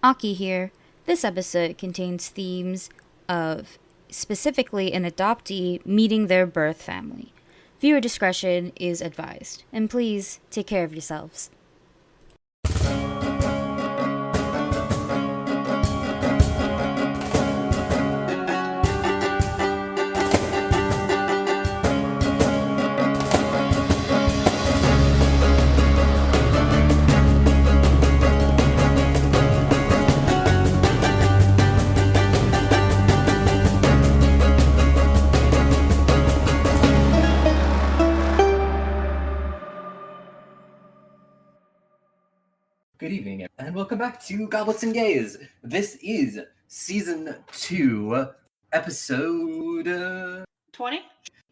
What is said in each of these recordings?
Aki here. This episode contains themes of specifically an adoptee meeting their birth family. Viewer discretion is advised, and please take care of yourselves. Good evening, and welcome back to Goblets and Gays. This is Season 2, Episode... 20?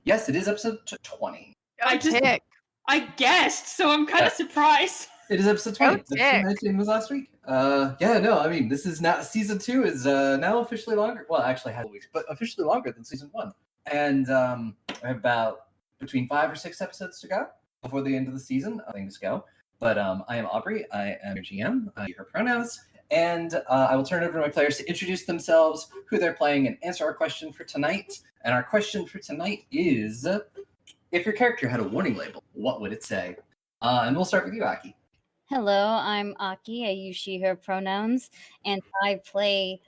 Yes, it is Episode 20. I guessed, so I'm kind of surprised. It is Episode 20. Episode 19 was last week. This is now... Season 2 is now officially longer. Well, actually had weeks, but officially longer than Season 1. And I have about between 5 or 6 episodes to go before the end of the season. Things go. But I am Aubrey, I am your GM, her pronouns, and I will turn it over to my players to introduce themselves, who they're playing, and answer our question for tonight. And our question for tonight is, if your character had a warning label, what would it say? And we'll start with you, Aki. Hello, I'm Aki. I use she, her pronouns, and I play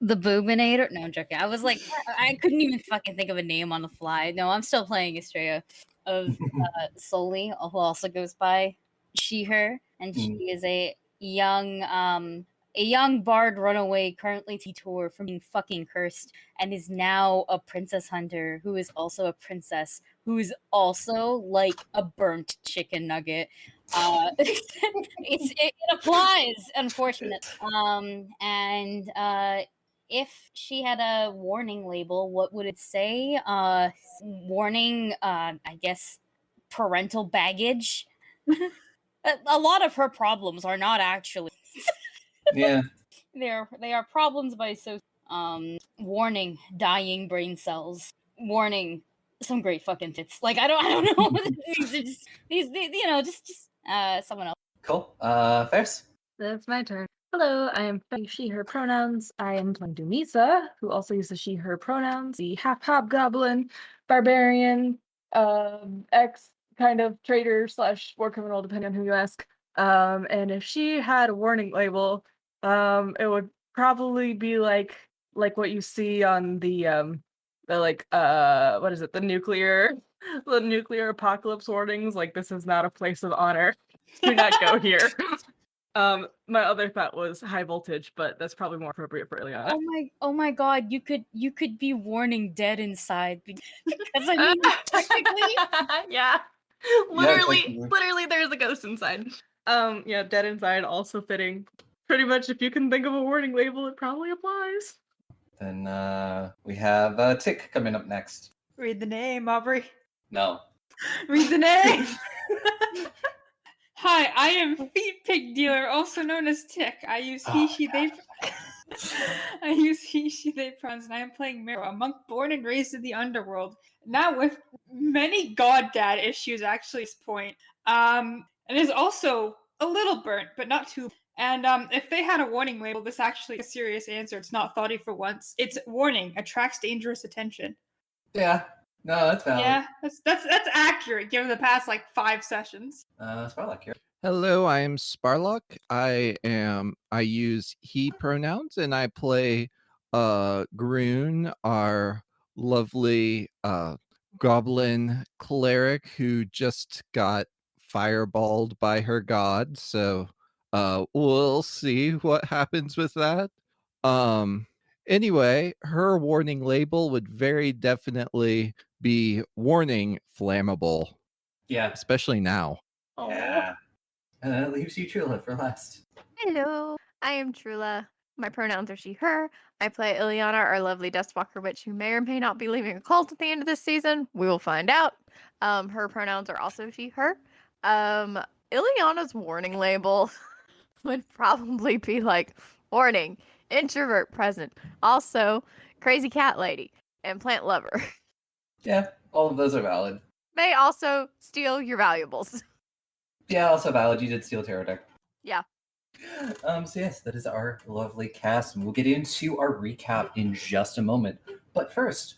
the Boobinator. No, I'm joking. I couldn't even fucking think of a name on the fly. No, I'm still playing Estrella of Soli, who also goes by she, her, and she is a young bard runaway currently tour from being fucking cursed and is now a princess hunter who is also a princess who is also like a burnt chicken nugget. It applies, unfortunately. If she had a warning label, what would it say? Warning, I guess parental baggage. A lot of her problems are not actually. Yeah. They are problems by warning, dying brain cells. Warning, some great fucking tits. Like I don't know. Just someone else. Cool. Ferris? That's my turn. Hello, I am playing she, her pronouns. I am playing Dumisa, who also uses she, her pronouns. The half hobgoblin, barbarian, ex kind of traitor / war criminal, depending on who you ask. And if she had a warning label, it would probably be like what you see on the what is it, the nuclear apocalypse warnings, like this is not a place of honor. Do not go here. My other thought was high voltage, but that's probably more appropriate for Ileana. Oh my god, you could be warning dead inside because I mean technically yeah. Literally there's a ghost inside. Dead inside also fitting. Pretty much if you can think of a warning label, it probably applies. Then we have Tick coming up next. Read the name, Aubrey. No. Read the name! Hi, I am Feet Pig Dealer, also known as Tick. I use he, she, they... I use he, she, they pronouns, and I am playing Miro, a monk born and raised in the underworld. Now with many goddad issues, actually, at this point. And is also a little burnt, but not too. And if they had a warning label, this actually is a serious answer. It's not thoughty for once. It's warning, attracts dangerous attention. Yeah. No, that's valid. Yeah, that's accurate, given the past, 5 sessions. Sparlock here. Hello, I am Sparlock. I use he pronouns, and I play Groon, our lovely goblin cleric who just got fireballed by her god. So we'll see what happens with that. Anyway, her warning label would very definitely be warning flammable. Yeah. Especially now. Yeah. And that leaves you Trula for last. Hello, I am Trula. My pronouns are she, her. I play Ileana, our lovely Dustwalker witch who may or may not be leaving a cult at the end of this season. We will find out. Her pronouns are also she, her. Ileana's warning label would probably be warning, introvert present. Also, crazy cat lady and plant lover. Yeah, all of those are valid. May also steal your valuables. Yeah, also valid. You did steal Tarot deck. Yeah. So yes, that is our lovely cast, and we'll get into our recap in just a moment. But first,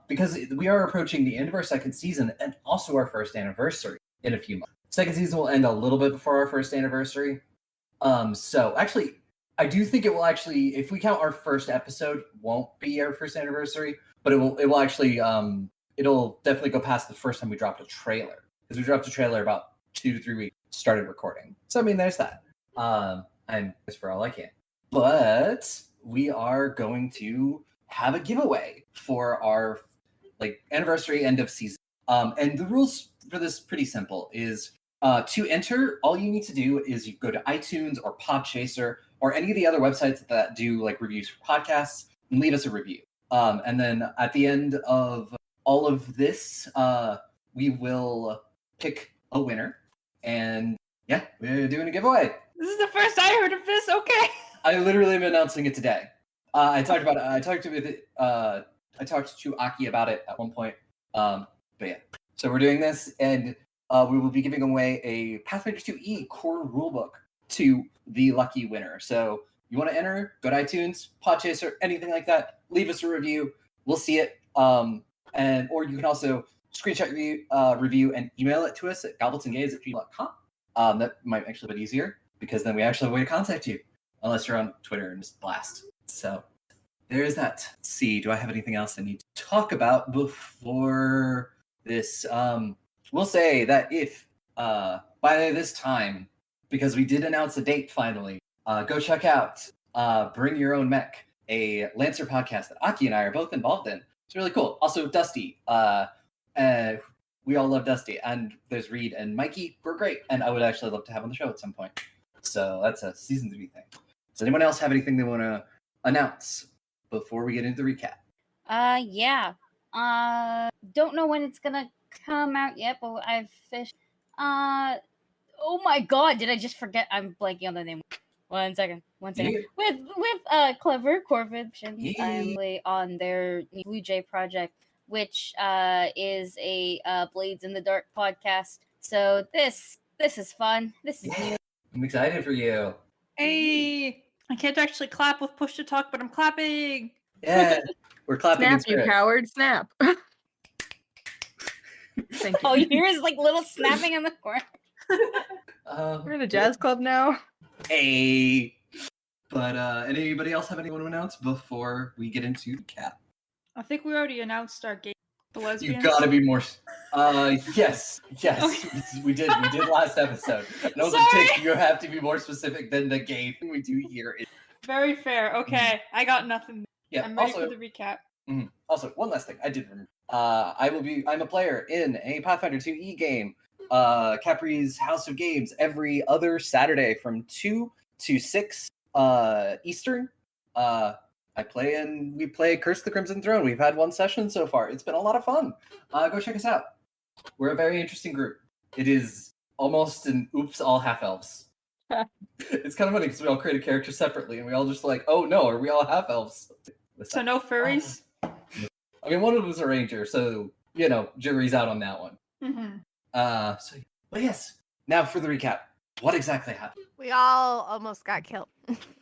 because we are approaching the end of our second season and also our first anniversary in a few months. Second season will end a little bit before our first anniversary. So actually, I do think it will actually, if we count our first episode, won't be our first anniversary, but it will actually, it'll definitely go past the first time we dropped a trailer, because we dropped a trailer about 2 to 3 weeks, started recording. So I mean, there's that. I'm just for all I can. But we are going to have a giveaway for our anniversary end of season. And the rules for this pretty simple is to enter, all you need to do is you go to iTunes or Podchaser or any of the other websites that do reviews for podcasts and leave us a review. And then at the end of all of this, we will pick a winner. And yeah, we're doing a giveaway. This is the first I heard of this. Okay. I literally am announcing it today. I talked about it. I talked to Aki about it at one point. But yeah, so we're doing this, and we will be giving away a Pathfinder 2E core rulebook to the lucky winner. So you want to enter? Go to iTunes, Podchaser, anything like that. Leave us a review. We'll see it. Or you can also screenshot your review and email it to us at gobletsandgays@gmail.com. That might actually be easier, because then we actually have a way to contact you, unless you're on Twitter and just blast. So there is that. Let's see, do I have anything else I need to talk about before this? We'll say that if by this time, because we did announce a date finally, go check out Bring Your Own Mech, a Lancer podcast that Aki and I are both involved in. It's really cool. Also, Dusty. We all love Dusty. And there's Reed and Mikey. We're great. And I would actually love to have on the show at some point. So that's a season 3 thing. Does anyone else have anything they want to announce before we get into the recap? Yeah. Don't know when it's gonna come out yet, but I've fished. Oh my god, did I just forget? I'm blanking on the name. One second. Yeah. With Clever Corvids, Yeah. I'm on their Blue Jay project, which is a Blades in the Dark podcast. So this is fun. This is new. I'm excited for you. Hey, I can't actually clap with push to talk, but I'm clapping. Yeah, we're clapping. Snap, you coward, snap. Thank you. All you hear is little snapping in the corner. We're in the jazz club now. Hey. But anybody else have anyone to announce before we get into the cap? I think we already announced our game. The You lesbians. gotta be more. Yes, Okay. we did last episode. No, Sorry. you have to be more specific than the game thing we do here. Very fair. Okay, I got nothing. Yeah. I'm ready Also, for the recap. Also, one last thing I did remember. I'm a player in a Pathfinder 2E game, Capri's House of Games, every other Saturday from 2 to 6 Eastern. We play Curse the Crimson Throne. We've had one session so far. It's been a lot of fun. Go check us out. We're a very interesting group. It is almost an oops, all half-elves. It's kind of funny because we all create a character separately, and we all just oh no, are we all half-elves? So no furries. I mean, one of them was a ranger, so, jury's out on that one. Mm-hmm. But yes, now for the recap. What exactly happened? We all almost got killed.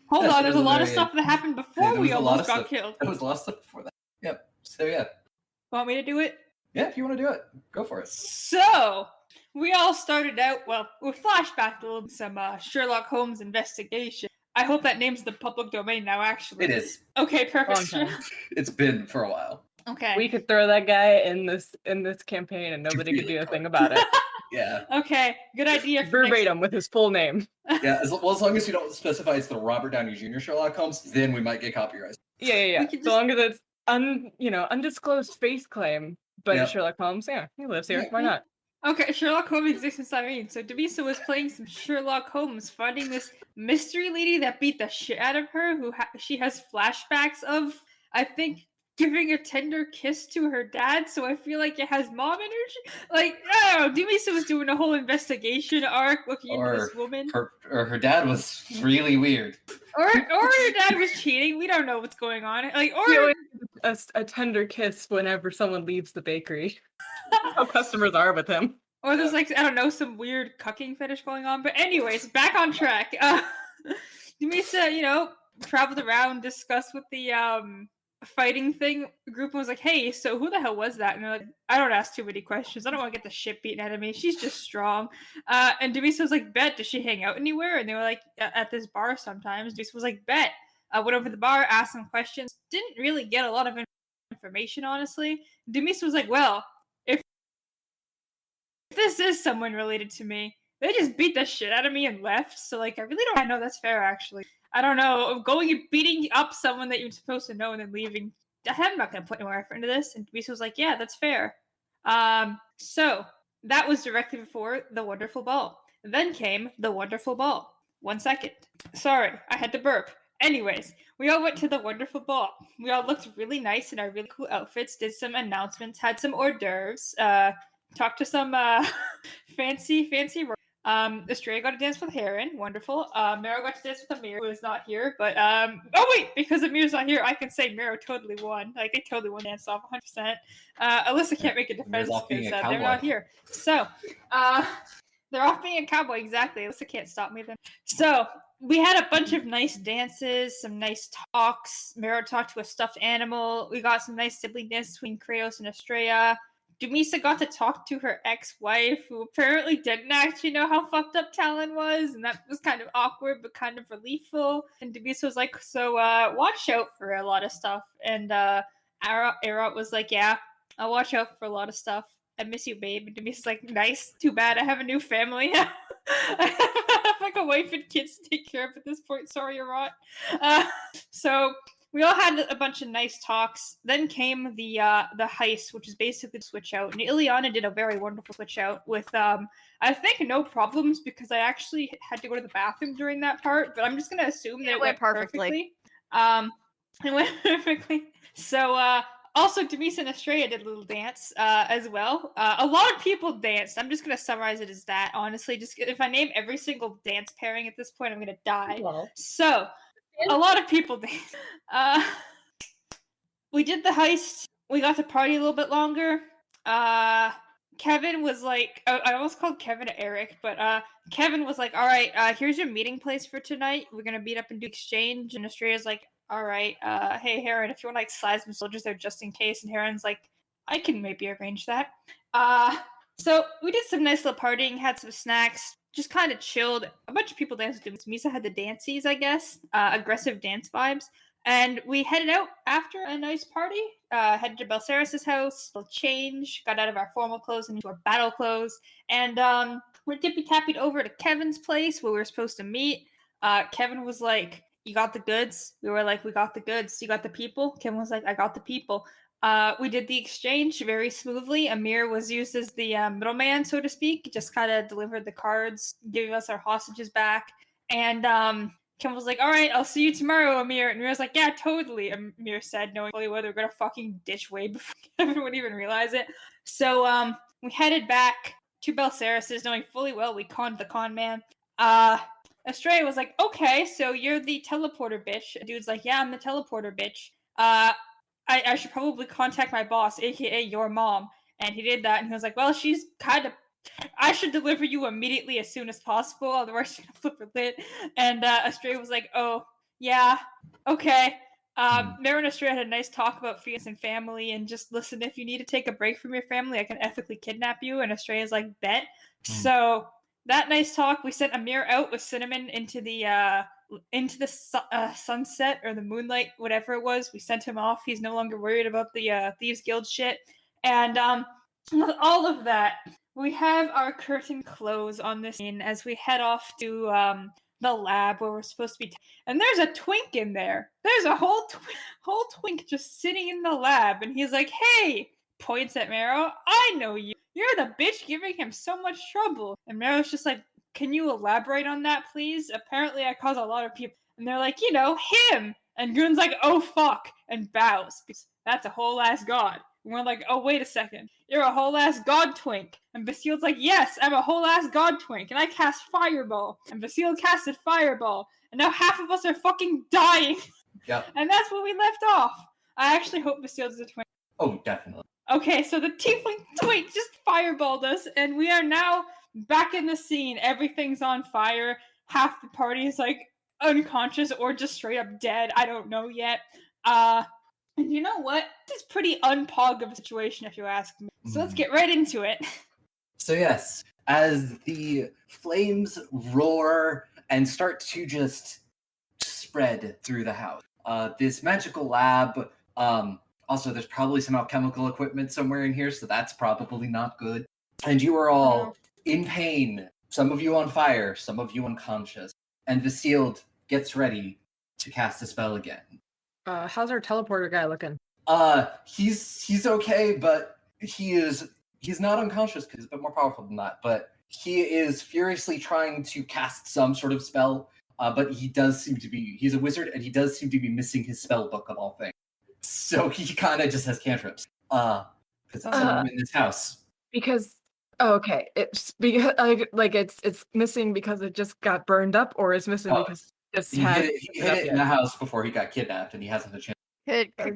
Hold Yes, on, it there's was a lot very- of stuff that happened Yeah, before there we was a lot almost of got stuff. killed. There was a lot of stuff before that. Yep. So yeah. Want me to do it? Yeah, if you want to do it, go for it. So, we all started out, we flashback a little some Sherlock Holmes investigation. I hope that name's the public domain now, actually. It is. Okay, perfect. Long time. It's been for a while. Okay. We could throw that guy in this campaign and nobody could do a thing about it. Yeah. Okay, good idea. For next- Verbatim with his full name. Yeah. As long as you don't specify it's the Robert Downey Jr. Sherlock Holmes, then we might get copyright. Yeah. We could So just- long as it's undisclosed face claim, but Yep. Sherlock Holmes, yeah, he lives here. Yeah. Why not? Okay, Sherlock Holmes exists inside me. So Devisa was playing some Sherlock Holmes, finding this mystery lady that beat the shit out of her, who she has flashbacks of, I think, giving a tender kiss to her dad, so I feel like it has mom energy. I don't know, Devisa was doing a whole investigation arc looking into this woman. Her dad was really weird. Or her dad was cheating. We don't know what's going on. He always gives a tender kiss whenever someone leaves the bakery. How customers are with him. Or there's I don't know, some weird cucking fetish going on. But anyways, back on track. Dumisa, traveled around, discussed with the fighting thing group, and was like, hey, so who the hell was that? And they're like, I don't ask too many questions. I don't want to get the shit beaten out of me. She's just strong. And Dumisa was like, bet, does she hang out anywhere? And they were like, at this bar sometimes. Dumisa was like, bet. Went over to the bar, asked some questions. Didn't really get a lot of information, honestly. Dumisa was like, well, if this is someone related to me, they just beat the shit out of me and left. So, like, I really don't know. That's fair, actually. I don't know. Going and beating up someone that you're supposed to know and then leaving. I'm not going to put any more effort into this. And Dumisa was like, yeah, that's fair. So, that was directly before the Wonderful Ball. Then came the Wonderful Ball. 1 second. Sorry, I had to burp. Anyways, we all went to the Wonderful Ball. We all looked really nice in our really cool outfits, did some announcements, had some hors d'oeuvres, talked to some fancy Estrella got to dance with Heron, wonderful. Mero got to dance with Amir, who is not here, but oh wait, because Amir's not here, I can say Mero totally won. Like, they totally won the dance off 100%. Alyssa can't make a defense because they're not here. So, they're off being a cowboy, exactly. Alyssa can't stop me then. So, we had a bunch of nice dances, some nice talks. Mero talked to a stuffed animal. We got some nice sibling dances between Kratos and Estrella. Dumisa got to talk to her ex-wife, who apparently didn't actually know how fucked up Talon was, and that was kind of awkward, but kind of reliefful. And Dumisa was like, so, watch out for a lot of stuff. And, Arot was like, yeah, I'll watch out for a lot of stuff. I miss you, babe. And Dumisa's like, nice, too bad, I have a new family now. I have, like, a wife and kids to take care of at this point. Sorry, Arot. So... we all had a bunch of nice talks. Then came the heist, which is basically the switch out. And Ileana did a very wonderful switch out with, I think, no problems, because I actually had to go to the bathroom during that part. But I'm just going to assume that it went perfectly. It went perfectly. So, also, Dumisa and Estrella did a little dance as well. A lot of people danced. I'm just going to summarize it as that, honestly. Just if I name every single dance pairing at this point, I'm going to die. Well. So... a lot of people danced. We did the heist. We got to party a little bit longer. Kevin was like, I almost called Kevin Eric, but Kevin was like, all right, here's your meeting place for tonight. We're going to meet up and do exchange. And Estrella's like, all right, hey, Heron, if you want to, like, slide some soldiers there just in case. And Heron's like, I can maybe arrange that. So we did some nice little partying, had some snacks, just kind of chilled. A bunch of people danced with Misa had the dances, I guess, aggressive dance vibes. And we headed out after a nice party, headed to Belceris' house, we'll change, got out of our formal clothes and into our battle clothes, and we're tippy-tappied over to Kevin's place where we were supposed to meet. Kevin was like, you got the goods? We were like, we got the goods. You got the people? Kevin was like, I got the people. We did the exchange very smoothly. Amir was used as the middleman, so to speak. Just kind of delivered the cards, giving us our hostages back. And Kim was like, all right, I'll see you tomorrow, Amir. And Amir's like, yeah, totally, Amir said, knowing fully well they were going to fucking ditch way before Kevin would even realize it. So we headed back to Belceris', knowing fully well we conned the con man. Estrella was like, okay, so you're the teleporter bitch. Dude's like, yeah, I'm the teleporter bitch. I should probably contact my boss, aka your mom. And he did that, and he was like, well, she's kind of... I should deliver you immediately as soon as possible, otherwise she's gonna flip her lid. And Estrella was like, oh, yeah, okay. Mero and Estrella had a nice talk about friends and family, and just listen, if you need to take a break from your family, I can ethically kidnap you. And Estrella's like, bet. So, that nice talk, we sent Amir out with Cinnamon into the sunset or the moonlight, whatever it was. We sent him off. He's no longer worried about the Thieves Guild shit. And with all of that, we have our curtain close on this scene as we head off to the lab where we're supposed to be. And there's a twink in there. There's a whole twink just sitting in the lab. And he's like, hey, points at Mero, I know you. You're the bitch giving him so much trouble. And Mero's just like, can you elaborate on that, please? Apparently I cause a lot of people. And they're like, him. And Goon's like, oh, fuck. And bows. Because that's a whole ass god. And we're like, oh, wait a second. You're a whole ass god twink. And Basile's like, yes, I'm a whole ass god twink. And I cast Fireball. And Basile casted Fireball. And now half of us are fucking dying. Yep. And that's where we left off. I actually hope Basile does a twink. Oh, definitely. Okay, so the tiefling twink just fireballed us. And we are now back in the scene. Everything's on fire. Half the party is like, unconscious or just straight up dead. I don't know yet. And you know what? This is pretty unpog of a situation, if you ask me. So let's get right into it. So yes, as the flames roar and start to just spread through the house, this magical lab. Also, there's probably some alchemical equipment somewhere in here, so that's probably not good. And you are all in pain. Some of you on fire, some of you unconscious. And Vasilde gets ready to cast a spell again. How's our teleporter guy looking? He's okay, but he's not unconscious because he's a bit more powerful than that. But he is furiously trying to cast some sort of spell. But he does seem to be, he's a wizard, and he does seem to be missing his spell book of all things. So he kind of just has cantrips. Because it's someone in this house. Because okay, it's because like it's missing because it just got burned up, or it's missing because it just he hit it in the house before he got kidnapped, and he hasn't had a chance.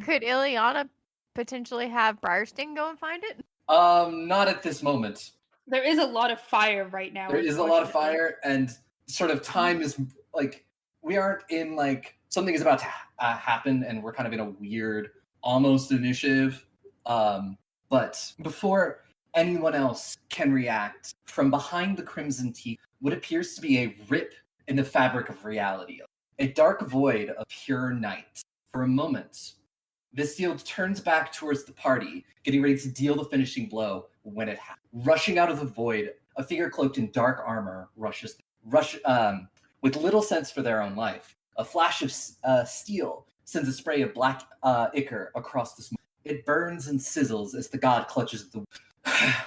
Could Ileana potentially have Briarsting go and find it? Not at this moment. There is a lot of fire right now. There is a lot of fire, and sort of time is like we aren't in like something is about to happen, and we're kind of in a weird almost initiative. But before anyone else can react, from behind the crimson teeth, what appears to be a rip in the fabric of reality, a dark void of pure night. For a moment, Vasilde turns back towards the party, getting ready to deal the finishing blow when it happens. Rushing out of the void, a figure cloaked in dark armor rushes with little sense for their own life. A flash of steel sends a spray of black ichor across the smoke. It burns and sizzles as the god clutches the...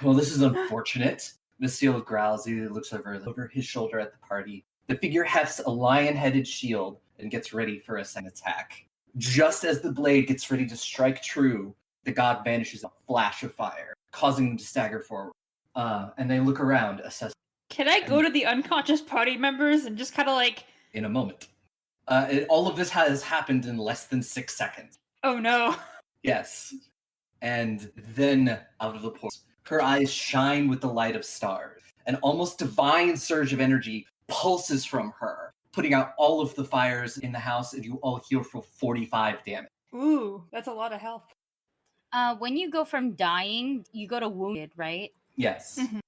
Well, this is unfortunate. Vasilde growls. He looks over his shoulder at the party. The figure hefts a lion-headed shield and gets ready for a second attack. Just as the blade gets ready to strike true, the god vanishes in a flash of fire, causing them to stagger forward. And they look around, assess. Can I go to the unconscious party members and just kind of like... In a moment. All of this has happened in less than 6 seconds. Oh no. Yes. And then, out of the portal, her eyes shine with the light of stars. An almost divine surge of energy pulses from her, putting out all of the fires in the house, and you all heal for 45 damage. Ooh, that's a lot of health. When you go from dying, you go to wounded, right? Yes. Mm-hmm.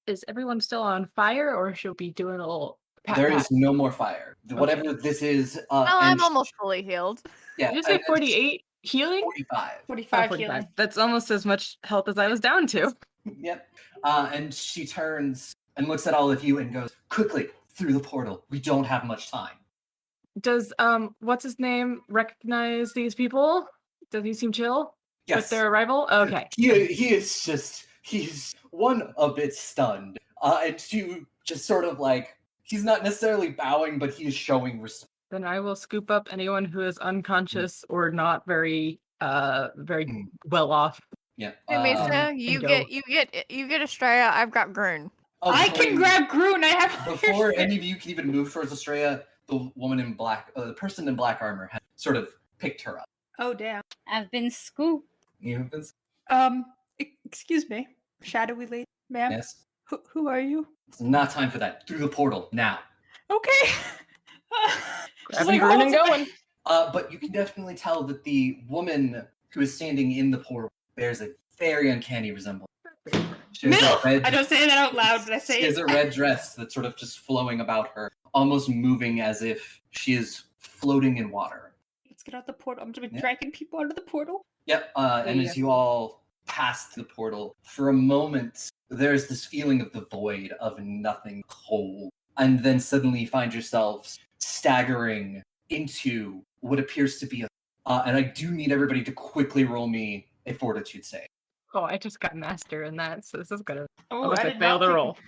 Is everyone still on fire, or should we be doing a little... There is no more fire. Okay. Whatever this is... I'm almost fully healed. Yeah, did you say 48 healing? 45. 45 healing. That's almost as much health as I was down to. Yep. And she turns and looks at all of you and goes, quickly, through the portal. We don't have much time. Does, what's his name recognize these people? Does he seem chill with their arrival? Okay. He is just, he's one a bit stunned. And two, just sort of like, he's not necessarily bowing, but he is showing respect. Then I will scoop up anyone who is unconscious or not very well off. Yeah. Mesa, you get Estrella. I've got Grun. Oh, I can grab Grun. I have. Before any of you can even move towards Estrella, the woman in black, the person in black armor, has sort of picked her up. Oh damn! I've been scooped. You have been. Excuse me, shadowy lady, ma'am. Yes. Who are you? It's not time for that. Through the portal now. Okay. Grabbing Grun and going. But you can definitely tell that the woman who is standing in the portal bears a very uncanny resemblance. I don't say that out loud, but I say she has a red dress that's sort of just flowing about her, almost moving as if she is floating in water. Let's get out the portal. I'm just dragging people out of the portal. Yep. And as you all pass the portal, for a moment, there's this feeling of the void, of nothing, cold. And then suddenly you find yourselves staggering into what appears to be a... and I do need everybody to quickly roll me a fortitude save. Oh, I just got master in that, so this is gonna... Oh, unless I fail the roll.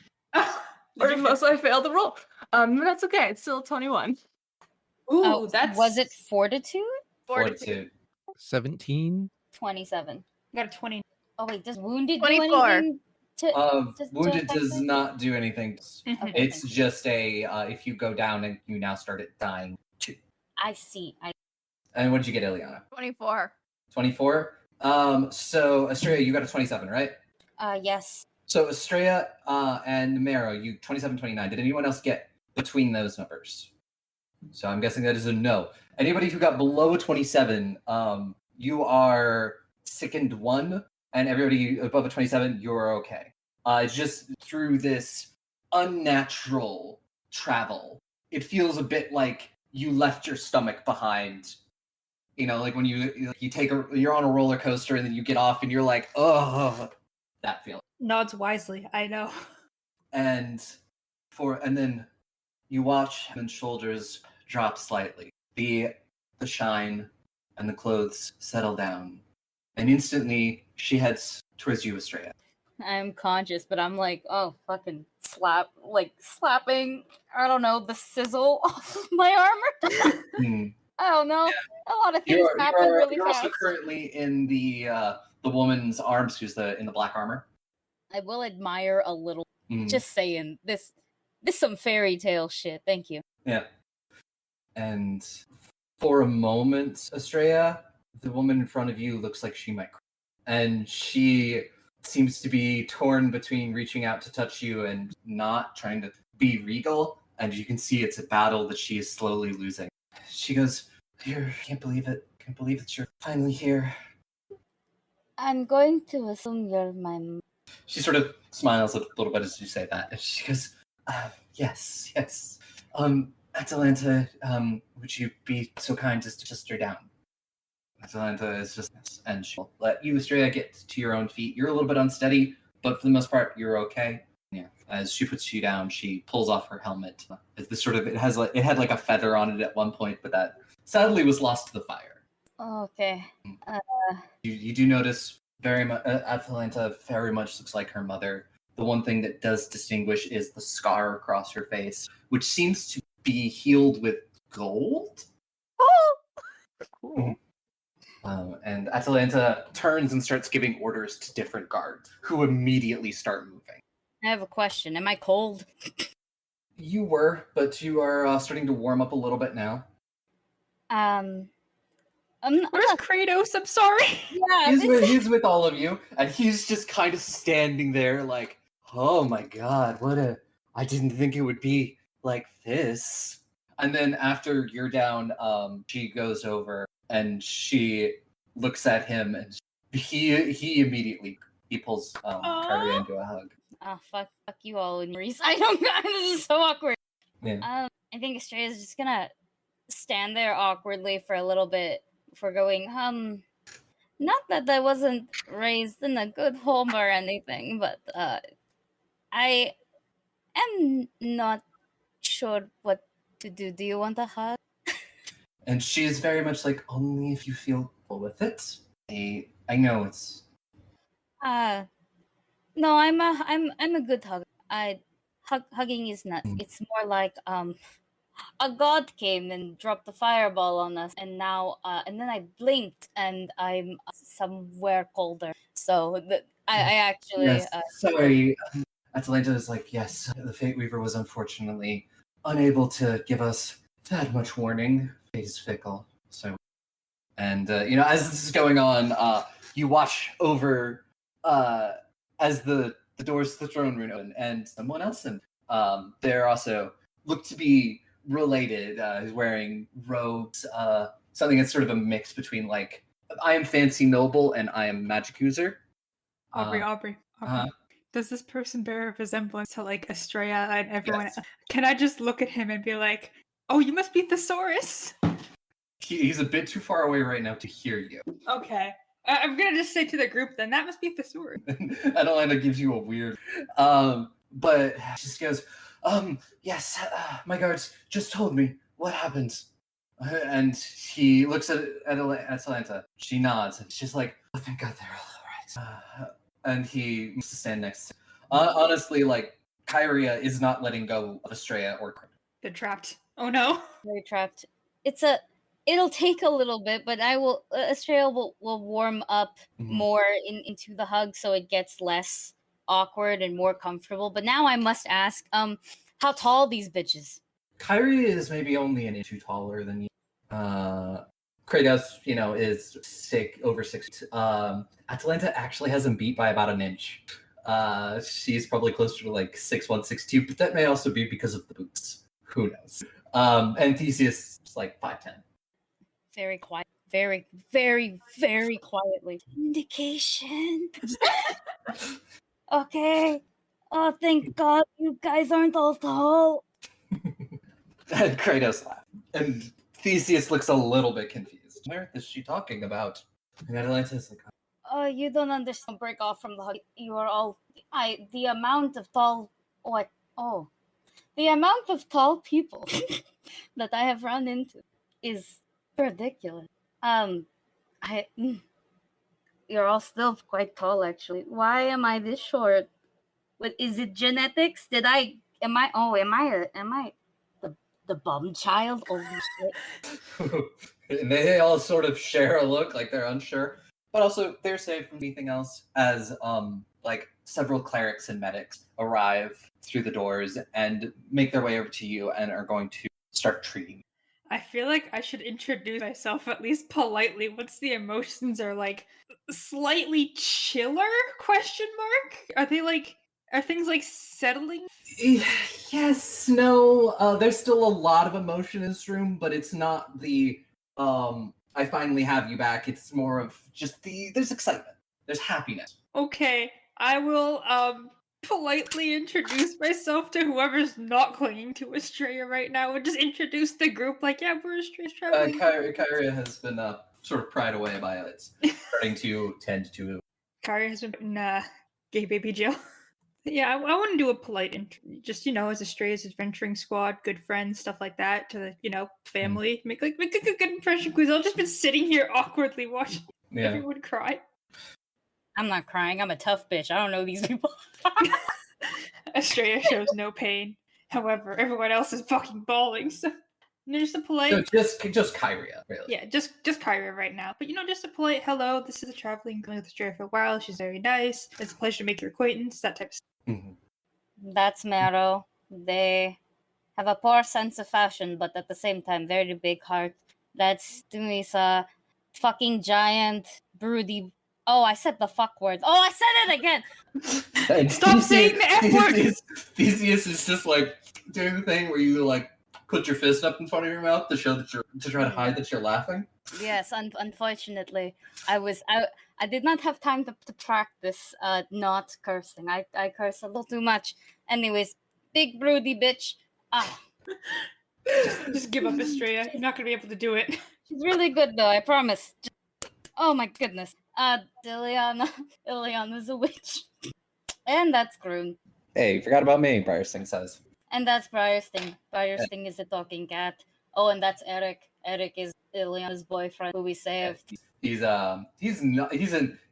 Or unless I fail the roll. That's okay, it's still 21. Ooh, that's... Was it fortitude? Fortitude. 17? 27. I got a 20. Oh wait, does wounded 24. do anything? Wounded does not do anything. Mhm. It's just a, if you go down and you now start it dying, 2. I see. And what did you get, Ileana? 24. 24? So Estrella, you got a 27, right? Yes. So Estrella and Mero, you 27, 29. Did anyone else get between those numbers? So I'm guessing that is a no. Anybody who got below a 27, you are sickened 1, and everybody above a 27, you're okay. It's just through this unnatural travel. It feels a bit like you left your stomach behind. You know, like when you're on a roller coaster and then you get off and you're like, oh, that feeling. Nods wisely. I know. And then you watch his shoulders drop slightly. The shine and the clothes settle down, and instantly she heads towards you, Estrella. I'm conscious, but I'm like, oh, fucking slapping, I don't know, the sizzle off of my armor. I don't know. Yeah. A lot of things happen really fast. You're also currently in the woman's arms who's in the black armor. I will admire a little. Just saying, this some fairy tale shit. Thank you. Yeah. And for a moment, Estrella, the woman in front of you looks like she might cry. And she seems to be torn between reaching out to touch you and not, trying to be regal. And you can see it's a battle that she is slowly losing. She goes, "Here, can't believe it. Can't believe that you're finally here." I'm going to assume you're my mom. She sort of smiles a little bit as you say that. And she goes, yes. Atalanta, would you be so kind as to just her down? Atalanta is just, and she'll let you, Estrella, get to your own feet. You're a little bit unsteady, but for the most part, you're okay. Yeah. As she puts you down, she pulls off her helmet. It had like a feather on it at one point, but that sadly was lost to the fire. Okay. You do notice very much Atalanta very much looks like her mother. The one thing that does distinguish is the scar across her face, which seems to be healed with gold. Oh, Cool. And Atalanta turns and starts giving orders to different guards, who immediately start moving. I have a question. Am I cold? You were, but you are starting to warm up a little bit now. Where's Kratos? I'm sorry. Yeah, He's with all of you, and he's just kind of standing there like, oh my god, I didn't think it would be like this. And then after you're down, she goes over and she looks at him, and he immediately pulls Kyrie into a hug. Oh, fuck you all in Reese. I don't know. This is so awkward. Yeah. I think Estrella's just gonna stand there awkwardly for a little bit before going, not that I wasn't raised in a good home or anything, but I am not sure what to do. Do you want a hug? And she is very much like, only if you feel cool with it. I know it's... No, I'm a good hugger. Hugging is nuts. It's more like a god came and dropped a fireball on us, and now and then I blinked and I'm somewhere colder. So I actually yes, sorry. Atalanta is like, yes, the Fate Weaver was unfortunately unable to give us that much warning. Fate is fickle. So, and as this is going on, you watch over as the doors to the throne room open, and someone else, and they're also look to be related. Who's wearing robes, something that's sort of a mix between like I am fancy noble and I am magic user. Aubrey. Does this person bear a resemblance to like Estrella and everyone? Yes. Can I just look at him and be like, "Oh, you must be Thesaurus"? He's a bit too far away right now to hear you. Okay. I'm gonna just say to the group then that must be Thesaurus. Atalanta gives you a weird, but she just goes, yes, my guards just told me what happens. And he looks at Atalanta. She nods, and she's like, oh, thank God they're all right. And he moves to stand next to him. Honestly, like, Kyria is not letting go of Estrella or Kratos. They're trapped. Oh no. Very trapped. It'll take a little bit, but Estrella will warm up more into the hug so it gets less awkward and more comfortable. But now I must ask, how tall are these bitches? Kyrie is maybe only an inch too taller than you. Kratos, is over 6. Atalanta actually has him beat by about an inch. She's probably closer to like 6'1", 6'2", but that may also be because of the boots. Who knows? And Theseus is like 5'10". Very quiet. Very, very, very quietly. Indication. Okay. Oh, thank God you guys aren't all tall. And Kratos laughs. And Theseus looks a little bit confused. Where is she talking about? And Atalanta is like, Oh, you don't understand. Break off from the hug. You are all. The amount of tall. What? Oh. The amount of tall people that I have run into is ridiculous. You're all still quite tall, actually. Why am I this short? What is it? Genetics? Am I the bum child? Holy shit! and they all sort of share a look like they're unsure, but also they're safe from anything else as like several clerics and medics arrive through the doors and make their way over to you and are going to start treating you. I feel like I should introduce myself at least politely once the emotions are like slightly chiller? Question mark? Are things like settling? Yes, no. There's still a lot of emotion in this room, but it's not the I finally have you back. It's more of just there's excitement. There's happiness. Okay, I will politely introduce myself to whoever's not clinging to Estrella right now and just introduce the group like, yeah, we're Estrella's traveling. Kyria has been sort of pried away by it, starting to tend to. Kyria has been in gay baby jail. Yeah, I want to do a polite just, as Estrella's adventuring squad, good friends, stuff like that, to the, family. Make a good impression, because I've just been sitting here awkwardly watching everyone cry. I'm not crying. I'm a tough bitch. I don't know these people. Estrella shows no pain. However, everyone else is fucking bawling. So just a polite. So just Kyria, really. Yeah, just Kyria right now. But just a polite hello. This is a traveling going with Estrella for a while. She's very nice. It's a pleasure to make your acquaintance. That type of stuff. Mm-hmm. That's Mero. They have a poor sense of fashion, but at the same time, very big heart. That's Dumisa, fucking giant, broody. Oh, I said the fuck word. Oh, I said it again. Stop saying the F word. Theseus is just like doing the thing where you like put your fist up in front of your mouth to show that to try to hide that you're laughing. Yes, unfortunately, I did not have time to practice not cursing. I curse a little too much. Anyways, big broody bitch. Just give up, Estrella. You're not gonna be able to do it. She's really good though, I promise. Oh my goodness. Ileana's a witch. And that's Groon. Hey, you forgot about me, Briersting says. And that's Briersting. Briersting is a talking cat. Oh, and that's Eric. Eric is Ileana's boyfriend who we saved. He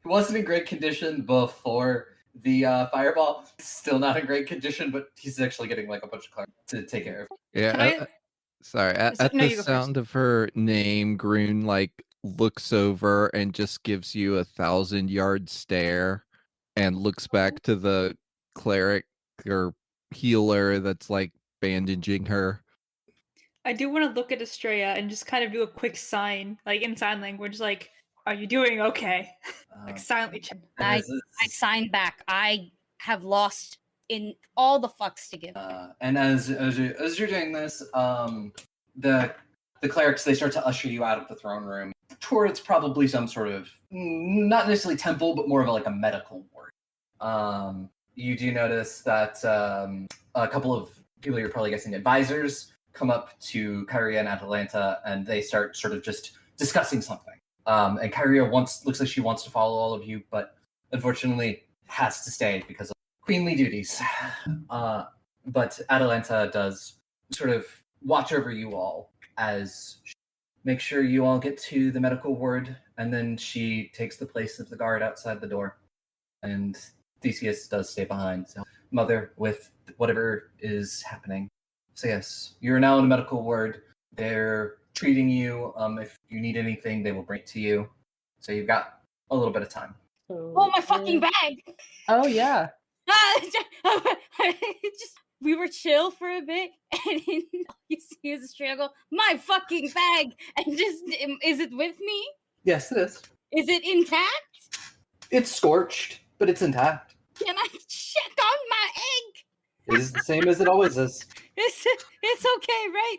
wasn't in great condition before the fireball. Still not in great condition, but he's actually getting like a bunch of clerics to take care of. Yeah. Sorry. At the sound of her name, Groon like looks over and just gives you a 1,000-yard stare and looks back to the cleric or healer that's like bandaging her. I do want to look at Estrella and just kind of do a quick sign, like in sign language, like, are you doing okay? Like silently. I sign back. I have lost in all the fucks to give. And as you're doing this, the clerics, they start to usher you out of the throne room towards probably some sort of, not necessarily temple, but more of like a medical ward. You do notice that a couple of people, you're probably guessing advisors, come up to Kyria and Atalanta, and they start sort of just discussing something. And Kyria looks like she wants to follow all of you, but unfortunately has to stay because of queenly duties. But Atalanta does sort of watch over you all as she makes sure you all get to the medical ward, and then she takes the place of the guard outside the door. And Theseus does stay behind. So, Mother, with whatever is happening. So yes, you're now in a medical ward. They're treating you. If you need anything, they will bring it to you. So you've got a little bit of time. Oh, my fucking bag! Oh, yeah. We were chill for a bit, and you see as a struggle, my fucking bag! And just, is it with me? Yes, it is. Is it intact? It's scorched, but it's intact. Can I check on my egg? It is the same as it always is. It's okay, right?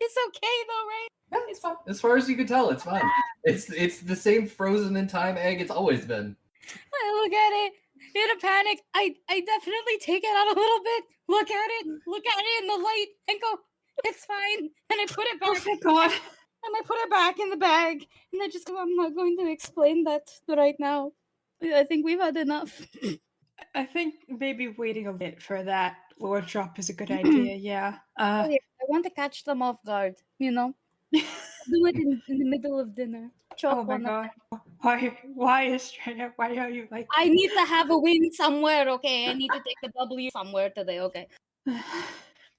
It's okay though, right? Yeah, it's fine. As far as you can tell, it's fine. It's the same frozen in time egg it's always been. I look at it in a panic. I definitely take it out a little bit. Look at it in the light, and go, it's fine. And I put it back. Oh my god. And I put it back in the bag. And I just go, I'm not going to explain that right now. I think we've had enough. I think maybe waiting a bit for that Lord drop is a good idea. Yeah. Oh, yeah, I want to catch them off guard, you know? Do it in the middle of dinner. Chop Oh my one of god. Why Estrella? Why are you like I need to have a win somewhere, okay? I need to take a W somewhere today, okay?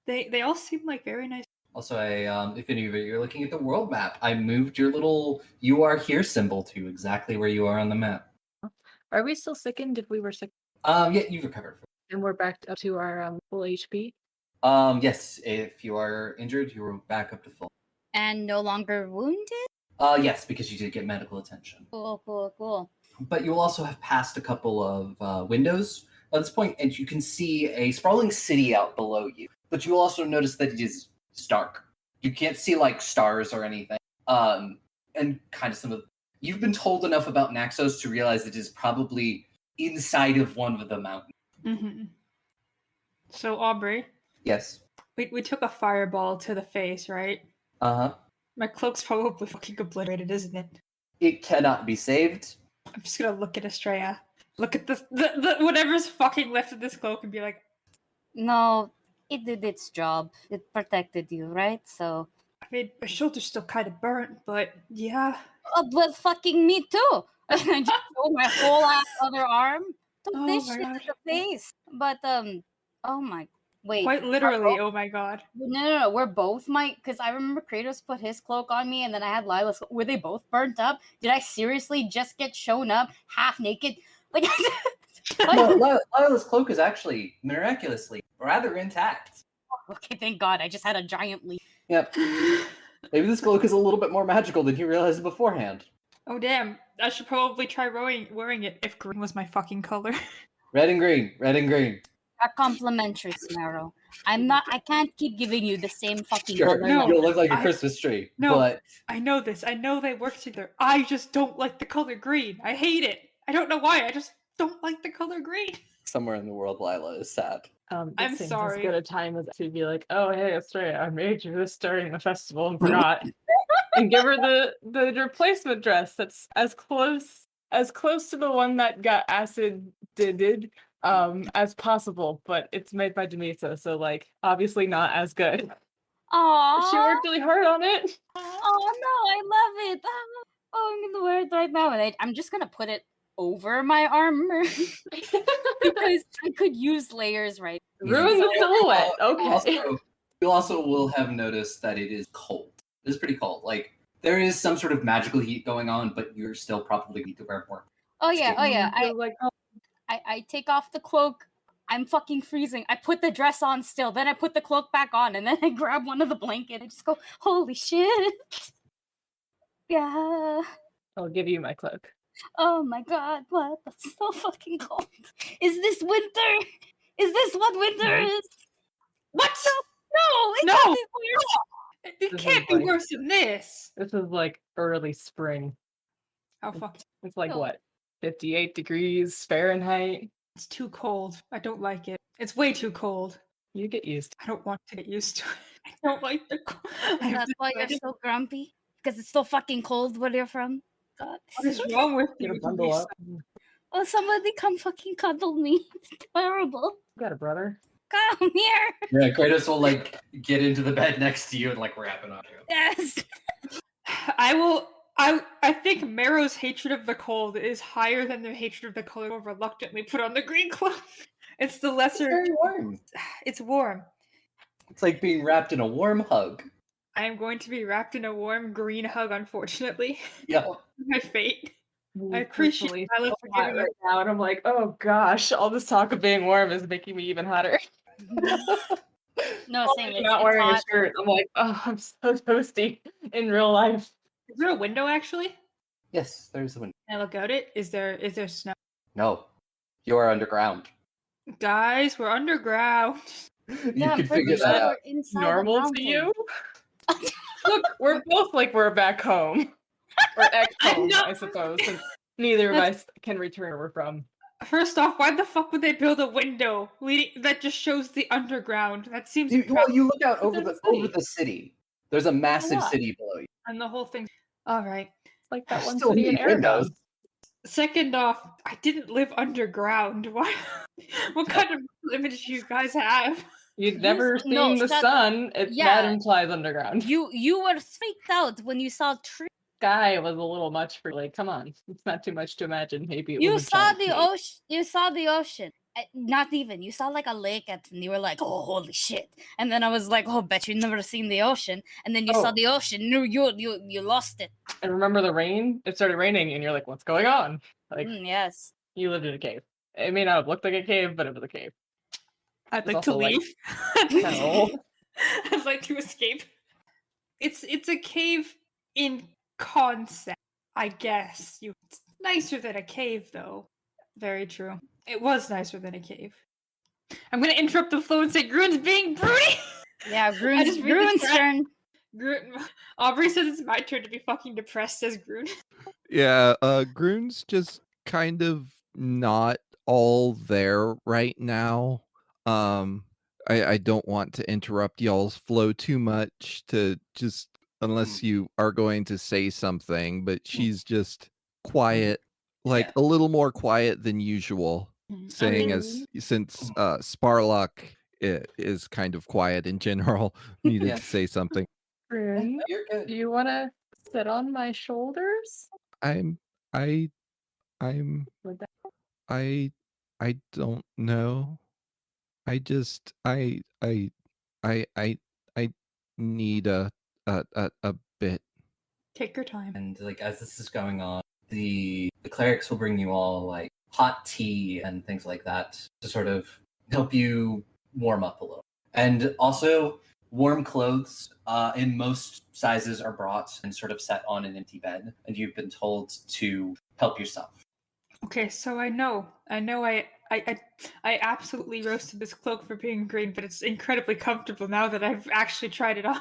They all seem like very nice. Also, if any of you're looking at the world map, I moved your little "You Are Here" symbol to exactly where you are on the map. Are we still sickened if we were sick? Yeah, you've recovered. And we're back up to our full HP? Yes, if you are injured, you are back up to full. And no longer wounded? Yes, because you did get medical attention. Cool. But you'll also have passed a couple of windows at this point, and you can see a sprawling city out below you. But you will also notice that it is dark. You can't see like stars or anything. And kind of you've been told enough about Naxos to realize it is probably inside of one of the mountains. Mm-hmm. So Aubrey, Yes. we took a fireball to the face, right? Uh-huh. My cloak's probably fucking obliterated, isn't it? It cannot be saved. I'm just gonna look at Estrella, look at the whatever's fucking left of this cloak, and be like, No, it did its job. It protected you, right? So. I mean, my shoulder's still kind of burnt, but yeah. Oh, but fucking me too. I just showed my whole ass other arm. Took Oh this my shit God. to the face. But oh my, wait. Quite literally, oh my god. No. We're both because I remember Kratos put his cloak on me, and then I had Lila's. Were they both burnt up? Did I seriously just get shown up half naked? Like, No, Lila's cloak is actually miraculously rather intact. Okay, thank God. I just had a giant leak. Yep. Maybe this cloak is a little bit more magical than you realized beforehand. Oh damn, I should probably try wearing it if green was my fucking color. Red and green. Are complimentary, Smaro. I can't keep giving you the same fucking Sure, color. No, you'll look like a Christmas tree. No. But I know this. I know they work together. I just don't like the color green. I hate it. I don't know why. I just don't like the color green. somewhere in the world, Lila is sad. I'm This sorry. As good a time as to be like, oh hey, Estrella, I made you this during the festival and forgot, and give her the replacement dress that's as close to the one that got acid did as possible, but it's made by Demisa, so like obviously not as good. Aww. She worked really hard on it. Oh no, I love it. Oh, I'm gonna wear it right now, and I'm just gonna put it over my armor because I could use layers, right? Ruin the silhouette. Okay. You also will have noticed that it is cold. It is pretty cold. Like there is some sort of magical heat going on, but you're still probably need to wear more. Oh yeah. Oh, I take off the cloak. I'm fucking freezing. I put the dress on still. Then I put the cloak back on, and then I grab one of the blankets. I just go, holy shit. Yeah. I'll give you my cloak. Oh my god, what? That's so fucking cold. Is this winter? Is this what winter is? What? No, it No. can't be worse. It This can't is be like- worse than this. This is like early spring. Oh fuck. It's like No. what? 58 degrees Fahrenheit. It's too cold. I don't like it. It's way too cold. You get used. I don't want to get used to it. I don't like the cold. That's why you're so grumpy? Because it's so fucking cold where you're from? God. What is wrong with Get a you? bundle up. Oh, somebody come fucking cuddle me. It's terrible. You got a brother. Come here. Yeah, Kratos will like get into the bed next to you and like wrap it on you. Yes. I think Marrow's hatred of the cold is higher than their hatred of the color will reluctantly put on the green cloak. It's the It's lesser. very warm. It's warm. It's like being wrapped in a warm hug. I am going to be wrapped in a warm green hug, unfortunately. Yeah. My fate. I It's appreciate personally Lila so for hot giving right now, and I'm like, oh gosh, all this talk of being warm is making me even hotter. No, same. I'm not wearing a shirt. I'm like, oh, I'm so toasty in real life. Is there a window actually? Yes, there's a window. Can I look out it? Is there snow? No, you are underground. Guys, we're underground. You Yeah, I'm could pretty figure sure that out. we're inside the Normal to mountain. you? Look, we're both like we're back home. Or ex-home, know. I suppose, since neither of us can return where we're from. First off, why the fuck would they build a window leading that just shows the underground? That seems Well, you look out over There's the a city. city. There's a massive lot. city below you. and the whole thing. All right. It's like that There's one still city in need windows. Aragon. Second off, I didn't live underground. Why? What kind of image do you guys have? You'd never no, seen the shut- sun. That yeah. implies underground. You were freaked out when you saw trees. Sky was a little much for come on. It's not too much to imagine. Maybe it You was a saw giant the cave. ocean. You saw the ocean. Not even. You saw like a lake, and you were like, "Oh, holy shit!" And then I was like, "Oh, bet you've never seen the ocean." And then you saw Oh. the ocean. You lost it. And remember the rain? It started raining, and you're like, "What's going on?" Like Yes. you lived in a cave. It may not have looked like a cave, but it was a cave. I'd It's like to also, like, leave. Kind of old. I'd like to escape. It's a cave in concept, I guess. It's nicer than a cave, though. Very true. It was nicer than a cave. I'm gonna interrupt the flow and say Grun's being broody. Yeah, I just read Grun's this turn. Aubrey says it's my turn to be fucking depressed, says Grun. Yeah, Groon's just kind of not all there right now. I don't want to interrupt y'all's flow too much to just unless you are going to say something, but she's just quiet, like a little more quiet than usual, saying as since Sparlock is kind of quiet in general, needed Yeah. to say something. Bryn, You're good. do you want to sit on my shoulders? I'm Would that- I don't know. I just I need a bit. Take your time. And like as this is going on, the clerics will bring you all like hot tea and things like that to sort of help you warm up a little. And also warm clothes in most sizes are brought and sort of set on an empty bed, and you've been told to help yourself. Okay, so I absolutely roasted this cloak for being green, but it's incredibly comfortable now that I've actually tried it on.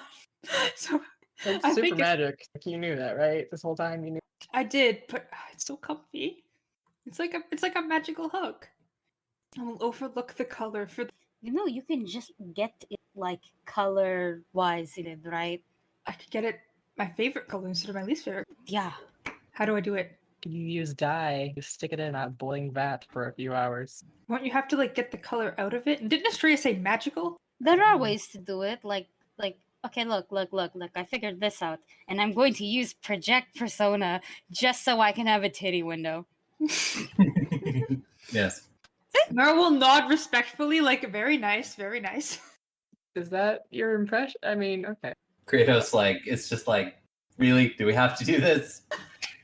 So It's I super think magic. You knew that, right? This whole time you knew. I did, but it's so comfy. It's like a magical hug. I will overlook the color for. You can just get it like color wise, right? I could get it my favorite color instead of my least favorite. Yeah. How do I do it? You use dye. You stick it in a boiling vat for a few hours. Won't you have to like get the color out of it? And didn't Estrella say magical? There are ways to do it. Like okay, look. I figured this out, and I'm going to use project persona just so I can have a titty window. Yes. Mara will nod respectfully, like very nice, very nice. Is that your impression? I mean, okay. Kratos, like, it's just like, really? Do we have to do this?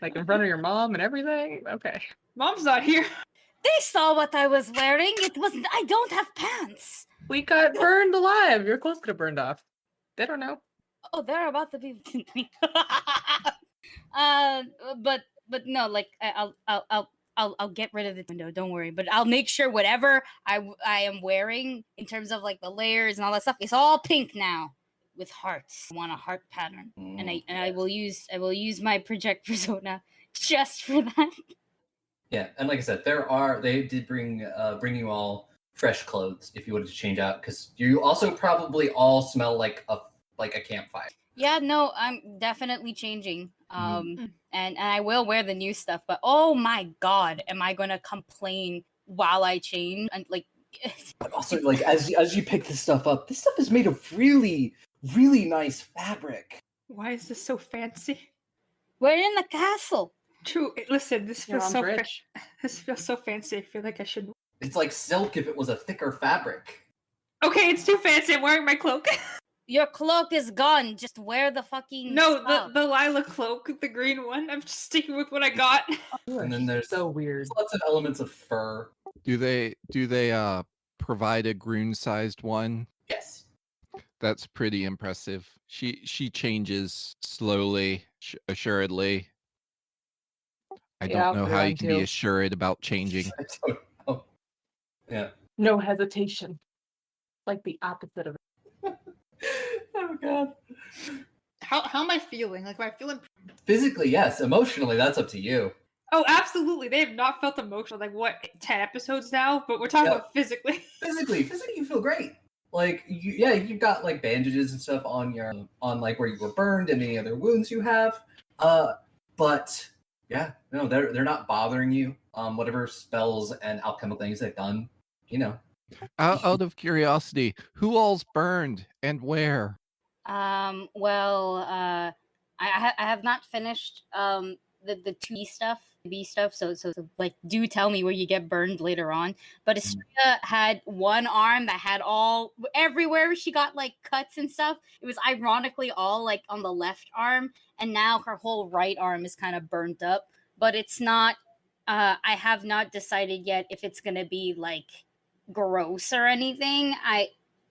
Like in front of your mom and everything? Okay. Mom's not here. They saw what I was wearing. I don't have pants. We got burned alive. Your clothes could have burned off. They don't know. Oh, they're about to be. But no, like I'll get rid of the window. Don't worry. But I'll make sure whatever I am wearing in terms of like the layers and all that stuff, it's all pink now with hearts. I want a heart pattern, and I will use my project persona just for that. Yeah, and like I said, they did bring you all fresh clothes if you wanted to change out, because you also probably all smell like a campfire. Yeah, no, I'm definitely changing. And I will wear the new stuff, but oh my god, am I gonna complain while I change? And like, But also, like as you pick this stuff up, this stuff is made of really, really nice fabric. Why is this so fancy? we're in the castle. True. Listen, this Your feels mom's so rich. this feels so fancy. I feel like I should. It's like silk if it was a thicker fabric. Okay, it's too fancy. I'm wearing my cloak. Your cloak is gone. Just wear the fucking No, stuff. the lilac cloak, the green one. I'm just sticking with what I got. And then there's so weird. lots of elements of fur. Do they provide a Groon-sized one? Yes. That's pretty impressive. She changes slowly, assuredly. I Yeah, don't know how you mine can be too. assured about changing. I don't know. Yeah. No hesitation. like the opposite of it. Oh god. How am I feeling? Like, am I feeling? Physically, yes. Emotionally, that's up to you. Oh, absolutely. They have not felt emotional. Like, what, 10 episodes now? But we're talking Yeah. about physically. Physically, you feel great. Like, you've got like bandages and stuff on like where you were burned and any other wounds you have. But yeah, no, they're not bothering you. Whatever spells and alchemical things they've done, you know. Out of curiosity, who all's burned and where? Well, I have not finished the 2B stuff, B stuff. So like, do tell me where you get burned later on. But Estrella had one arm that had everywhere she got like cuts and stuff. It was ironically all like on the left arm, and now her whole right arm is kind of burnt up. But it's not. I have not decided yet if it's gonna be like gross or anything.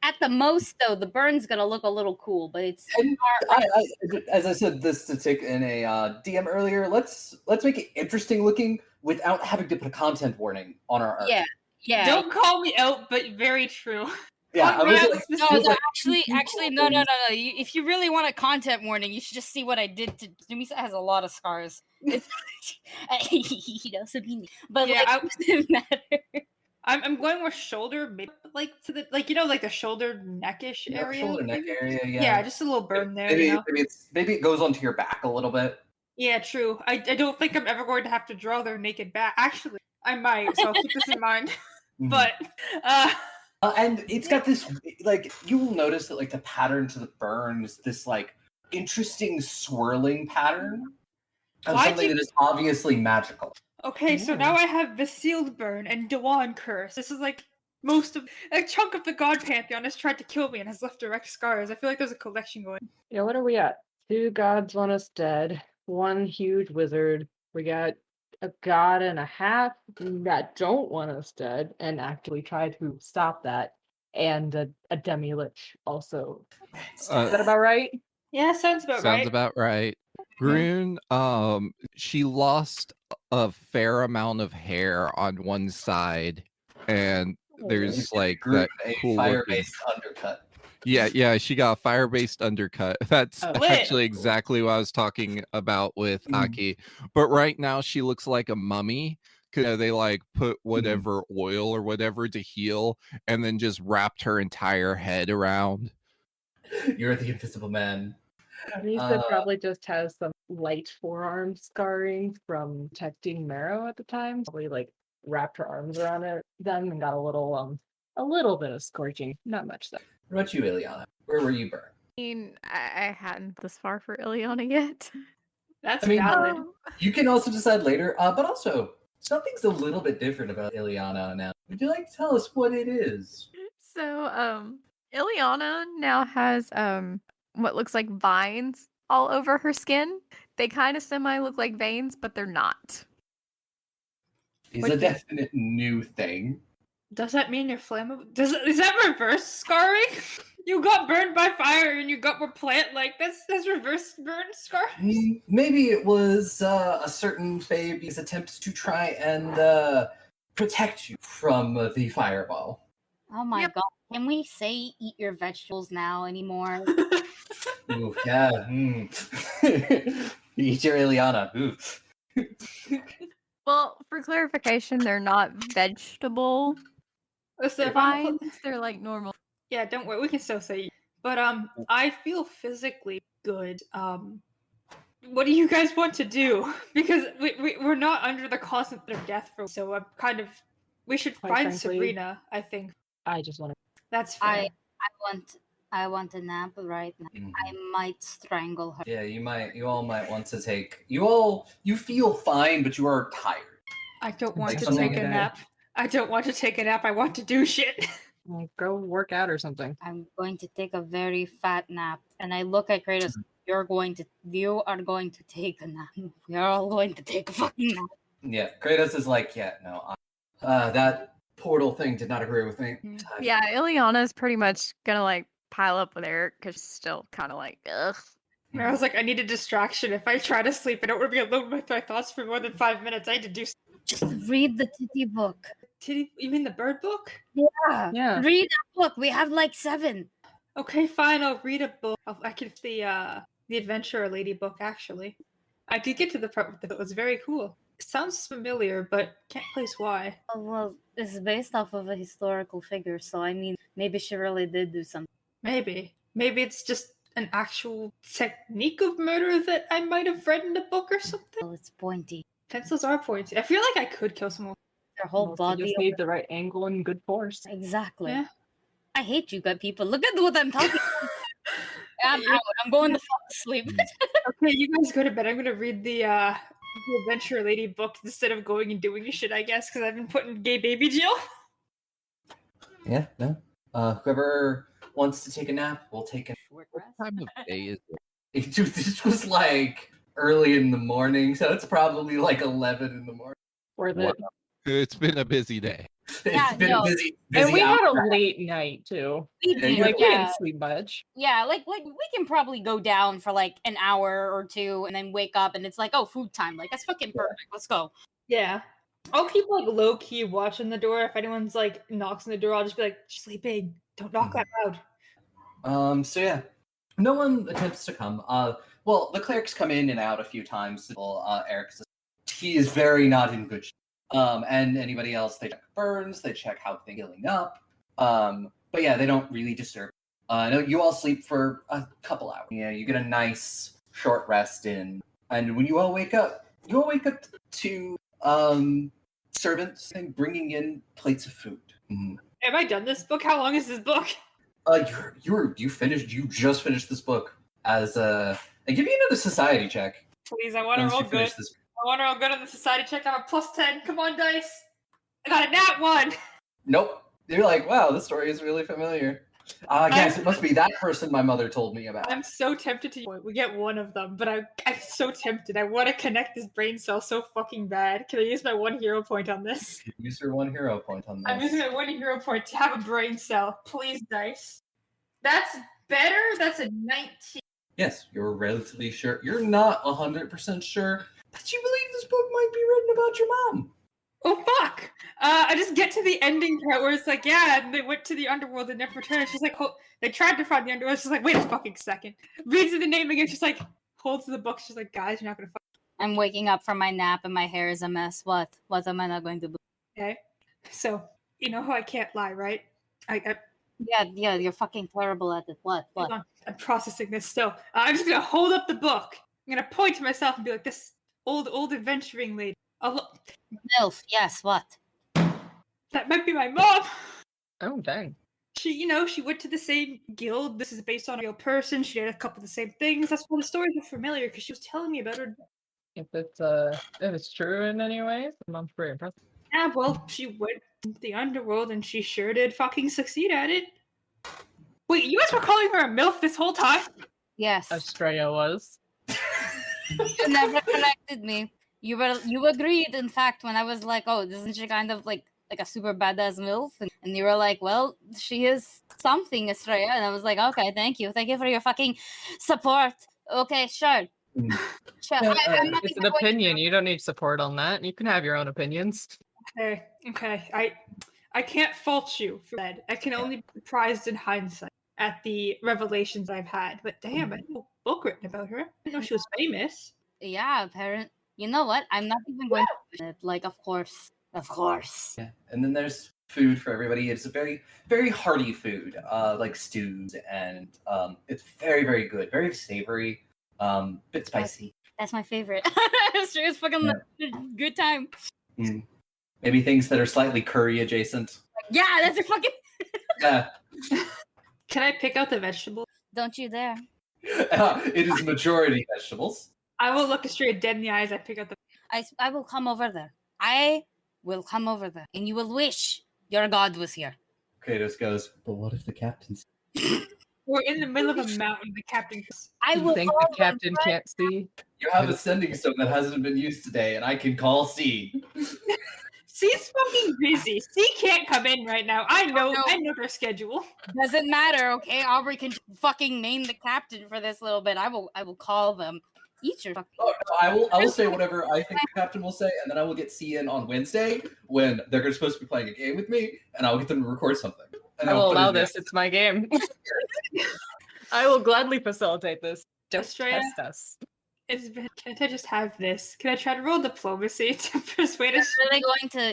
At the most, though, the burn's gonna look a little cool, but it's And as I said this to Tick in a DM earlier, let's make it interesting looking without having to put a content warning on our art. Yeah. Don't call me out, but very true. Yeah, I was like, No, actually, no. If you really want a content warning, you should just see what I did to Numisa. Has a lot of scars. He doesn't mean, but Yeah, like, it doesn't matter. I'm going with shoulder, maybe like to the like the shoulder neckish area. Shoulder neck area, yeah. Yeah, just a little burn there. Maybe, You know? maybe it goes onto your back a little bit. Yeah, true. I don't think I'm ever going to have to draw their naked back. Actually, I might, so I'll keep this in mind. But and it's got this, like, you will notice that like the pattern to the burn is this like interesting swirling pattern of something that is obviously magical. Okay, so now I have the sealed burn and Dewan curse. This is like a chunk of the god pantheon has tried to kill me and has left direct scars. I feel like there's a collection going. Yeah, what are we at? 2 gods want us dead. 1 huge wizard. We got a god and a half that don't want us dead and actually try to stop that. And a demi-lich also. Is that about right? Yeah, sounds about right. Sounds about right. Groon, she lost a fair amount of hair on one side, and there's like that cool fire-based undercut. Yeah, she got a fire-based undercut. That's actually exactly what I was talking about with Aki. But right now she looks like a mummy. They like put whatever oil or whatever to heal, and then just wrapped her entire head around. You're the Invisible Man. Nisa probably just has some light forearm scarring from protecting Marrow at the time. Probably like wrapped her arms around them and got a little bit of scorching. Not much though. What about you, Ileana? Where were you burned? I mean, I hadn't this far for Ileana yet. That's valid. You can also decide later, but also something's a little bit different about Ileana now. Would you like to tell us what it is? So, Ileana now has what looks like vines all over her skin. They kind of semi look like veins, but they're not. It's a definite new thing. Does that mean you're flammable? Is that reverse scarring? You got burned by fire and you got more plant-like. That's reverse burn scar. Maybe it was a certain Fae's attempt to try and protect you from the fireball. Oh my god! Can we say eat your vegetables now anymore? Ooh, yeah. Eat your Ileana. Ooh. Well, for clarification, they're not vegetable vines. They're like normal. Yeah, don't worry. We can still say. But I feel physically good. What do you guys want to do? Because we're not under the constant threat of death, so I'm kind of. We should find Sabrina. I think. I just want to. That's fair. I want a nap right now. I might strangle her. Yeah, you all might want to take. You feel fine, but you are tired. I don't want to take a nap. I don't want to take a nap. I want to do shit. Go work out or something. I'm going to take a very fat nap. And I look at Kratos. You are going to take a nap. We are all going to take a fucking nap. Yeah, Kratos is like, yeah, no. That portal thing did not agree with me. Yeah, Ileana's pretty much gonna like pile up with Eric because she's still kind of like, ugh. And I was like, I need a distraction. If I try to sleep, I don't want to be alone with my thoughts for more than 5 minutes. I had to do. Just read the titty book. You mean the bird book? Yeah. Yeah. Read that book. We have like 7. Okay, fine. I'll read a book. I could the Adventurer Lady book. Actually, I did get to the part that was very cool. It sounds familiar, but can't place why. Well, it's based off of a historical figure, so I mean, maybe she really did do something. Maybe it's just an actual technique of murder that I might have read in a book or something. Well, it's pointy. Pencils are pointy. I feel like I could kill someone. Their whole Mostly body. just need the right angle and good force. Exactly. Yeah. I hate you good people. Look at what I'm talking about. I'm out. I'm going to fuck to sleep. Okay, you guys go to bed. I'm gonna read the Adventure Lady book instead of going and doing shit, I guess, because I've been put in gay baby jail. Yeah, no. Whoever wants to take a nap, we'll take a What time of day is it? This was like early in the morning, so it's probably like 11 in the morning. Worth Wow. it. It's been a busy day. Yeah, It's been no. a busy And we had hour. a late night too. We Yeah, do, you- Like we yeah. didn't sleep much. Yeah, like we can probably go down for like an hour or two and then wake up and it's like, oh, food time. Like that's fucking perfect. Let's go. Yeah. I'll keep like low key watching the door. If anyone's like knocks on the door, I'll just be like, sleeping. Don't knock that loud. So yeah, no one attempts to come. Well, the clerics come in and out a few times. Eric, he is very not in good shape. And anybody else, they check burns, they check how things are healing up. But yeah, they don't really disturb. No, you all sleep for a couple hours. Yeah, you get a nice short rest in, and when you all wake up to servants and bringing in plates of food. Have I done this book? How long is this book? You just finished this book as I give you another society check. Please, I want to once roll you good. finish this. I want to roll good on the society check. I'm a +10. Come on, dice. I got a nat 1. Nope. You're like, wow, this story is really familiar. Yes, it must be that person my mother told me about. I'm so tempted to. We get one of them, but I'm so tempted. I want to connect this brain cell so fucking bad. Can I use my 1 hero point on this? Use your 1 hero point on this. I'm using my 1 hero point to have a brain cell. Please, dice. That's better. That's a 19. Yes, you're relatively sure. You're not 100% sure, but you believe this book might be written about your mom. Oh fuck! I just get to the ending part where it's like, yeah, and they went to the underworld and never returned. She's like, they tried to find the underworld. She's like, wait a fucking second. Reads the name again. She's like, holds the book. She's like, guys, you're not gonna fuck. I'm waking up from my nap and my hair is a mess. What? What am I not going to do? Okay. So you know how I can't lie, right? Yeah, you're fucking terrible at it. What? Hold on. I'm processing this still. I'm just gonna hold up the book. I'm gonna point to myself and be like, this old adventuring lady. MILF, yes, what? That might be my mom. Oh dang. She went to the same guild. This is based on a real person. She did a couple of the same things. That's why the stories are familiar, because she was telling me about her. If it's true in any ways, I'm pretty impressed. Yeah, well, she went to the underworld and she sure did fucking succeed at it. Wait, you guys were calling her a MILF this whole time? Yes. Estrella was. You never connected me. You agreed, in fact, when I was like, oh, isn't she kind of like a super badass MILF? And you were like, well, she is something, Estrella. And I was like, okay, thank you for your fucking support. Okay, sure. Sure. It's an opinion. You don't need support on that. You can have your own opinions. Okay. I can't fault you for that. I can only be surprised in hindsight at the revelations I've had. But damn, I had a book written about her. I didn't know she was famous. Yeah, apparent. You know what? I'm not even going to it. Like, of course. Yeah, and then there's food for everybody. It's a very, very hearty food, like stews, and it's very, very good, very savory, bit spicy. That's my favorite. It's sure it's fucking good time. Maybe things that are slightly curry adjacent. Yeah, that's a fucking. Yeah. Can I pick out the vegetables? Don't you dare. It is majority vegetables. I will look straight dead in the eyes. I pick out the. I will come over there. I will come over there, and you will wish your god was here. Kratos goes, but what if the captain's... We're in the middle of a mountain. The captain. I You will. think the captain can't see? You have a sending stone that hasn't been used today, and I can call C. C's fucking busy. C can't come in right now. I know her schedule. Doesn't matter, okay? Aubrey can fucking name the captain for this little bit. I will call them. Eat your fucking. Oh, no, I will say whatever I think the captain will say, and then I will get C in on Wednesday when they're supposed to be playing a game with me, and I'll get them to record something. And I will I'll put it allow in the this. It's my game. I will gladly facilitate this. Don't Estrella? test us. Can't I just have this? Can I try to roll diplomacy to persuade us?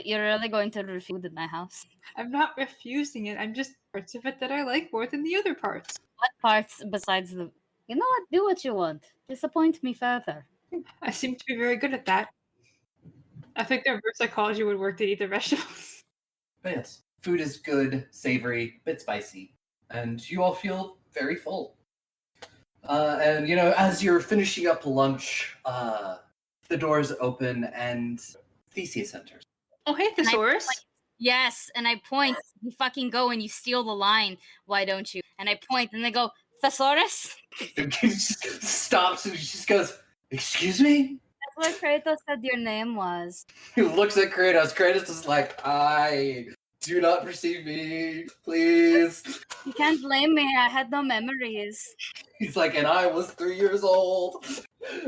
You're really going to refuse in my house. I'm not refusing it. I'm just parts of it that I like more than the other parts. What parts besides the? You know what? Do what you want. Disappoint me further. I seem to be very good at that. I think their reverse psychology would work to eat the vegetables. But yes, food is good, savory, bit spicy, and you all feel very full. And as you're finishing up lunch, the doors open and Theseus enters. Oh, hey, Thesaurus. Yes, and I point. You fucking go and you steal the line. Why don't you? And I point, and they go, Thesaurus. He just stops and she just goes, "Excuse me?" That's what Kratos said your name was. He looks at Kratos. Kratos is like, "I do not perceive me, please." You can't blame me. I had no memories. He's like, "And I was 3 years old."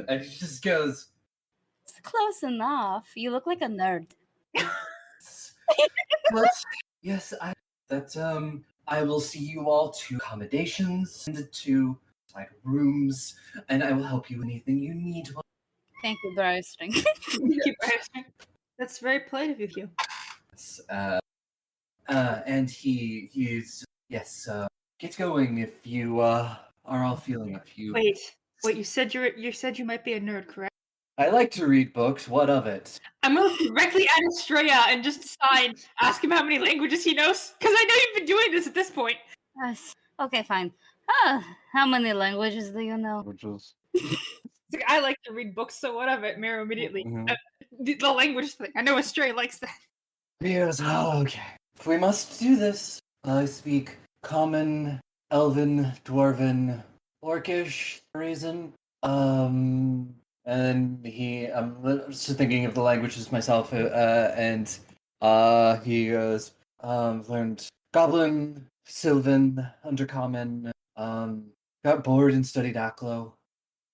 And he just goes, It's close enough. You look like a nerd. "But yes, I will see you all to accommodations and to like rooms, and I will help you with anything you need." Thank you, Browstring. That's very polite of you, Hugh. And he's yes. Get going if you are all feeling it. Wait. You said you might be a nerd, correct? I like to read books. What of it? I'm gonna look directly at Estrella and just decide, ask him how many languages he knows, because I know you've been doing this at this point. Yes. Okay, fine. How many languages do you know? Languages. Like, I like to read books, so whatever. Marrow immediately. Mhm. The language thing. I know Estrella likes that. Yes. Oh, okay. If we must do this, I speak Common, Elven, Dwarven, Orcish, reason. And I'm just thinking of the languages myself, and he goes, learned Goblin, Sylvan, Undercommon, got bored and studied Aklo.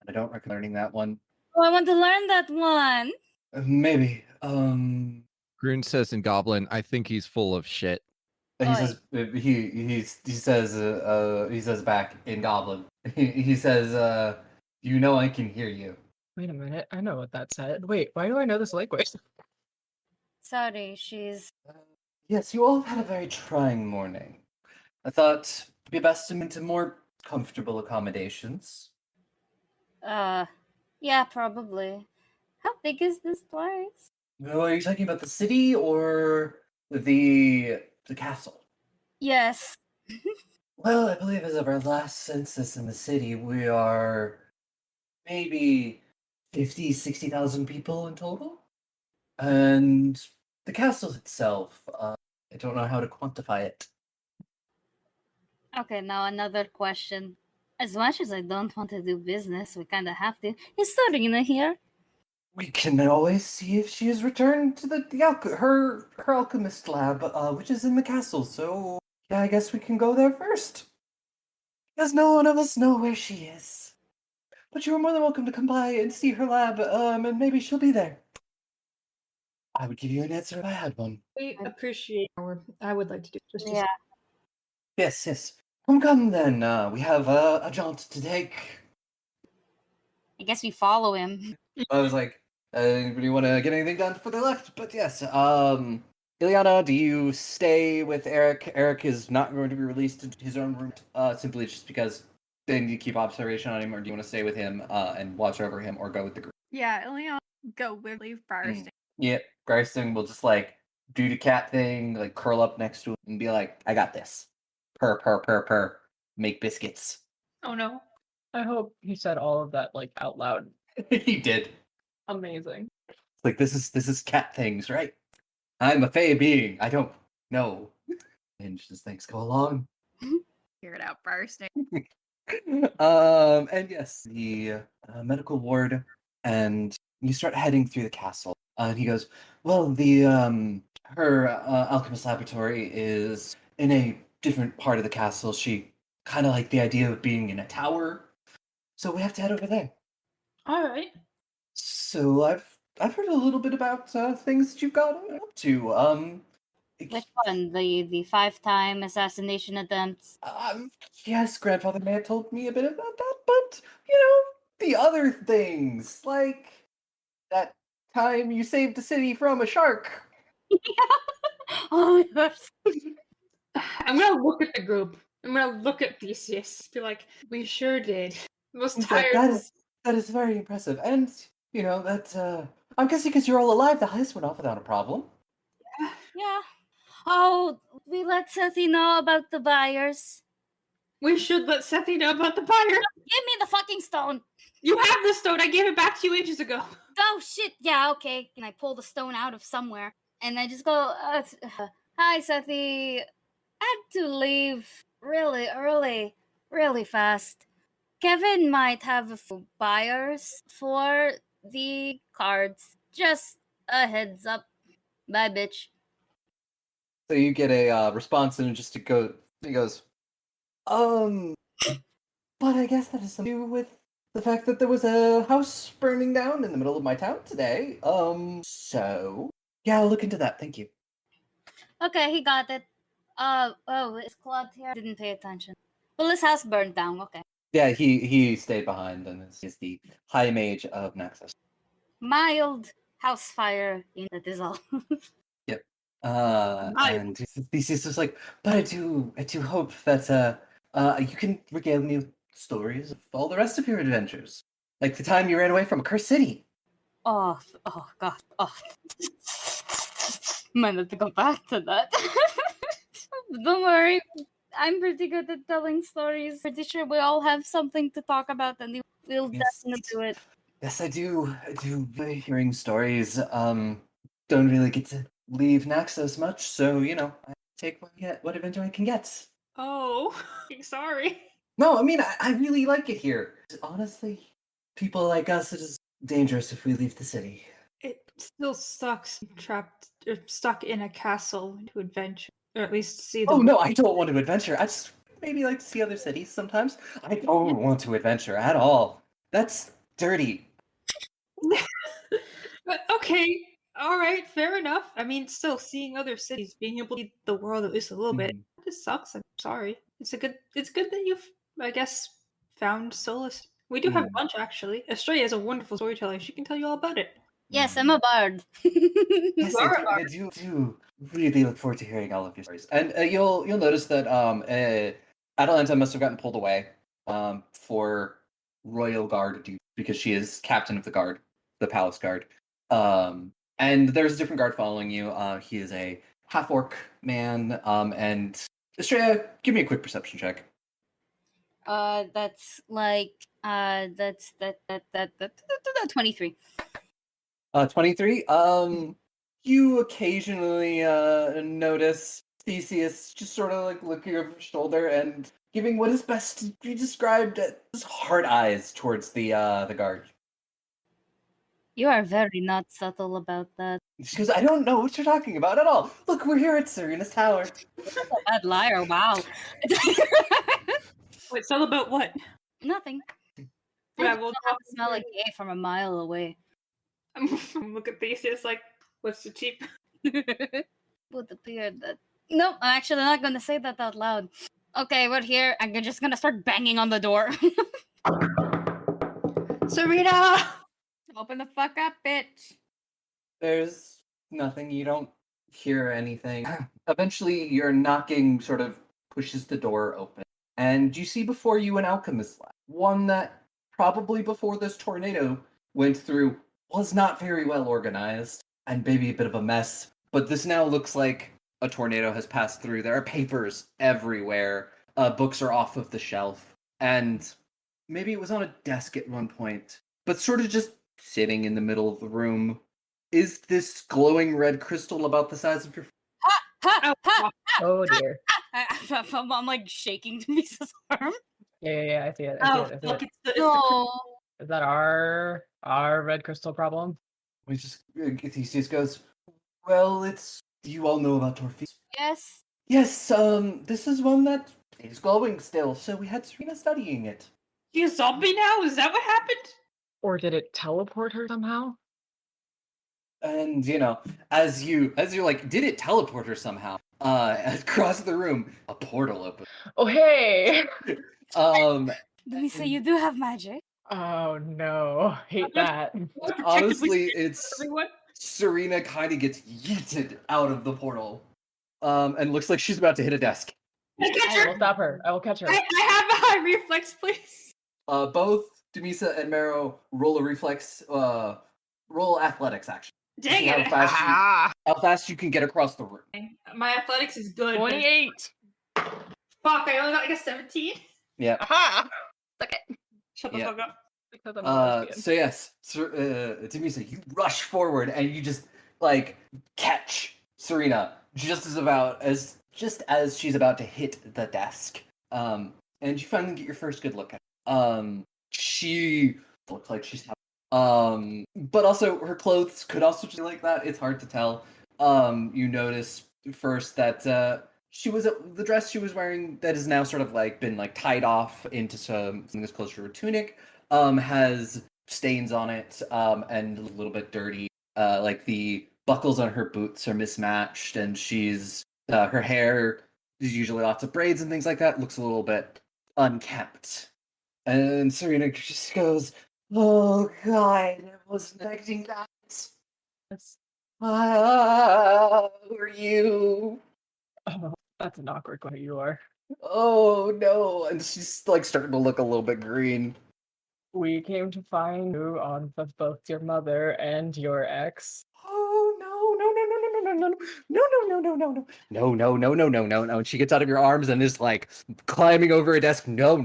I don't recommend learning that one. Oh, I want to learn that one. Maybe. Grun says in Goblin, I think he's full of shit. He Oi. says he says back in Goblin. He says, I can hear you. Wait a minute. I know what that said. Wait, why do I know this language? Sorry, she's. Yes, you all had a very trying morning. I thought it'd be best to move to more comfortable accommodations. Yeah, probably. How big is this place? Oh, are you talking about the city or the castle? Yes. Well, I believe as of our last census in the city, we are maybe 60,000 people in total. And the castle itself, I don't know how to quantify it. Okay, now another question. As much as I don't want to do business, we kind of have to. Is Serena here? We can always see if she has returned to her alchemist lab, which is in the castle. So yeah, I guess we can go there first, because no one of us know where she is. But you are more than welcome to come by and see her lab, and maybe she'll be there. I would give you an answer if I had one. We appreciate I would like to do just Yeah. Yes. Come then. We have a jaunt to take. I guess we follow him. I was like, anybody want to get anything done before they left? But yes, Ileana, do you stay with Eric? Eric is not going to be released into his own room, simply just because they need to keep observation on him, or do you want to stay with him and watch over him, or go with the group? Yeah, Leon, go with leave Briarston. Yeah, Garson will just like do the cat thing, like curl up next to him and be like, "I got this." Purr. Make biscuits. Oh no. I hope he said all of that like out loud. He did. Amazing. Like this is cat things, right? I'm a fey being. I don't know. And just things go along. Figure it out, Briarston. And yes, the medical ward, and you start heading through the castle. And he goes, "Well, the her alchemist laboratory is in a different part of the castle. She kind of like the idea of being in a tower, so we have to head over there." All right. So I've heard a little bit about things that you've got up to. Which one? The 5-time assassination attempts? Yes, grandfather may have told me a bit about that, but you know, the other things, like that time you saved the city from a shark. Oh my gosh. I'm gonna look at the group. I'm gonna look at Theseus. Be like, we sure did. Most He's tired. like, that is very impressive, and you know that I'm guessing because you're all alive, the heist went off without a problem. Yeah. Oh, we let Sethy know about the buyers. We should let Sethi know about the buyer. Give me the fucking stone. You have the stone. I gave it back to you ages ago. Oh shit. Yeah, okay. And I pull the stone out of somewhere. And I just go, hi, Sethy. I had to leave really early, really fast. Kevin might have a few buyers for the cards. Just a heads up. Bye, bitch. So you get a response, and just to go, he goes, but I guess that has something to do with the fact that there was a house burning down in the middle of my town today. So yeah, I'll look into that. Thank you. Okay, he got it. Oh, is Claude here? Didn't pay attention. Well, his house burned down. Okay. Yeah, he stayed behind and is the high mage of Naxos. Mild house fire. That is all. Yep. And Theseus was like, but I do hope that you can regale me with stories of all the rest of your adventures, like the time you ran away from a cursed city. Oh God. Oh. Might have to go back to that. Don't worry. I'm pretty good at telling stories. Pretty sure we all have something to talk about, and we'll definitely do it. Yes, I do. I do enjoy hearing stories. Don't really get to leave Naxos much, so you know, I take what adventure I can get. Oh, sorry. No, I mean, I really like it here. Honestly, people like us, it is dangerous if we leave the city. It still sucks trapped or stuck in a castle to adventure, or at least see the. Oh no, I don't want to adventure. I just maybe like to see other cities sometimes. I don't want to adventure at all. That's dirty. But okay, all right, fair enough. I mean, still seeing other cities, being able to see the world at least a little bit. This sucks. I'm sorry. It's good that you've, I guess, found solace. We do have a bunch actually. Estrella is a wonderful storyteller. She can tell you all about it. Yes, I'm a bard. Yes, I do really look forward to hearing all of your stories. And you'll notice that Atalanta must have gotten pulled away for royal guard duty because she is captain of the guard, the palace guard. And there's a different guard following you. He is a half-orc man. And Estrella, give me a quick perception check. That's like that's 23. 23. You occasionally notice Theseus just sort of like looking over his shoulder and giving what is best to be described as hard eyes towards the guard. You are very not subtle about that. She goes, I don't know what you're talking about at all. Look, we're here at Serena's Tower. A bad liar, wow. Wait, tell about what? Nothing. Yeah, I we'll have to smell like gay from a mile away. Look at Theseus like, what's the cheap? With the beard that. Nope, I'm actually not gonna say that out loud. Okay, we're here. I'm just gonna start banging on the door. Serena! Open the fuck up, bitch. There's nothing. You don't hear anything. Eventually, your knocking sort of pushes the door open. And you see before you an alchemist lab. One that probably before this tornado went through was not very well organized and maybe a bit of a mess. But this now looks like a tornado has passed through. There are papers everywhere. Books are off of the shelf. And maybe it was on a desk at one point. But sort of just sitting in the middle of the room is this glowing red crystal about the size of your... Oh dear. I'm like shaking Denise's arm. Yeah, I see it. Look, it's the No. Is that our red crystal problem? We just... Theseus goes, well, it's... Do you all know about Torfis? Yes. Yes, this is one that is glowing still, so we had Serena studying it. You a zombie now? Is that what happened? Or did it teleport her somehow? And as you like, did it teleport her somehow? Across the room, a portal opened. Oh, hey! Lisa, you do have magic. Oh, no. Hate that. Honestly, it's everyone. Serena kind of gets yeeted out of the portal, and looks like she's about to hit a desk. I will stop her. I will catch her. I have a high reflex, please. Both Demisa and Mero roll a reflex, roll athletics action. Dang See it. how fast you can get across the room. My athletics is good. 28. Fuck, I only got like a 17. Yeah. Aha! Okay. Shut the Yeah. fuck up. Because I'm a lesbian. So yes, Demisa, you rush forward and you just like catch Serena just as she's about to hit the desk. And you finally get your first good look at her. She looks like she's happy. But also her clothes could also be like that. It's hard to tell. You notice first that the dress she was wearing that is now sort of like been like tied off into something that's closer to a tunic, has stains on it, and a little bit dirty. Like the buckles on her boots are mismatched, and she's her hair is usually lots of braids and things like that. Looks a little bit unkempt. And Serena just goes, "Oh God, I wasn't expecting that. Who are you?" Oh, that's an awkward way you are. Oh no, and she's like starting to look a little bit green. We came to find you on both your mother and your ex. Oh no. And she gets out of your arms and is like climbing over a desk. No.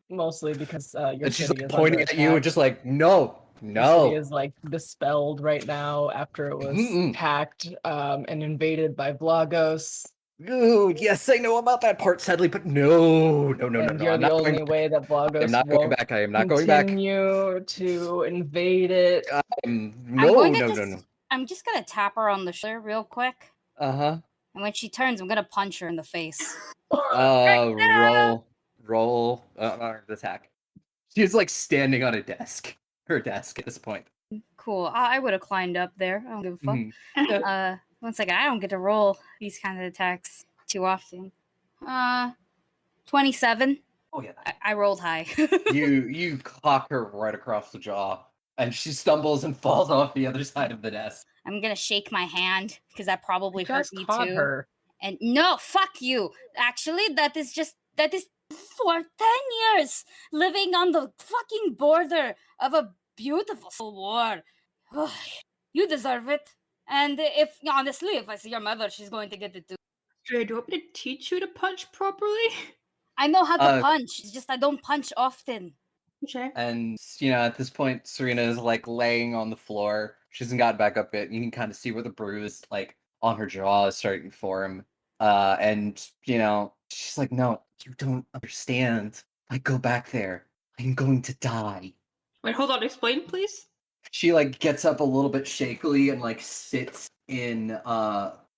Mostly because your And she's city like is pointing under at you and attack. just like, no. Your city is like dispelled right now after it was Mm-mm. hacked and invaded by Vlagos. Ooh, yes, I know about that part, sadly, but no. And you're the only way that Vlagos I'm not going won't back. I am not going back. continue to invade it. No. I'm just gonna tap her on the shoulder real quick. Uh-huh. And when she turns, I'm gonna punch her in the face. Roll. Attack. She's like standing on her desk at this point. Cool. I would have climbed up there. I don't give a fuck. Mhm. One second. I don't get to roll these kind of attacks too often. 27. Oh yeah. I rolled high. You clock her right across the jaw, and she stumbles and falls off the other side of the desk. I'm gonna shake my hand because that probably hurt Just me caught too. her. And no, fuck you. Actually, that is for 10 years living on the fucking border of a beautiful war. You deserve it. And if I see your mother, she's going to get it too. Dre, do you want me to teach you to punch properly? I know how to punch. It's just I don't punch often. Okay. And at this point, Serena is like laying on the floor. She hasn't got back up yet. You can kind of see where the bruise, like on her jaw, is starting to form. And she's like, "No, you don't understand. I go back there, I'm going to die." Wait, hold on. Explain, please. She like gets up a little bit shakily and like sits in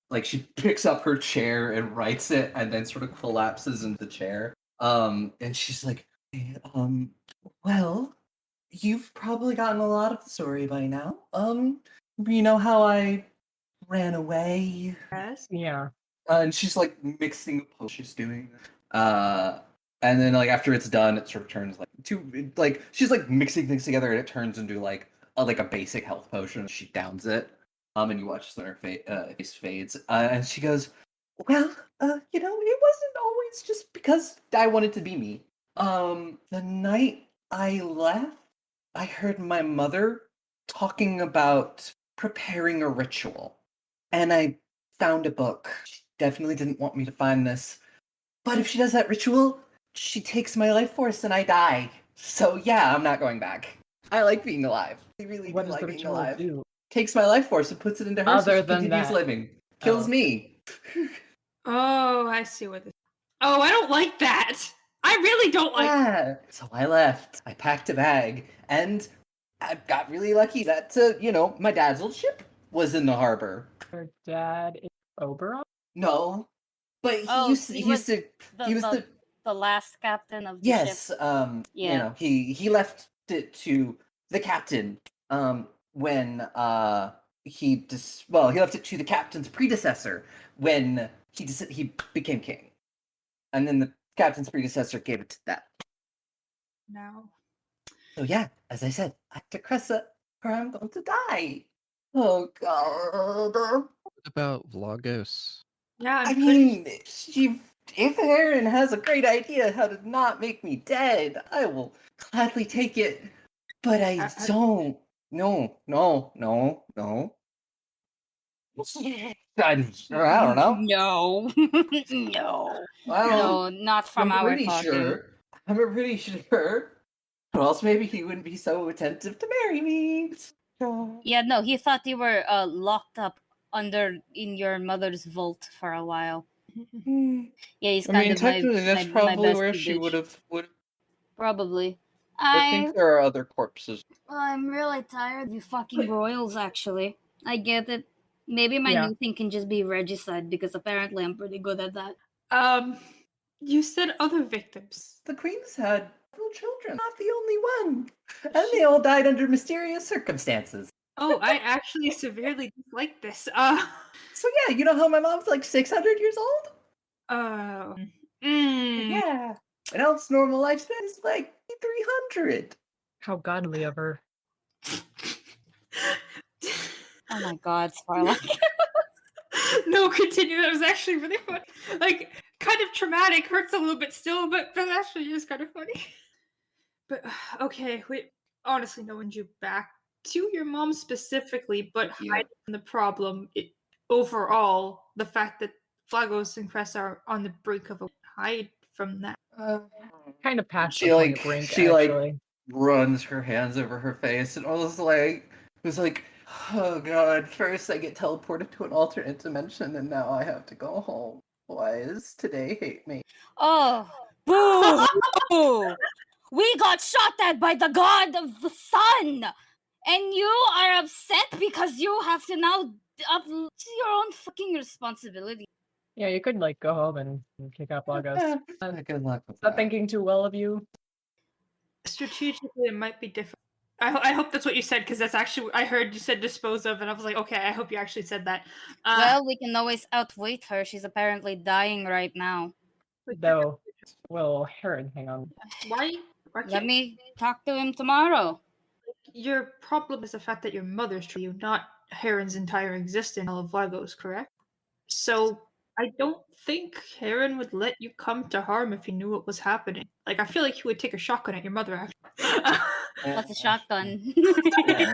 like she picks up her chair and writes it and then sort of collapses into the chair. And she's like, well, you've probably gotten a lot of the story by now. You know how I ran away? Yes. Yeah. And she's like mixing a potion she's doing. And then like after it's done, it sort of turns like she's like mixing things together and it turns into like a basic health potion. She downs it. And you watch her face fades. And she goes, "Well, it wasn't always just because I wanted to be me. The night I left, I heard my mother talking about preparing a ritual. And I found a book. She definitely didn't want me to find this. But if she does that ritual, she takes my life force and I die. So yeah, I'm not going back. I like being alive. I really What do does like the being ritual alive. do? Takes my life force and puts it into her Other so she than continues that. living. Kills Oh. me. Oh, I see what this. Oh, I don't like that. I really don't like. Yeah. So I left. I packed a bag, and I got really lucky that my dad's old ship was in the harbor. Your dad is Oberon? No, but he Oh, used he to. was He was the the last captain of the Yes, ship. you know, he left it to the captain when he left it to the captain's predecessor when he became king. And then the captain's predecessor gave it to that. No. So yeah, as I said, Actor Cressa, or I'm going to die. Oh god. What about Vlogos? Yeah, I mean, if Aaron has a great idea how to not make me dead, I will gladly take it. But I don't. No. I don't know. No, no, Well, no, not from I'm our pretty talking. sure. I'm pretty sure. Or else maybe he wouldn't be so attentive to marry me. Yeah, no, he thought you were locked up in your mother's vault for a while. Hmm. Yeah, he's I kind mean, of my technically, that's my probably where bestie she bitch. would have. Probably. I think there are other corpses. I'm really tired of you fucking royals, actually. I get it. Maybe my Yeah. new thing can just be regicide, because apparently I'm pretty good at that. You said other victims. The queen's had several children, not the only one, and they all died under mysterious circumstances. Oh, I actually severely dislike this. So yeah, you know how my mom's like 600 years old? Yeah. An elf's normal lifespan is like 300. How godly of her. Oh my god, Sparlock. No, continue. That was actually really funny. Like, kind of traumatic, hurts a little bit still, but actually is kind of funny. But okay, wait. Honestly, no one's you back to your mom specifically, but Yeah. hiding from the problem. Overall, the fact that Flagos and Cress are on the brink of a hide from that. Kind of past She the point like of brink, she actually. like runs her hands over her face and was like, oh god, first I get teleported to an alternate dimension and now I have to go home. Why does today hate me? Oh, boo! We got shot at by the god of the sun! And you are upset because you have to now up to your own fucking responsibility. Yeah, you could like go home and kick out Lagos. Good luck with Not that. thinking too well of you. Strategically, it might be different. I hope that's what you said, because that's actually I heard you said dispose of, and I was like, okay, I hope you actually said that. Well, we can always outwait her. She's apparently dying right now. Though, well, Heron, hang on. Why Let me talk to him tomorrow. Your problem is the fact that your mother's true, you, not Heron's entire existence, all of Lagos, correct? So I don't think Heron would let you come to harm if he knew what was happening. Like, I feel like he would take a shotgun at your mother, actually. What's a shotgun? Yeah.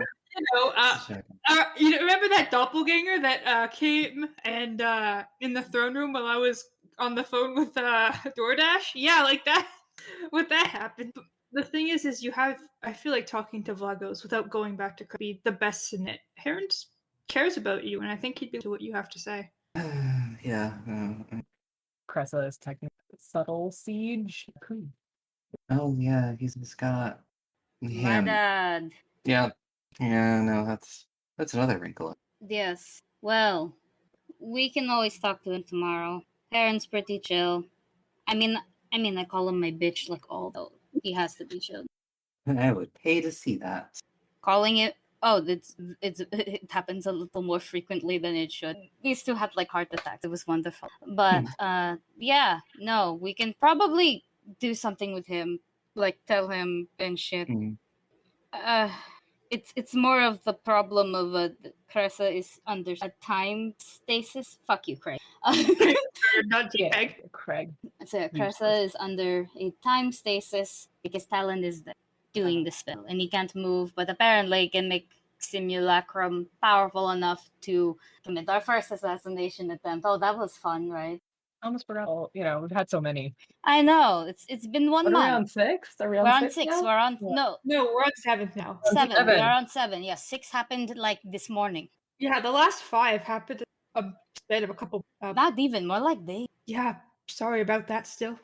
You remember that doppelganger that came and in the throne room while I was on the phone with DoorDash? Yeah, like that. What that happened. But the thing is I feel like talking to Vlagos without going back to be the best in it. Heron just cares about you, and I think he'd be to what you have to say. Yeah. Cressa is technically subtle siege. Oh yeah, he's got My him. dad. Yeah. Yeah, no, that's another wrinkle. Yes. Well, we can always talk to him tomorrow. Parents pretty chill. I mean, I call him my bitch like although he has to be chill. I would pay to see that. Calling it it happens a little more frequently than it should. These two had like heart attacks. It was wonderful. But yeah, no, we can probably do something with him, like tell him and shit. It's more of the problem of Cressa is under a time stasis. Fuck you, Craig. Not Yeah, Craig. So Cressa is under a time stasis because Talon is doing the spell and he can't move, but apparently he can make simulacrum powerful enough to commit our first assassination attempt. Oh, that was fun, right? I almost forgot. We've had so many. I know. It's been 1 What, month. are we on 6? Are we on We're on 6? 6. now? We're on No, we're on 7th now. 7. 7. We're on 7. Yeah, 6 happened like this morning. Yeah, the last 5 happened a bit of a couple. Not even, more like days. Yeah, sorry about that. Still,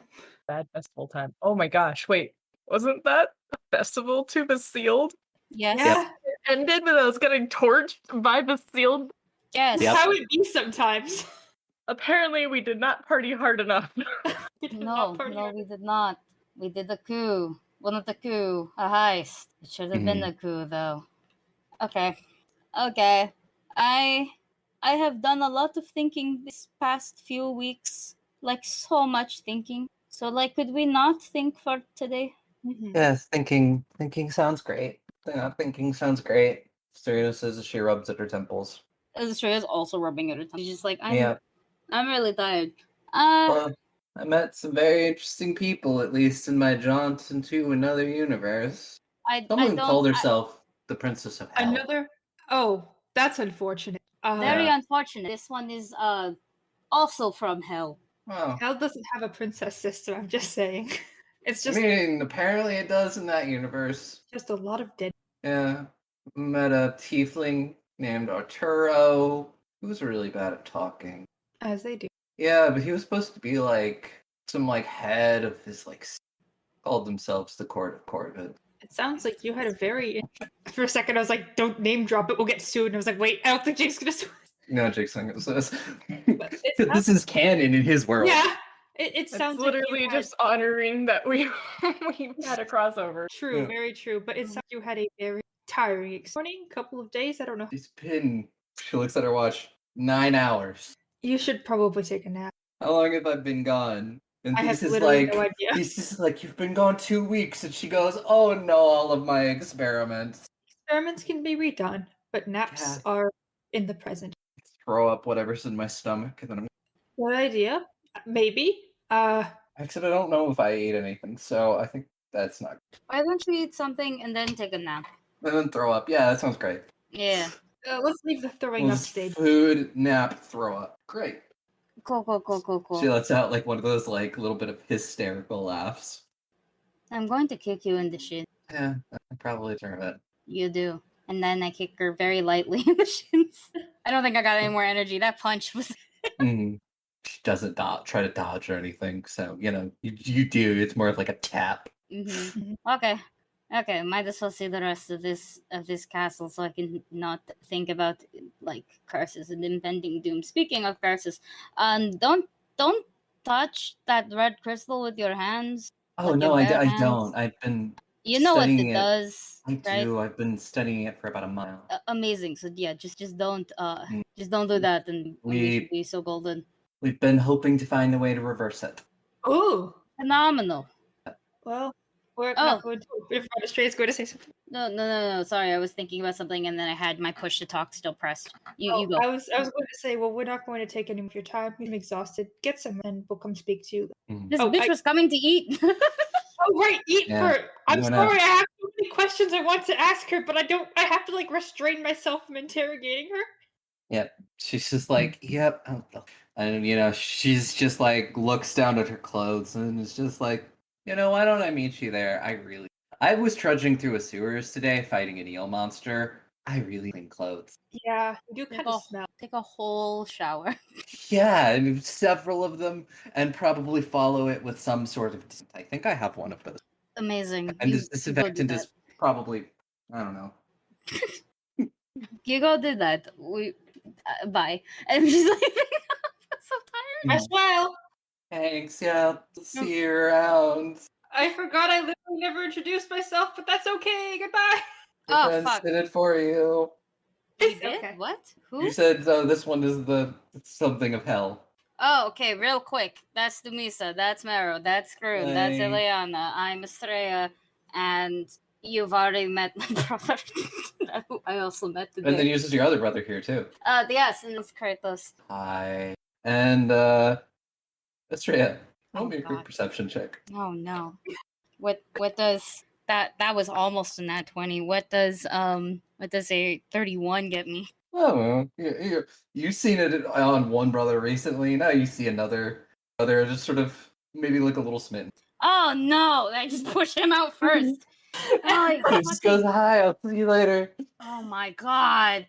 Bad festival time. Oh my gosh! Wait, wasn't that a festival to the sealed? Yes. yeah, It ended when I was getting torched by the sealed. Yes. Yep. how it be sometimes. Apparently, we did not party hard enough. We did No, not party no, hard. we did not. We did a coup. Well, not the coup, a heist. It should have been a coup, though. Okay, okay. I have done a lot of thinking this past few weeks, like so much thinking. So, like, could we not think for today? Mhm. Yes, thinking sounds great. Yeah, thinking sounds greit. Stereo says as she rubs at her temples. Australia's also rubbing at her tongue. She's just like, Yeah. I'm really tired. Well, I met some very interesting people, at least in my jaunt into another universe. I Someone don't. called herself the Princess of Hell. Another. Oh, that's unfortunate. Very Yeah. unfortunate. This one is also from hell. Oh, Hell doesn't have a princess sister. I'm just saying. It's I just mean, apparently it does in that universe. just a lot of dead. Yeah. Met a tiefling named Arturo, who was really bad at talking. As they do. Yeah, but he was supposed to be like some like head of his like called themselves the Court of Corvid. It sounds like you had a very. For a second, I was like, "Don't name drop it. We'll get sued." And I was like, "Wait, I don't think Jake's gonna sue." No, Jake's not gonna say this. it's This is canon in his world. Yeah, it It's sounds like literally you had- just honoring that we had a crossover. true, Yeah. very true. But it sounds like you had a very tiring morning, couple of days. I don't know. It's been, she looks at her watch, 9 hours. You should probably take a nap. How long have I been gone? And I have this is literally like, no idea. he's just like, you've been gone 2 weeks. And she goes, oh no, all of my experiments. Experiments can be redone, but naps Yeah. are in the present. Throw up whatever's in my stomach. And then I'm, Good idea. Maybe. actually, I don't know if I ate anything. So I think that's not. Why don't you eat something and then take a nap? And then throw up. Yeah, that sounds great. Yeah. Let's leave the throwing Well, up just stage. food, nap, throw up. Great. Cool. She lets out like one of those like little bit of hysterical laughs. I'm going to kick you in the shin. Yeah, I probably deserve it. You do. And then I kick her very lightly in the shins. I don't think I got any more energy. That punch was. Mm. She doesn't try to dodge or anything, so you know you do. It's more of like a tap. Mm-hmm. Okay. Might as well see the rest of this castle so I can not think about like curses and impending doom. Speaking of curses, don't touch that red crystal with your hands. Oh Like no, your I bare hands. don't. I've been. You know what studying it it. does, I right? do. I've been studying it for about a mile. Amazing. So yeah, just don't just don't do that, and we should be so golden. We've been hoping to find a way to reverse it. Oh, Phenomenal. well, we're not going to. If Stray's going to say something. No. Sorry, I was thinking about something, and then I had my push to talk still pressed. You go. I was going to say, well, we're not going to take any of your time. I'm exhausted. Get some, and we'll come speak to you. This bitch was coming to eat. Oh right, eat Yeah, her. I'm you sorry, know. I have so many questions I want to ask her, but I have to like restrain myself from interrogating her. Yep. She's just like, yep. And you know, she's just like looks down at her clothes and is just like, you know, why don't I meet you there? I was trudging through a sewers today fighting an eel monster. I really need clothes. Yeah, you do kind of smell. Take a whole shower. Yeah, and several of them, and probably follow it with some sort of. I think I have one of those. Amazing. And You this go do disinfectant is that. probably, I don't know. You go do that. We bye. And she's like, I'm so tired. I smile. Thanks, yeah, see you around. I forgot I literally never introduced myself, but that's okay. Goodbye. Your Oh, friends fuck. did it for you. You It's did? okay. What? Who? You said this one is the something of hell. Oh, okay, real quick. That's Dumisa, that's Mero, that's Groon, that's Hey. Ileana, I'm Estrella, and you've already met my brother. Who I also met today. And then uses your other brother here too. Yes, and it's Kratos. Hi. And Estrella, roll Oh, me a quick God. perception check. Oh no. What does that was almost a nat 20. What does a 31 get me? Oh, you've seen it on one brother recently. Now you see another brother just sort of maybe look a little smitten. Oh no! I just push him out first. Oh, He just goes, hi, I'll see you later. oh my god.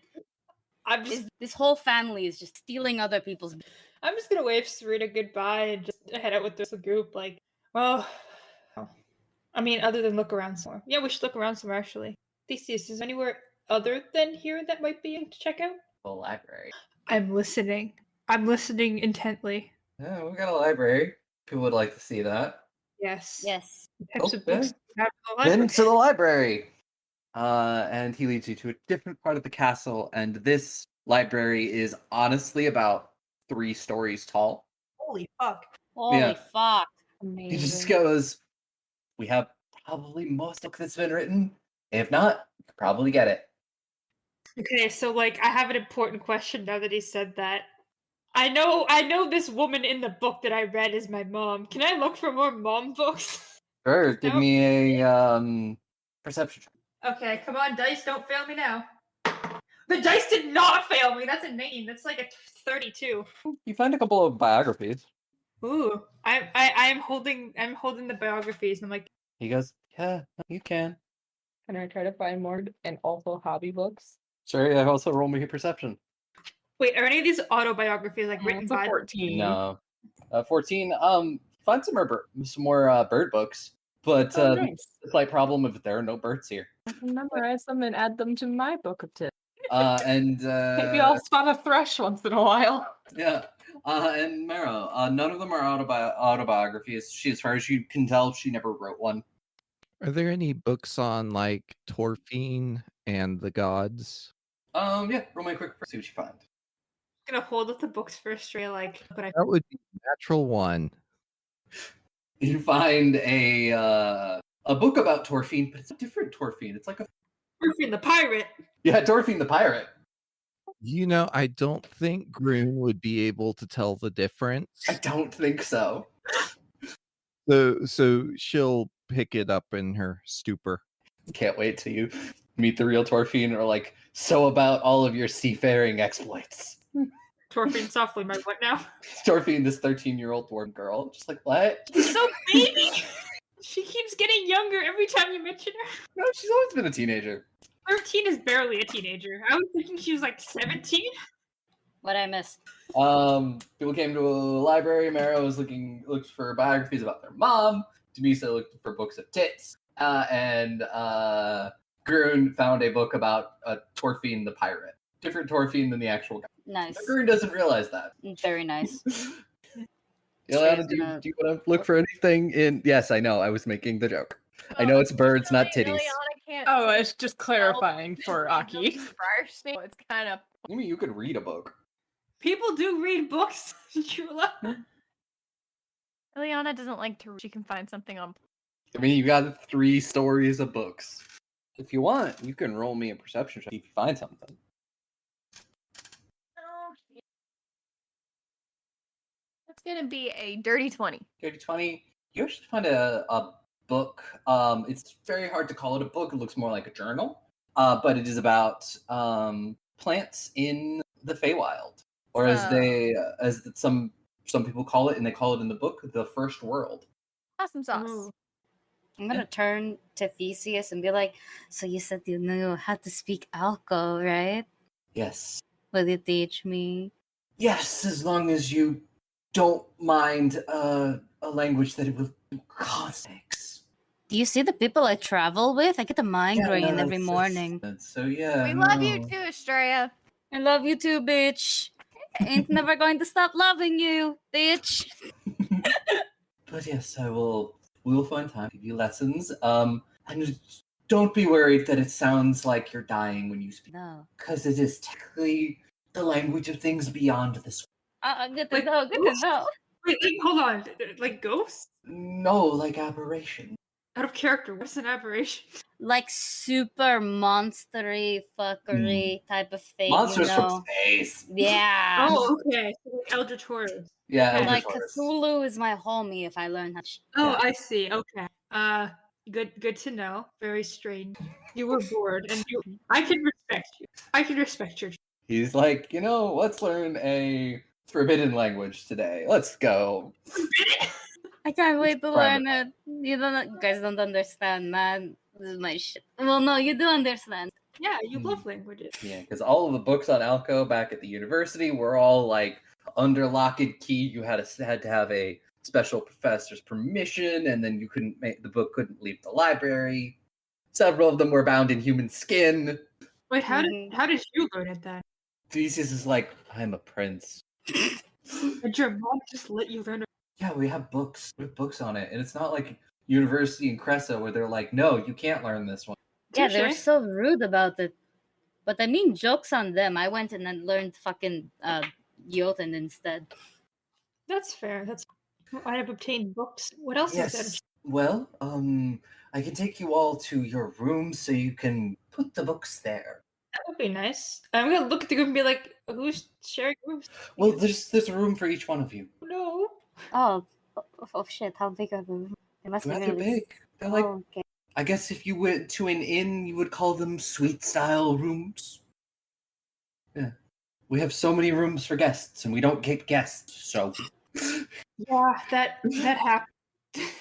I'm just This whole family is just stealing other people's. gonna wave Serena goodbye and just head out with the group. Like, well, I mean, other than look around somewhere. Yeah, we should look around somewhere actually. Theseus, is there anywhere other than here that might be to check out? The library. I'm listening. I'm listening intently. Yeah, we got a library. People would like to see that. Yes. Yes. Types of books you have in the Then library. to the library. And he leads you to a different part of the castle, and this library is honestly about 3 stories tall. Holy fuck. Holy fuck. He just Amazing. goes, "We have probably most book that's been written. If not, you could probably get it." Okay, so like I have an important question now that he said that. I know this woman in the book that I read is my mom. Can I look for more mom books? Sure, give Nope. me a perception check. Okay, come on, dice, don't fail me now. The dice did not fail me. That's a 19. That's like a 32. You find a couple of biographies. Ooh, I'm holding the biographies, and I'm like, He goes, "Yeah, you can." Can I try to find more and also hobby books? Sure, yeah, also roll me a perception. wait, are any of these autobiographies like written It's a by? 14. No. 14. Find some more bird books. But Oh, nice. the slight problem if there are no birds here. I can memorize them and add them to my book of tips. And Maybe I'll spot a thrush once in a while. yeah. And Mero, none of them are autobiographies. She, as far as you can tell, she never wrote one. Are there any books on like Torfine and the gods? Yeah, roll me a quick see what you find. I'm gonna hold up the books first, Ray, like, but I That would be a natural one. You find a book about Torfine, but it's a different Torfine. It's like a Griffin the pirate. yeah, Torfine the pirate. You know, I don't think Groon would be able to tell the difference. I don't think so. So she'll pick it up in her stupor. Can't wait till you meet the real Torfine, or like, so about all of your seafaring exploits. Torfine softly, my what now? Torfine, this 13-year-old dwarf girl, just like, what? She's so baby. She keeps getting younger every time you mention her. No, she's always been a teenager. 13 is barely a teenager. I was thinking she was like 17. What I missed. People came to a library. Mero was looked for biographies about their mom. Demisa looked for books of tits. And Groon found a book about Torfine the pirate. Different Torfine than the actual guy. Nice. But Groon doesn't realize that. Very nice. Ileana, do you want to look for anything in? Yes, I know. I was making the joke. I know it's birds, not titties. Ileana can't Oh, see it's just clarifying for Aki. Surprise me. It's kind of You mean you could read a book? People do read books, Chula. Ileana doesn't like to read. She can find something on. I mean, you got 3 stories of books. If you want, you can roll me a perception check if you find something. That's gonna be a dirty 20. 30-20. You actually find a book. It's very hard to call it a book. It looks more like a journal. But it is about plants in the Feywild, or as some people call it, and they call it in the book, the First World. Awesome sauce. Ooh. I'm gonna turn to Theseus and be like, so you said you knew how to speak Alco, right? Yes. Will you teach me? Yes, as long as you don't mind a language that it will context. Do you see the people I travel with? I get a migraine every morning. So yeah. We love you too, Estrella. I love you too, bitch. I ain't never going to stop loving you, bitch. But yes, we will find time to give you lessons. And don't be worried that it sounds like you're dying when you speak. No. Because it is technically the language of things beyond this. Good to know, good to know. Wait, hold on. Like ghosts? No, like aberration. Out of character. What's an aberration? Like super monstery fuckery type of thing. Monsters you know? from space. Yeah. Oh, okay. So like Eldritch Horrors. Yeah, Okay. Like Eldritch Horrors. Cthulhu is my homie if I learn how to. Oh, Yeah. I see. Okay. Good to know. Very strange. You were bored, and I can respect you. I can respect your. He's like, let's learn a forbidden language today. Let's go. I can't wait to Right. learn it. You guys don't understand, man. This is my shit. Well, no, you do understand. Yeah, you love languages. Yeah, because all of the books on Alco back at the university were all like under lock and key. You had to have a special professor's permission, and then you couldn't make the book couldn't leave the library. Several of them were bound in human skin. Wait, how Mhm. did you learn it then? Theseus is like, I'm a prince. Did your mom just let you learn? Yeah, we have books. We have books on it, and it's not like University in Cressa where they're like, no, you can't learn this one. Yeah, they were Touche. so rude about it. But I mean, jokes on them. I went and then learned fucking Jotun instead. That's fair. I have obtained books. What else is there? Yes. Well, I can take you all to your room so you can put the books there. That would be nice. I'm gonna look at the group and be like, "Who's sharing rooms?" Well, there's a room for each one of you. No. Oh shit! How big are the? They must be Rather really big. They're like, Oh, okay. I guess if you went to an inn, you would call them suite style rooms. Yeah. We have so many rooms for guests, and we don't get guests, so. Yeah, that happens.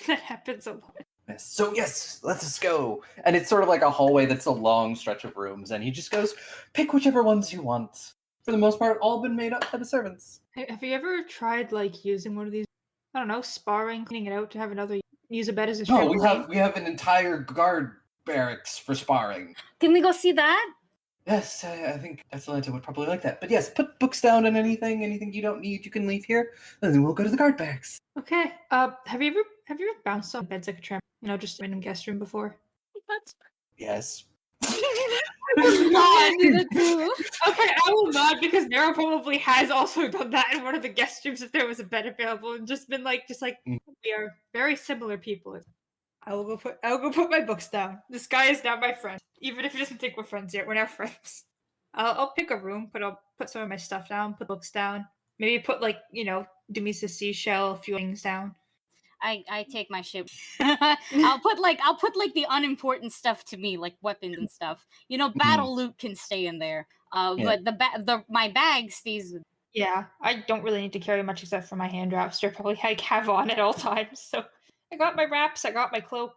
That happens a lot. Yes. So yes, let's just go. And it's sort of like a hallway that's a long stretch of rooms, and he just goes, pick whichever ones you want. For the most part, all been made up by the servants. Have you ever tried like using one of these? I don't know, sparring, cleaning it out to have another use a bed as a No, trampoline? we have an entire guard barracks for sparring. Can we go see that? Yes, I think Atalanta would probably like that. But yes, put books down and anything you don't need, you can leave here. And then we'll go to the guard barracks. Okay. Have you ever bounced on beds like a tramp? You know, just a random guest room before? That's Yes. I did it too. Okay, I will not because Nero probably has also done that in one of the guest rooms if there was a bed available and just been like, Mm. we are very similar people. I'll go put my books down. This guy is not my friend, even if he doesn't think we're friends yet. We're now friends. I'll pick a room, I'll put some of my stuff down, put books down, maybe put like Demisa's seashell, a few things down. I take my shit. I'll put like the unimportant stuff to me, like weapons and stuff. Battle loot can stay in there. But my bag stays with. Yeah, I don't really need to carry much except for my hand wraps. They're probably I have on at all times. So I got my wraps, I got my cloak.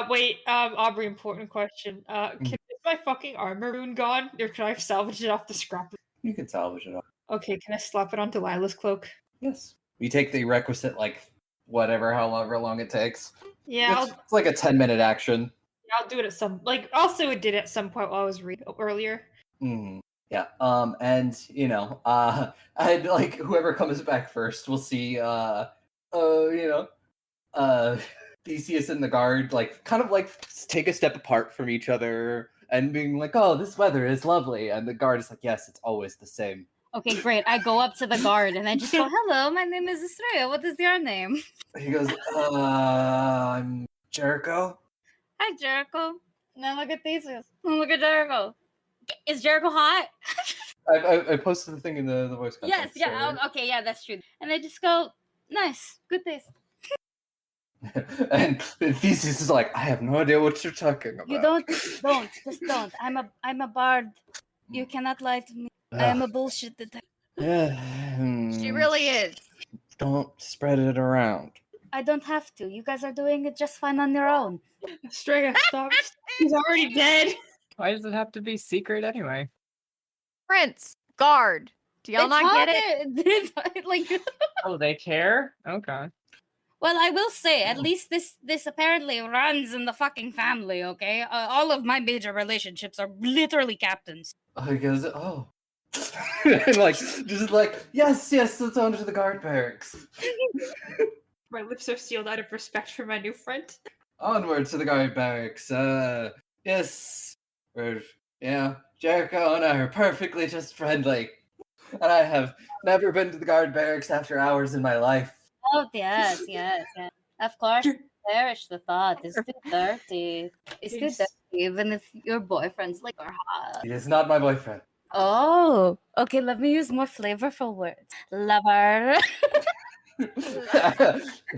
Wait, Aubrey, important question. Is my fucking armor rune gone? Or can I salvage it off the scrap? You can salvage it off. Okay, can I slap it onto Lila's cloak? Yes. We take the requisite, however long it takes. Yeah, It's like a 10-minute action. I'll do it at some also it did at some point while I was reading earlier. Mm. Yeah. And I'd like whoever comes back first, we'll see Theseus and the guard kind of take a step apart from each other and being like, oh, this weather is lovely, and the guard is like, yes, it's always the same. Okay, great. I go up to the guard and I just go, hello, my name is Estrella. What is your name? He goes, I'm Jericho. Hi, Jericho. Now look at Theseus. Look at Jericho. Is Jericho hot? I posted the thing in the voice contact. Yes, yeah. Okay, yeah, that's true. And I just go, nice, good taste. And Theseus is like, I have no idea what you're talking about. You don't, just don't. I'm a bard. You cannot lie to me. I am a bullshit detective. Yeah. She really is. Don't spread it around. I don't have to. You guys are doing it just fine on your own. Strega, stop. He's already dead. Why does it have to be secret anyway? Prince, guard. Do y'all not get it? Oh, they care? Okay. Well, I will say, at least this apparently runs in the fucking family, okay? All of my major relationships are literally captains. He goes, oh. And yes, let's on to the guard barracks. My lips are sealed out of respect for my new friend. Onward to the guard barracks. Yes. Jericho and I are perfectly just friendly. And I have never been to the guard barracks after hours in my life. Oh, yes. Of course, perish the thought. It's too dirty. It's too dirty, even if your boyfriend's are hot. He is not my boyfriend. Oh, okay, let me use more flavorful words. Lover.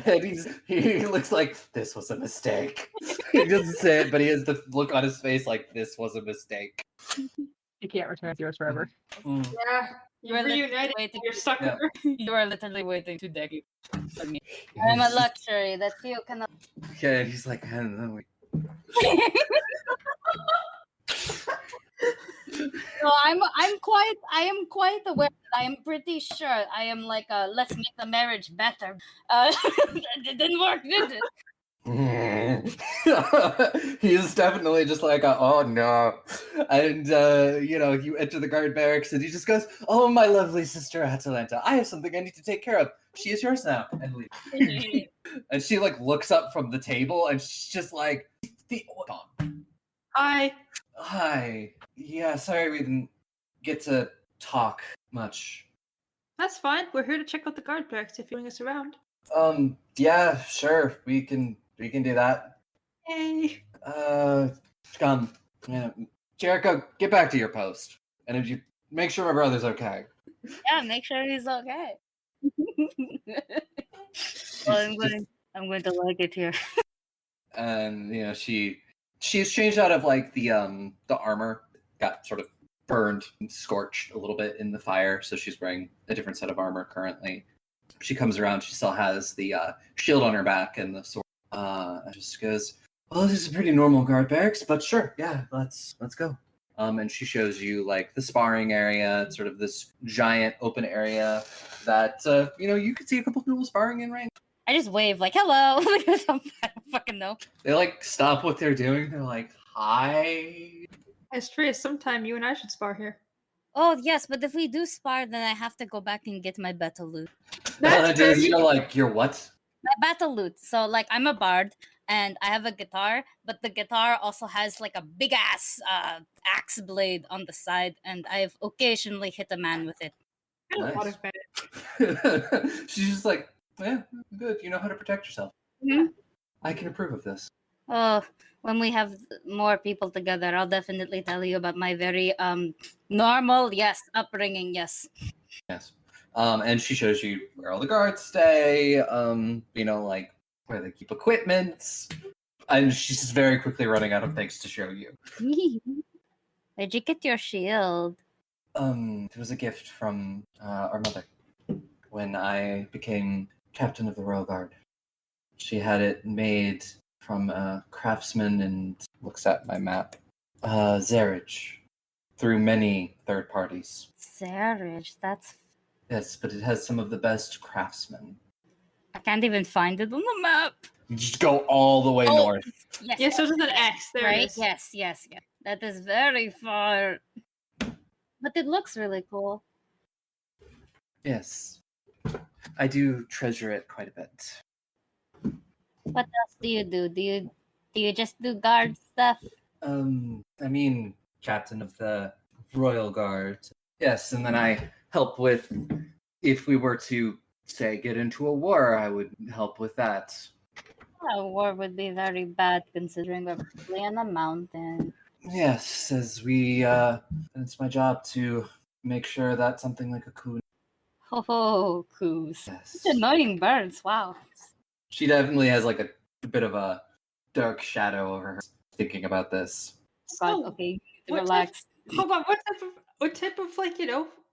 And he looks like this was a mistake. He doesn't say it, but he has the look on his face like this was a mistake. You can't return to yours forever. Mm. Yeah, you're reunited. You're stuck with her. You are literally waiting 2 decades for me. I'm a luxury that you cannot. Yeah, he's like, I don't know. No, I am quite aware that I am pretty sure I am let's make the marriage better. It didn't work, did it? He is definitely just like, oh no. And, you enter the guard barracks and he just goes, oh, my lovely sister Atalanta, I have something I need to take care of. She is yours now. And leave. And she like looks up from the table and she's just like, Hi. hi. Yeah, sorry we didn't get to talk much. That's fine. We're here to check out the guard barracks if you bring us around. Yeah, sure. We can do that. Hey. Come. Yeah. Jericho, get back to your post. And if you make sure my brother's okay. Yeah, make sure he's okay. Well, I'm going to like it here. And she's changed out of like the armor, got sort of burned and scorched a little bit in the fire, so she's wearing a different set of armor currently. She comes around, she still has the shield on her back and the sword. Just goes, well, this is a pretty normal guard barracks, but sure, yeah, let's go. And she shows you like the sparring area. It's sort of this giant open area that you could see a couple people sparring in right now. I just wave like, hello. I don't fucking know. They like stop what they're doing. They're like, hi. Astrea, sometime you and I should spar here. Oh, yes, but if we do spar, then I have to go back and get my battle loot. Your what? My battle loot. So, like, I'm a bard, and I have a guitar, but the guitar also has, like, a big-ass axe blade on the side, and I've occasionally hit a man with it. Nice. She's just like, yeah, good. You know how to protect yourself. Mm-hmm. I can approve of this. Oh, when we have more people together, I'll definitely tell you about my very normal, upbringing, yes. Yes. And she shows you where all the guards stay, like where they keep equipment. And she's just very quickly running out of things to show you. Where'd you get your shield? It was a gift from our mother when I became captain of the Royal Guard. She had it made from a craftsman and looks at my map. Zarage. Through many third parties. Zarage, that's... Yes, but it has some of the best craftsmen. I can't even find it on the map. You just go all the way north. Yes, there's an X. There right? it is. Yes. That is very far. But it looks really cool. Yes. I do treasure it quite a bit. What else do you do? Do you just do guard stuff? Captain of the Royal Guard. Yes, and then I help with, if we were to, say, get into a war, I would help with that. A war would be very bad considering we're probably on a mountain. Yes, as it's my job to make sure that something like a coup. Oh, coos. Yes. Such annoying birds, wow. She definitely has like a bit of a dark shadow over her thinking about this. God, okay, relax. Hold on, what type of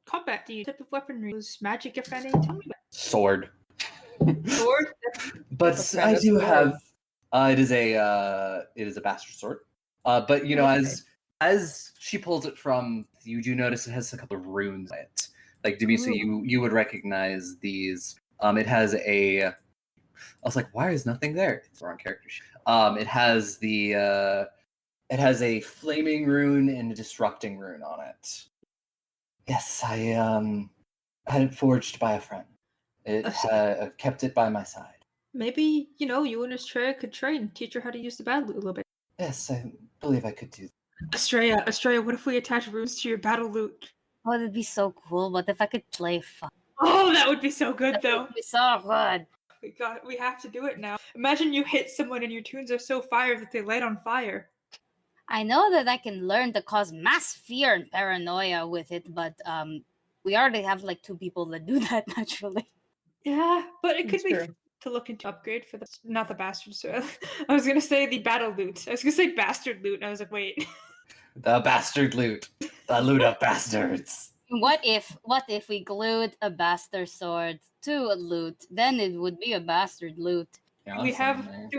combat do you? What type of weaponry? Use magic, if any? Tell me about Sword. sword. But I do have. It is a bastard sword. But as she pulls it from, you do notice it has a couple of runes on it. Like Dumisa, you would recognize these. It has a. I was like, why is nothing there? It's the wrong character. It has a flaming rune and a disrupting rune on it. Yes, I had it forged by a friend. It kept it by my side. Maybe you and Astrea could train, teach her how to use the battle loot a little bit. Yes, I believe I could do that. Astrea, what if we attach runes to your battle loot? Oh, that'd be so cool. What if I could play fun? Oh, that would be so good, though. That would be so good. We have to do it now. Imagine you hit someone and your tunes are so fire that they light on fire. I know that I can learn to cause mass fear and paranoia with it, but we already have like 2 people that do that naturally. Yeah, but it could That's be true. to look into upgrade for not the bastard sword. I was gonna say the battle loot. I was gonna say bastard loot, and I was like, wait. The bastard loot. The loot of bastards. What if we glued a bastard sword to a loot? Then it would be a bastard loot. Do we have a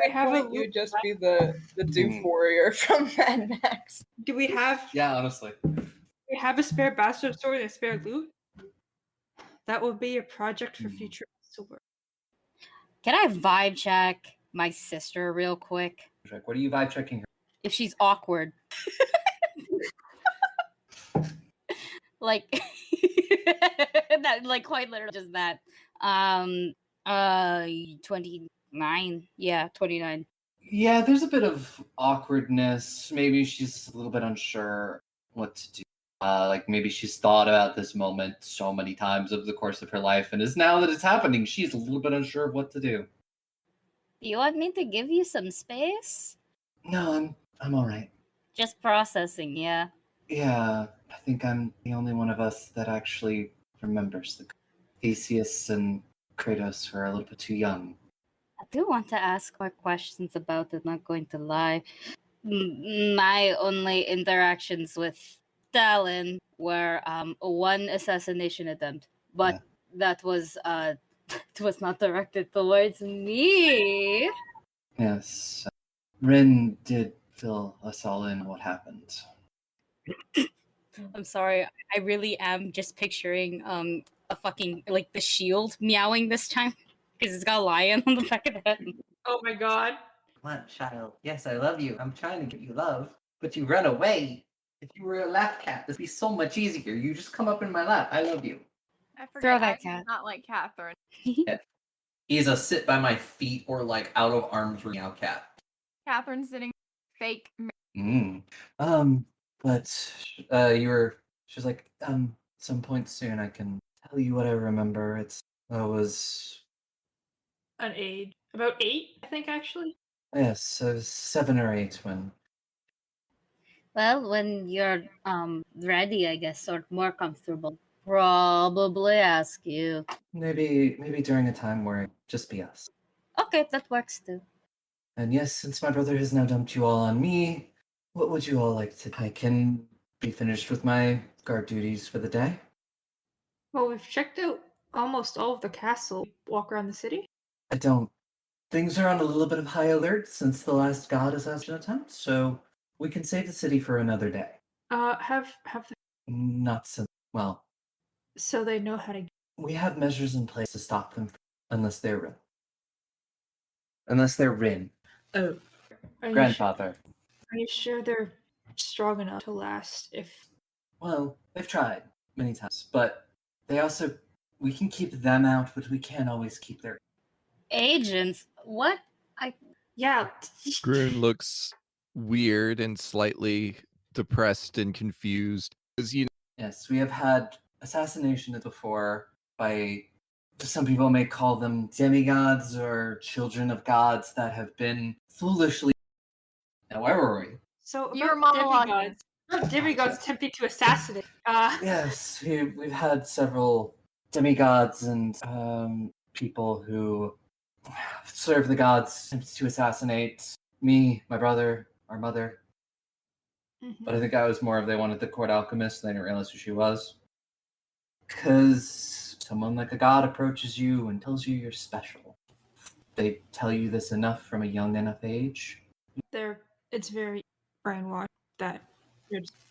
You loot? just be the doof warrior from Mad Max. Do we have? Yeah, honestly. Do we have a spare bastard sword and a spare loot? That will be a project for future work. Can I vibe check my sister real quick? check. What are you vibe checking her? If she's awkward. Like that, like quite literally just that. 29. Yeah, 29. Yeah, there's a bit of awkwardness. Maybe she's a little bit unsure what to do. Like maybe she's thought about this moment so many times over the course of her life, and is now that it's happening, she's a little bit unsure of what to do. Do you want me to give you some space? No, I'm all right. Just processing, yeah. Yeah, I think I'm the only one of us that actually remembers the Theseus and Kratos were a little bit too young. I do want to ask more questions about it, not going to lie. My only interactions with Stalin were one assassination attempt, but that was it was not directed towards me. Yes, Rin did fill us all in on what happened. I'm sorry, I really am just picturing a fucking like the shield meowing this time because it's got a lion on the back of the head. Oh my god. What, child? Yes, I love you. I'm trying to give you love, but you run away. If you were a lap cat, this would be so much easier. You just come up in my lap. I love you. I forget Throw that I cat. do not like Catherine. He's a sit by my feet or like out of arms meow cat. Catherine's sitting fake. But she's like, some point soon I can tell you what I remember. I was, An age. About 8, I think, actually. yes, I was 7 or 8 when, Well, when you're ready, I guess, or more comfortable, probably ask you. maybe during a time where it'd just be us. Okay, that works too. And yes, since my brother has now dumped you all on me, what would you all like to? I can be finished with my guard duties for the day. Well, we've checked out almost all of the castle. Walk around the city. I don't. Things are on a little bit of high alert since the last god assassination attempt, so we can save the city for another day. Have they, Not so well. so they know how to. We have measures in place to stop them Unless they're Rin. Oh, are grandfather. Are you sure they're strong enough to last? If Well, they've tried many times, but we can keep them out, but we can't always keep their. Agents? What? yeah, Groon looks weird and slightly depressed and confused. Yes, we have had assassinations before by, some people may call them demigods or children of gods that have been foolishly. Now, where were we? so You're about monologuing. demigods attempting to assassinate. Yes, we've had several demigods and people who serve the gods to assassinate me, my brother, our mother. But I think I was more of they wanted the court alchemist. They didn't realize who she was. Because someone like a god approaches you and tells you you're special. They tell you this enough from a young enough age. It's very brainwashed that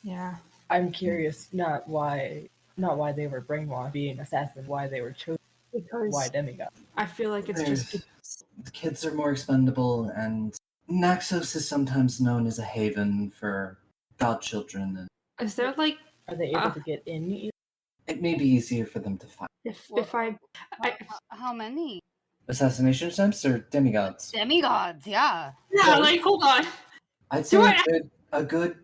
yeah. I'm curious, not why they were brainwashed, being assassins, why they were chosen, Because why demigod. I feel like it's just The kids are more expendable, and Naxos is sometimes known as a haven for godchildren. And is there like Are they able to get in? it may be easier for them to find. if I How many? Assassination attempts or demigods? Demigods, yeah. yeah, like hold on. I'd Do say I- a good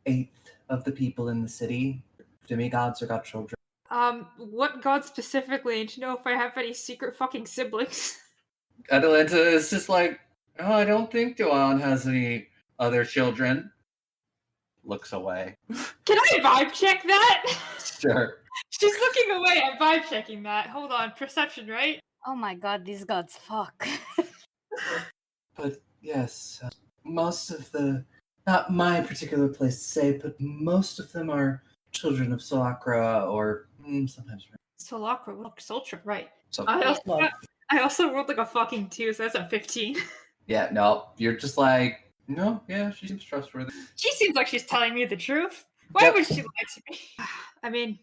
eighth of the people in the city, demigods or godchildren. What god specifically, and to know if I have any secret fucking siblings. Atalanta is just like, oh, I don't think Duan has any other children. Looks away. Can I vibe check that? Sure. She's looking away. I'm vibe checking that. Hold on, perception, right? Oh my god, these gods fuck. But yes, most of not my particular place to say, but most of them are children of Solakra or sometimes. Solakra, look, Sultra, right. So I also rolled like a fucking 2, so that's a 15. Yeah, no, you're just like, no, yeah, she seems trustworthy. She seems like she's telling me the truth. Why Yep. would she lie to me? I mean,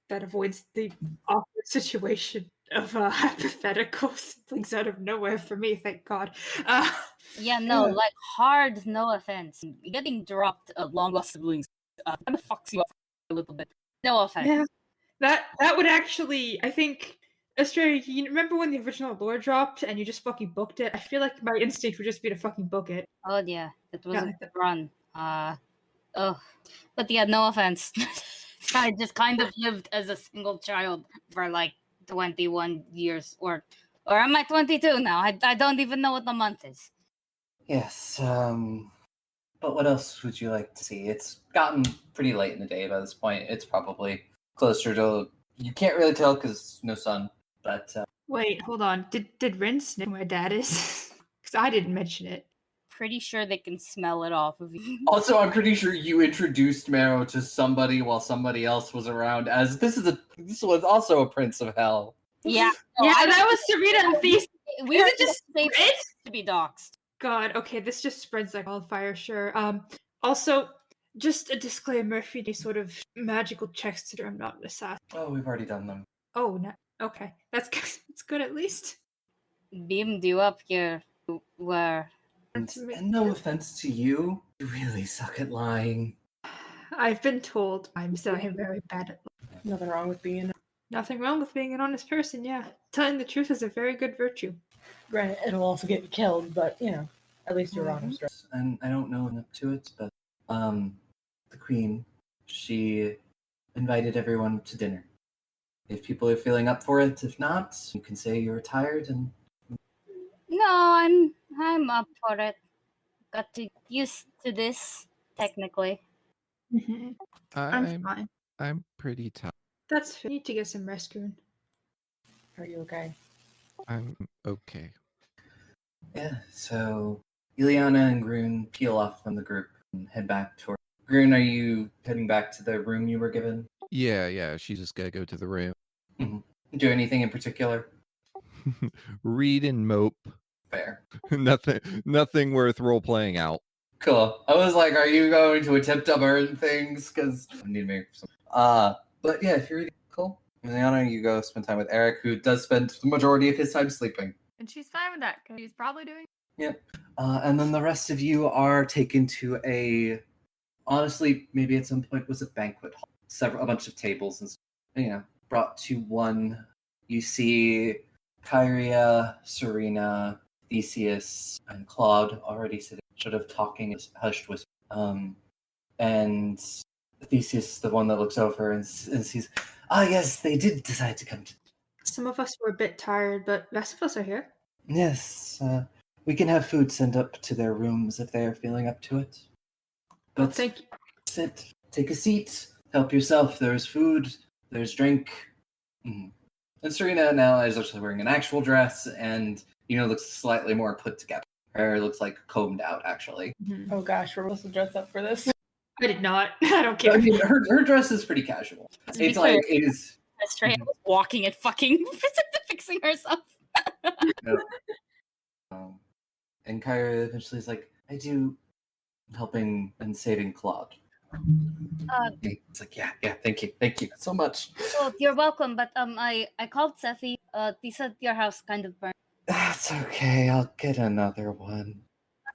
that avoids the awkward situation of hypothetical things out of nowhere for me, thank God. Yeah, no, like hard, no offense. Getting dropped long lost siblings kind of fucks you up a little bit. No offense. Yeah, that would actually, I think, Australia. You remember when the original lore dropped and you just fucking booked it? I feel like my instinct would just be to fucking book it. Oh yeah, it was Yeah, a like good run. But yeah, no offense. I just kind of lived as a single child for like 21 years, or am I 22 now? I don't even know what the month is. Yes. But what else would you like to see? It's gotten pretty late in the day by this point. It's probably closer to. You can't really tell because no sun. But Wait, hold on. Did Rince know who my dad is? Because I didn't mention it. Pretty sure they can smell it off of you. also, I'm pretty sure you introduced Marrow to somebody while somebody else was around. As this was also a prince of hell. Yeah. Yeah, that was Serena and Thesis. We Is are it just safe Rince? to be doxxed. God, okay, this just spreads like wildfire, sure. Also, just a disclaimer: if you do sort of magical checks to do, I'm not an assassin. Oh, we've already done them. Oh, no. Okay, that's good. That's good at least. Beamed you up here. Where? And no offense to you, you really suck at lying. I've been told I'm very bad at. Nothing wrong with being. Nothing wrong with being an honest person. Yeah, telling the truth is a very good virtue. Granted, it'll also get you killed, but at least you're honest. Right? And I don't know enough to it, but the queen, she invited everyone to dinner. If people are feeling up for it, if not, you can say you're tired and. No, I'm up for it. Got to used to this technically. I'm fine. I'm pretty tired. That's fair. I need to get some rest, Goon. Are you okay? I'm okay. Yeah, so Ileana and Grun peel off from the group and head back toward. Grun, are you heading back to the room you were given? Yeah. She's just gotta go to the room. Do anything in particular? Read and mope. Fair. Nothing worth role playing out. Cool. I was like, are you going to attempt to burn things? Because I need to make some. But yeah, if you're reading, cool. Ileana, you go spend time with Eric, who does spend the majority of his time sleeping. And she's fine with that because she's probably doing. Yep. And then the rest of you are taken to a. Honestly, maybe at some point was a banquet hall. A bunch of tables and brought to one. You see Kyria, Serena, Theseus, and Claude already sitting, sort of talking, hushed whisper. And Theseus is the one that looks over and sees, yes, they did decide to come to. Some of us were a bit tired, but the rest of us are here. Yes, we can have food sent up to their rooms if they are feeling up to it. But thank you. Sit, take a seat, help yourself. There's food, there's drink. And Serena now is actually wearing an actual dress and, looks slightly more put together. Her hair looks like combed out, actually. Oh gosh, we're supposed to dress up for this. I did not. I don't care. I mean, her dress is pretty casual. It's like, it is... Straight was walking and fucking fixing herself. And Kyra eventually is like, I do helping and saving Claude. It's like, yeah, thank you so much. Oh, you're welcome, but I called Sethi. He said your house kind of burned. That's okay, I'll get another one.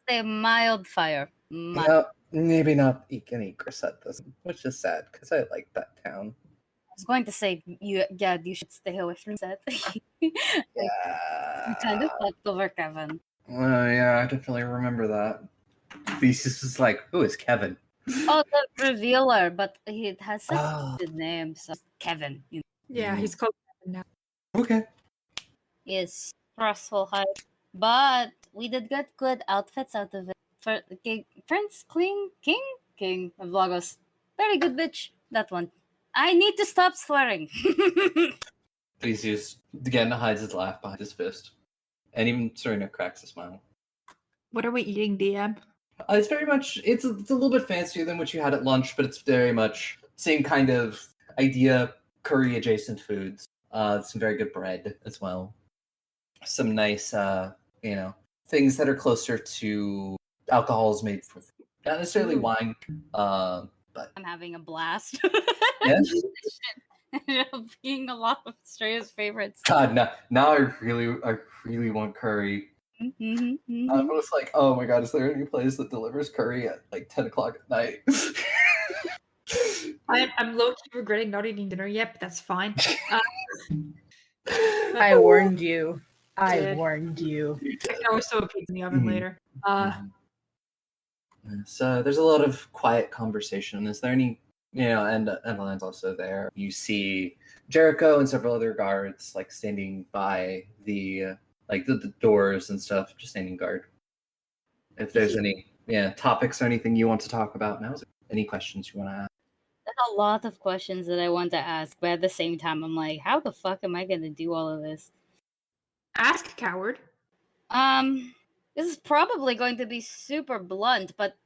A mild fire. No, maybe not any Grisette doesn't, which is sad, because I like that town. I was going to say, you should stay away from that. You kind of fucked over Kevin. Yeah, I definitely remember that. Thesis was like, who is Kevin? Oh, the revealer, but he has such a good name, so Kevin. Yeah, he's called Kevin now. Okay. Is stressful height, but we did get good outfits out of it. For Prince King of Lagos, very good bitch. That one. I need to stop swearing. Theseus again hides his laugh behind his fist, and even Serena cracks a smile. What are we eating, DM? It's very much. It's a little bit fancier than what you had at lunch, but it's very much same kind of idea. Curry adjacent foods. Some very good bread as well. Some nice, things that are closer to alcohols made from not necessarily wine, but I'm having a blast. Yeah. ended up being a lot of Estrella's favorites. God, now I really want curry. Mm-hmm, I was like, oh my god, is there any place that delivers curry at like 10 o'clock at night? I'm low-key regretting not eating dinner yet, but that's fine. I warned you. I Did. warned you. I can always throw a pizza in the oven Mhm. later. So there's a lot of quiet conversation. Is there any, and Emmeline's also there. You see Jericho and several other guards like standing by the the doors and stuff, just standing guard. If there's any topics or anything you want to talk about now, any questions you want to ask? There's a lot of questions that I want to ask, but at the same time, I'm like, how the fuck am I gonna do all of this? Ask, coward. This is probably going to be super blunt, but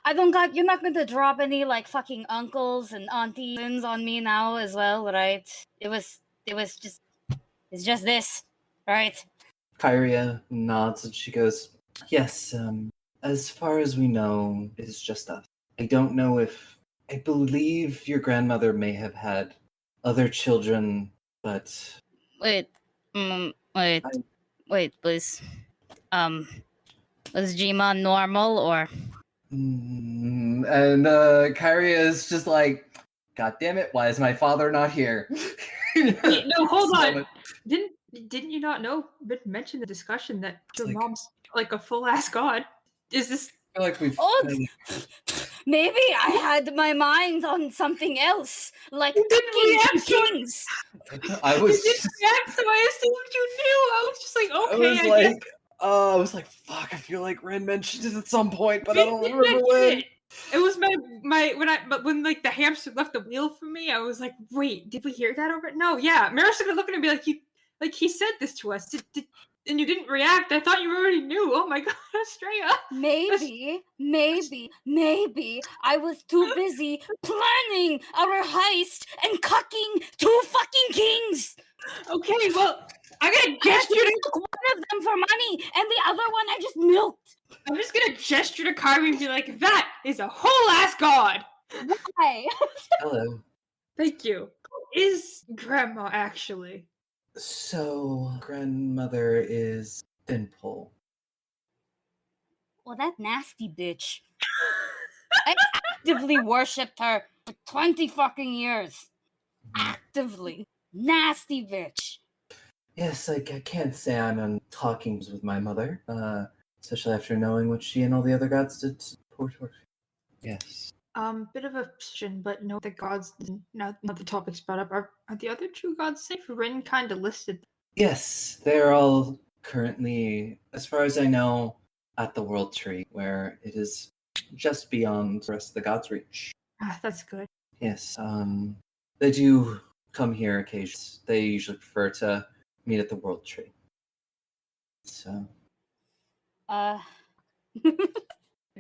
you're not going to drop any like fucking uncles and aunties on me now as well, right? It's just this, right? Kyria nods and she goes, yes, as far as we know, it is just us. I believe your grandmother may have had other children, but... Wait, please. Was Jima normal or? And Kyria is just like, God damn it, why is my father not here? Wait, no, hold on. Didn't you not know? But mention the discussion that your mom's like a full ass god. Is this? I feel like we've. Maybe I had my mind on something else, like kings. I was. You didn't react, so I assumed you knew. I was just like, okay. I was like, fuck. I feel like Ren mentioned it at some point, but I don't remember when. It was when like the hamster left the wheel for me, I was like, wait, did we hear that over? No, yeah. Mira's gonna look at me and be like, he said this to us. And you didn't react. I thought you already knew. Oh my god, Estrella. Maybe I was too busy planning our heist and cucking 2 fucking kings. Okay, well, I gotta gesture to one of them for money, and the other one I just milked. I'm just gonna gesture to Kyrie and be like, that is a whole ass god. Why? Hello. Thank you. Who is Grandma actually? So, grandmother is Dimple. Well, that nasty bitch. I actively worshipped her for 20 fucking years. Actively. Nasty bitch. Yes, I can't say I'm on talkings with my mother, especially after knowing what she and all the other gods did to poor Torfi. Yes. Bit of a question, but no, the gods, not the topics brought up. Are the other 2 gods safe? Rin kind of listed. Yes, they're all currently, as far as I know, at the World Tree, where it is just beyond the rest of the gods' reach. Ah, that's good. Yes, they do come here occasionally. They usually prefer to meet at the World Tree. So. There's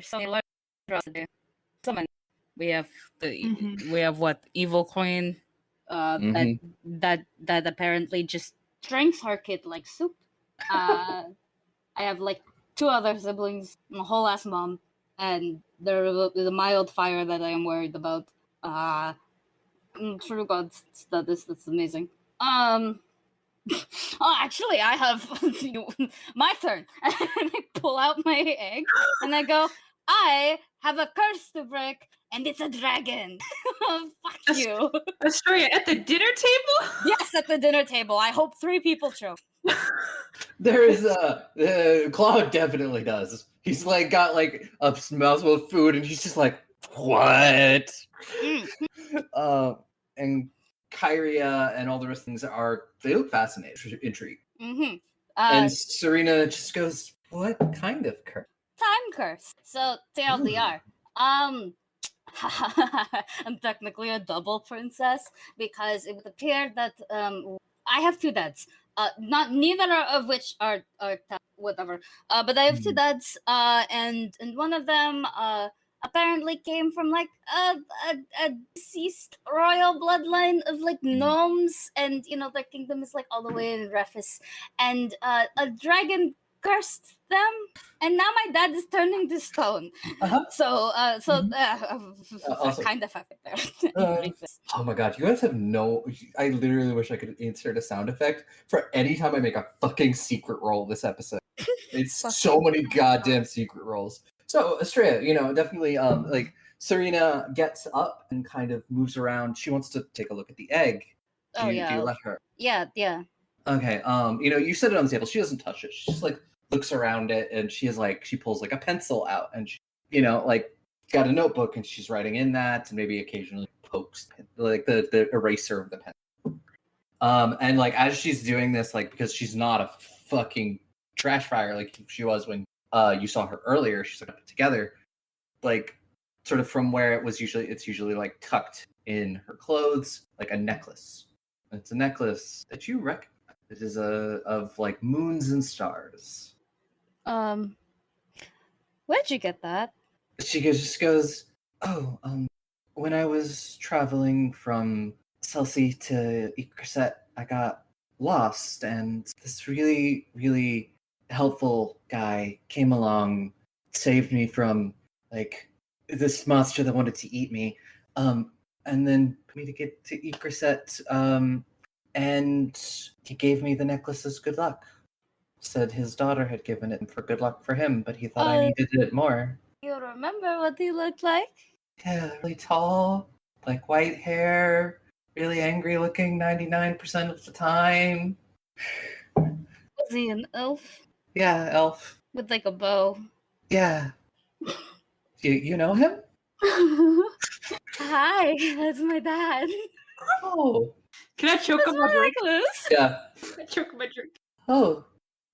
so many letters to do. Someone. We have what? Evil Queen. That apparently just drinks her kid like soup. I have like 2 other siblings, a whole ass mom, and the Wildfire that I am worried about. True God, that's amazing. Oh, actually, I have my turn. And I pull out my egg and I go, I have a curse to break, and it's a dragon. Fuck you. Estrella, at the dinner table? Yes, at the dinner table. I hope 3 people show. There is Claude definitely does. He's like got like a mouthful of food, and he's just like, what? And Kyria and all the rest of things they look fascinated, intrigued. And Serena just goes, what kind of curse? Time curse. So TLDR. I'm technically a double princess because it would appear that I have 2 dads. Neither of which are whatever. But I have 2 dads, and one of them apparently came from like a deceased royal bloodline of like gnomes, and their kingdom is like all the way in Refus, and a dragon cursed them, and now my dad is turning to stone. Uh-huh. So Also- kind of fuck it there. Oh my god, you guys have no. I literally wish I could insert a sound effect for any time I make a fucking secret roll this episode. It's so many goddamn secret rolls. So Estrella, definitely like Serena gets up and kind of moves around. She wants to take a look at the egg. Do you let her? Yeah. Okay. You set it on the table. She doesn't touch it. She just like looks around it, and she pulls like a pencil out, and she, like got a notebook, and she's writing in that, and maybe occasionally pokes like the eraser of the pen. And like as she's doing this, like because she's not a fucking trash fire like she was when you saw her earlier, she's like put together, like sort of from where it's usually like tucked in her clothes, like a necklace. It's a necklace that you recognize. It is of like moons and stars. Where'd you get that? She just goes, "Oh, when I was traveling from Celsi to Icreset, I got lost, and this really, really helpful guy came along, saved me from like this monster that wanted to eat me, and then put me to get to Icreset, and he gave me the necklace as good luck. Said his daughter had given it for good luck for him, but he thought I needed it more." You remember what he looked like? Yeah, really tall, like white hair, really angry looking 99% of the time. Was he an elf Yeah, elf. with like a bow? Yeah. You know him? Hi, that's my dad. Oh. Can I choke on my drink? Necklace. Yeah. Can I choke on my drink? Oh,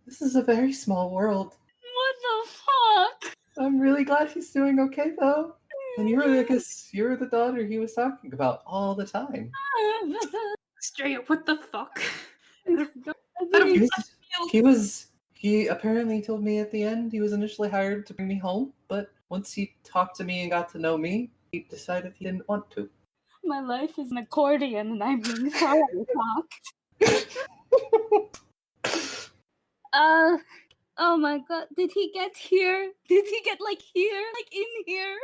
this is a very small world. What the fuck? I'm really glad he's doing okay though. And I guess you're the daughter he was talking about all the time. Straight up, what the fuck? He apparently told me at the end he was initially hired to bring me home, but once he talked to me and got to know me, he decided he didn't want to. My life is an accordion and I'm being thoroughly fucked. Oh my god, did he get here? Did he get like here? Like in here?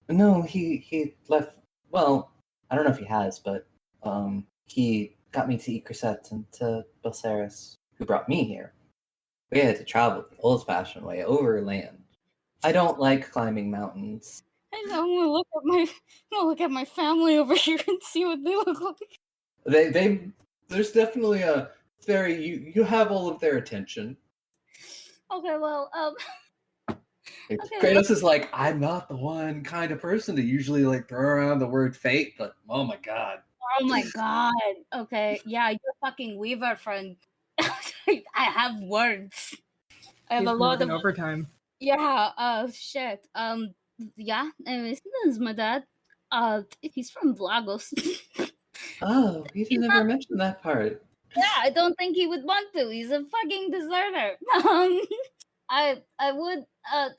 No, he left. Well, I don't know if he has, but he got me to Icreset and to Belceris, who brought me here. We had to travel the old-fashioned way over land. I don't like climbing mountains. I'm gonna look at my family over here and see what they look like. There's definitely a very you have all of their attention. Okay, well, okay. Kratos is like, I'm not the one kind of person to usually like throw around the word fate, but oh my god. Oh my god. Okay, yeah, you're fucking Weaver friend. I have words. I have a lot of overtime. Yeah, shit. Yeah, anyways, this is my dad. He's from Vlagos. Oh, you didn't ever mention that part. Yeah, I don't think he would want to. He's a fucking deserter. I would.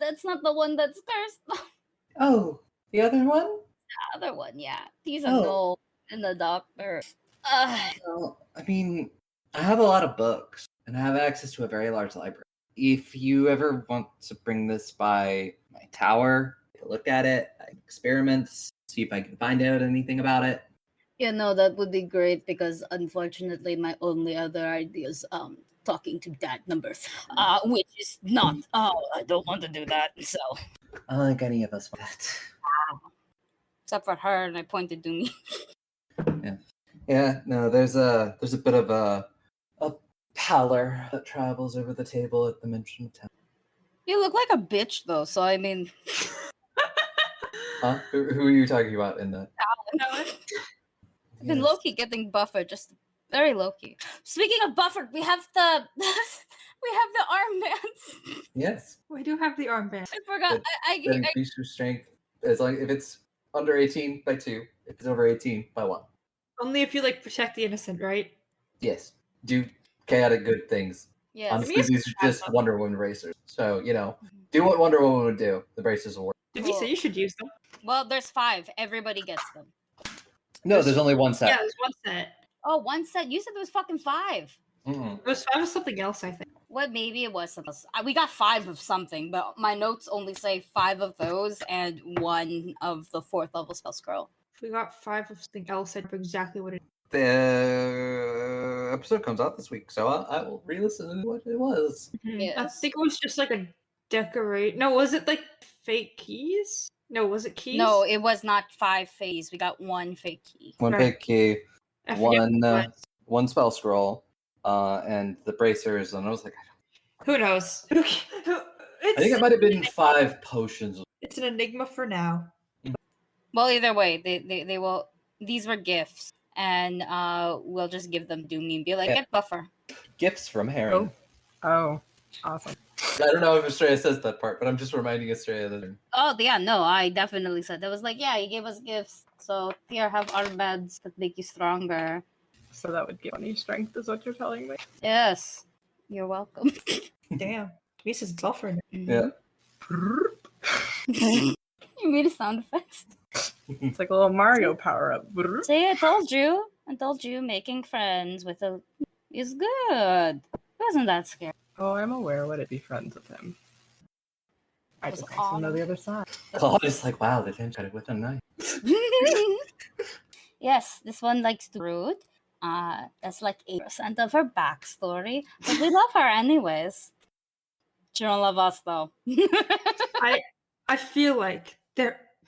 That's not the one that's cursed. Oh, the other one? The other one, yeah. He's a Oh. gnoll and the doctor. Well, I mean, I have a lot of books, and I have access to a very large library. If you ever want to bring this by my tower, take a look at it, experiments, see if I can find out anything about it. Yeah, no, that would be great because unfortunately my only other idea is talking to dad numbers. Which is not I don't want to do that, so I don't think any of us want that. except for her, and I pointed to me. Yeah, no, there's a bit of a pallor that travels over the table at the mention of town. You look like a bitch though, so I mean Huh? Who are you talking about in the I've been low-key getting buffered, just very low-key. Speaking of buffered, we have the armbands. Yes. We do have the armband. I forgot. I Increase your strength. As long if it's under 18 by 2, if it's over 18 by 1. Only if you like protect the innocent, right? Yes. Do chaotic good things. yes. Honestly, these are just Wonder Woman bracers. So, do what Wonder Woman would do. The bracers will work. Did you say you should use them? Well, there's 5. Everybody gets them. No, there's only one set. Yeah, there's one set. Oh, one set. You said there was fucking 5. Mm-mm. It was 5 of something else, I think. What maybe it was something else. We got 5 of something, but my notes only say 5 of those and 1 of the 4th level spell scroll. If we got 5 of something else, I'd know exactly what it is. The episode comes out this week, so I will re-listen to what it was. I Yes. think it was just like a decorate. No, was it like fake keys? No, was it keys? No, it was not 5 phase. We got 1 fake key. One Right. big key, I forget what it was. one spell scroll, and the bracers, and I was like, Who knows? I think it might have been 5 potions. It's an enigma for now. Well, either way, they will. These were gifts, and we'll just give them to me and be like, Yeah. get buffer. Gifts from Heron. Oh, awesome. I don't know if Estrella says that part, but I'm just reminding Estrella that. Oh, yeah, no, I definitely said that. Was like, yeah, he gave us gifts. So here, have our meds that make you stronger. So that would give you strength, is what you're telling me. Yes, you're welcome. Damn. Lisa's buffer. Yeah. You made a sound effects. It's like a little Mario power up. See, I told you. Making friends with a is good. Wasn't that scary? Oh, I'm aware would it be friends with him. I Was just also know on. the other side. Claude is like, wow, the ten got it with a knife. Yes, this one likes to root. That's like 8% of her backstory. But we love her anyways. She don't love us though. I feel like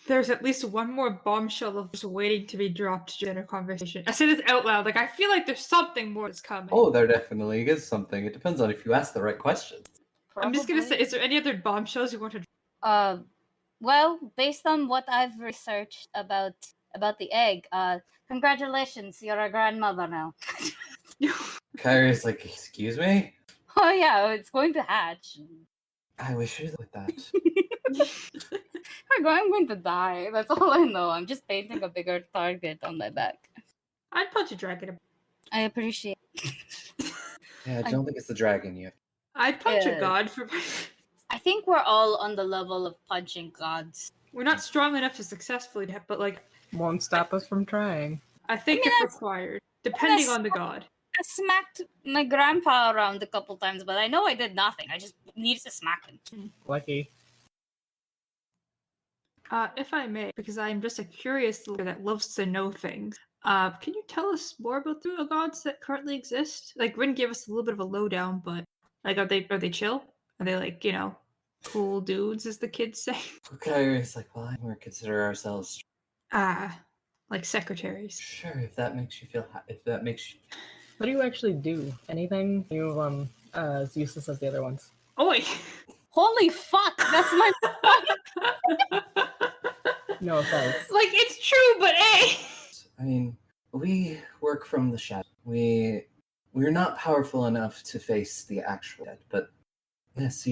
there's at least one more bombshell of just waiting to be dropped during a conversation. I say this out loud, like I feel like there's something more that's coming. Oh, there definitely is something. It depends on if you ask the right questions. I'm just gonna say, is there any other bombshells you want to? Well, based on what I've researched about the egg, congratulations, you're a grandmother now. Kyrie's like, excuse me? Oh yeah, it's going to hatch. I wish you with that. I'm going to die. That's all I know. I'm just painting a bigger target on my back. I'd punch a dragon. I appreciate. Yeah, I don't think it's the dragon yet. I'd punch a Yeah. god for. I think we're all on the level of punching gods. We're not strong enough to successfully, but like Won't stop us from trying. I think mean, if that's- required, depending that's- on the god. I smacked my grandpa around a couple times, but I know I did nothing. I just needed to smack him. Lucky. If I may, because I'm just a curious listener that loves to know things. Can you tell us more about the gods that currently exist? Like Rin gave us a little bit of a lowdown, but like, are they chill? Are they like cool dudes, as the kids say? Kyrie's like, well, we're consider ourselves Like secretaries. sure if that makes you feel if that makes you. What do you actually do? Anything? You as useless as the other ones. Oi! Holy fuck! That's my. No offense. Like it's true, but I mean, we work from the shadow. We're not powerful enough to face the actual dead, but yes,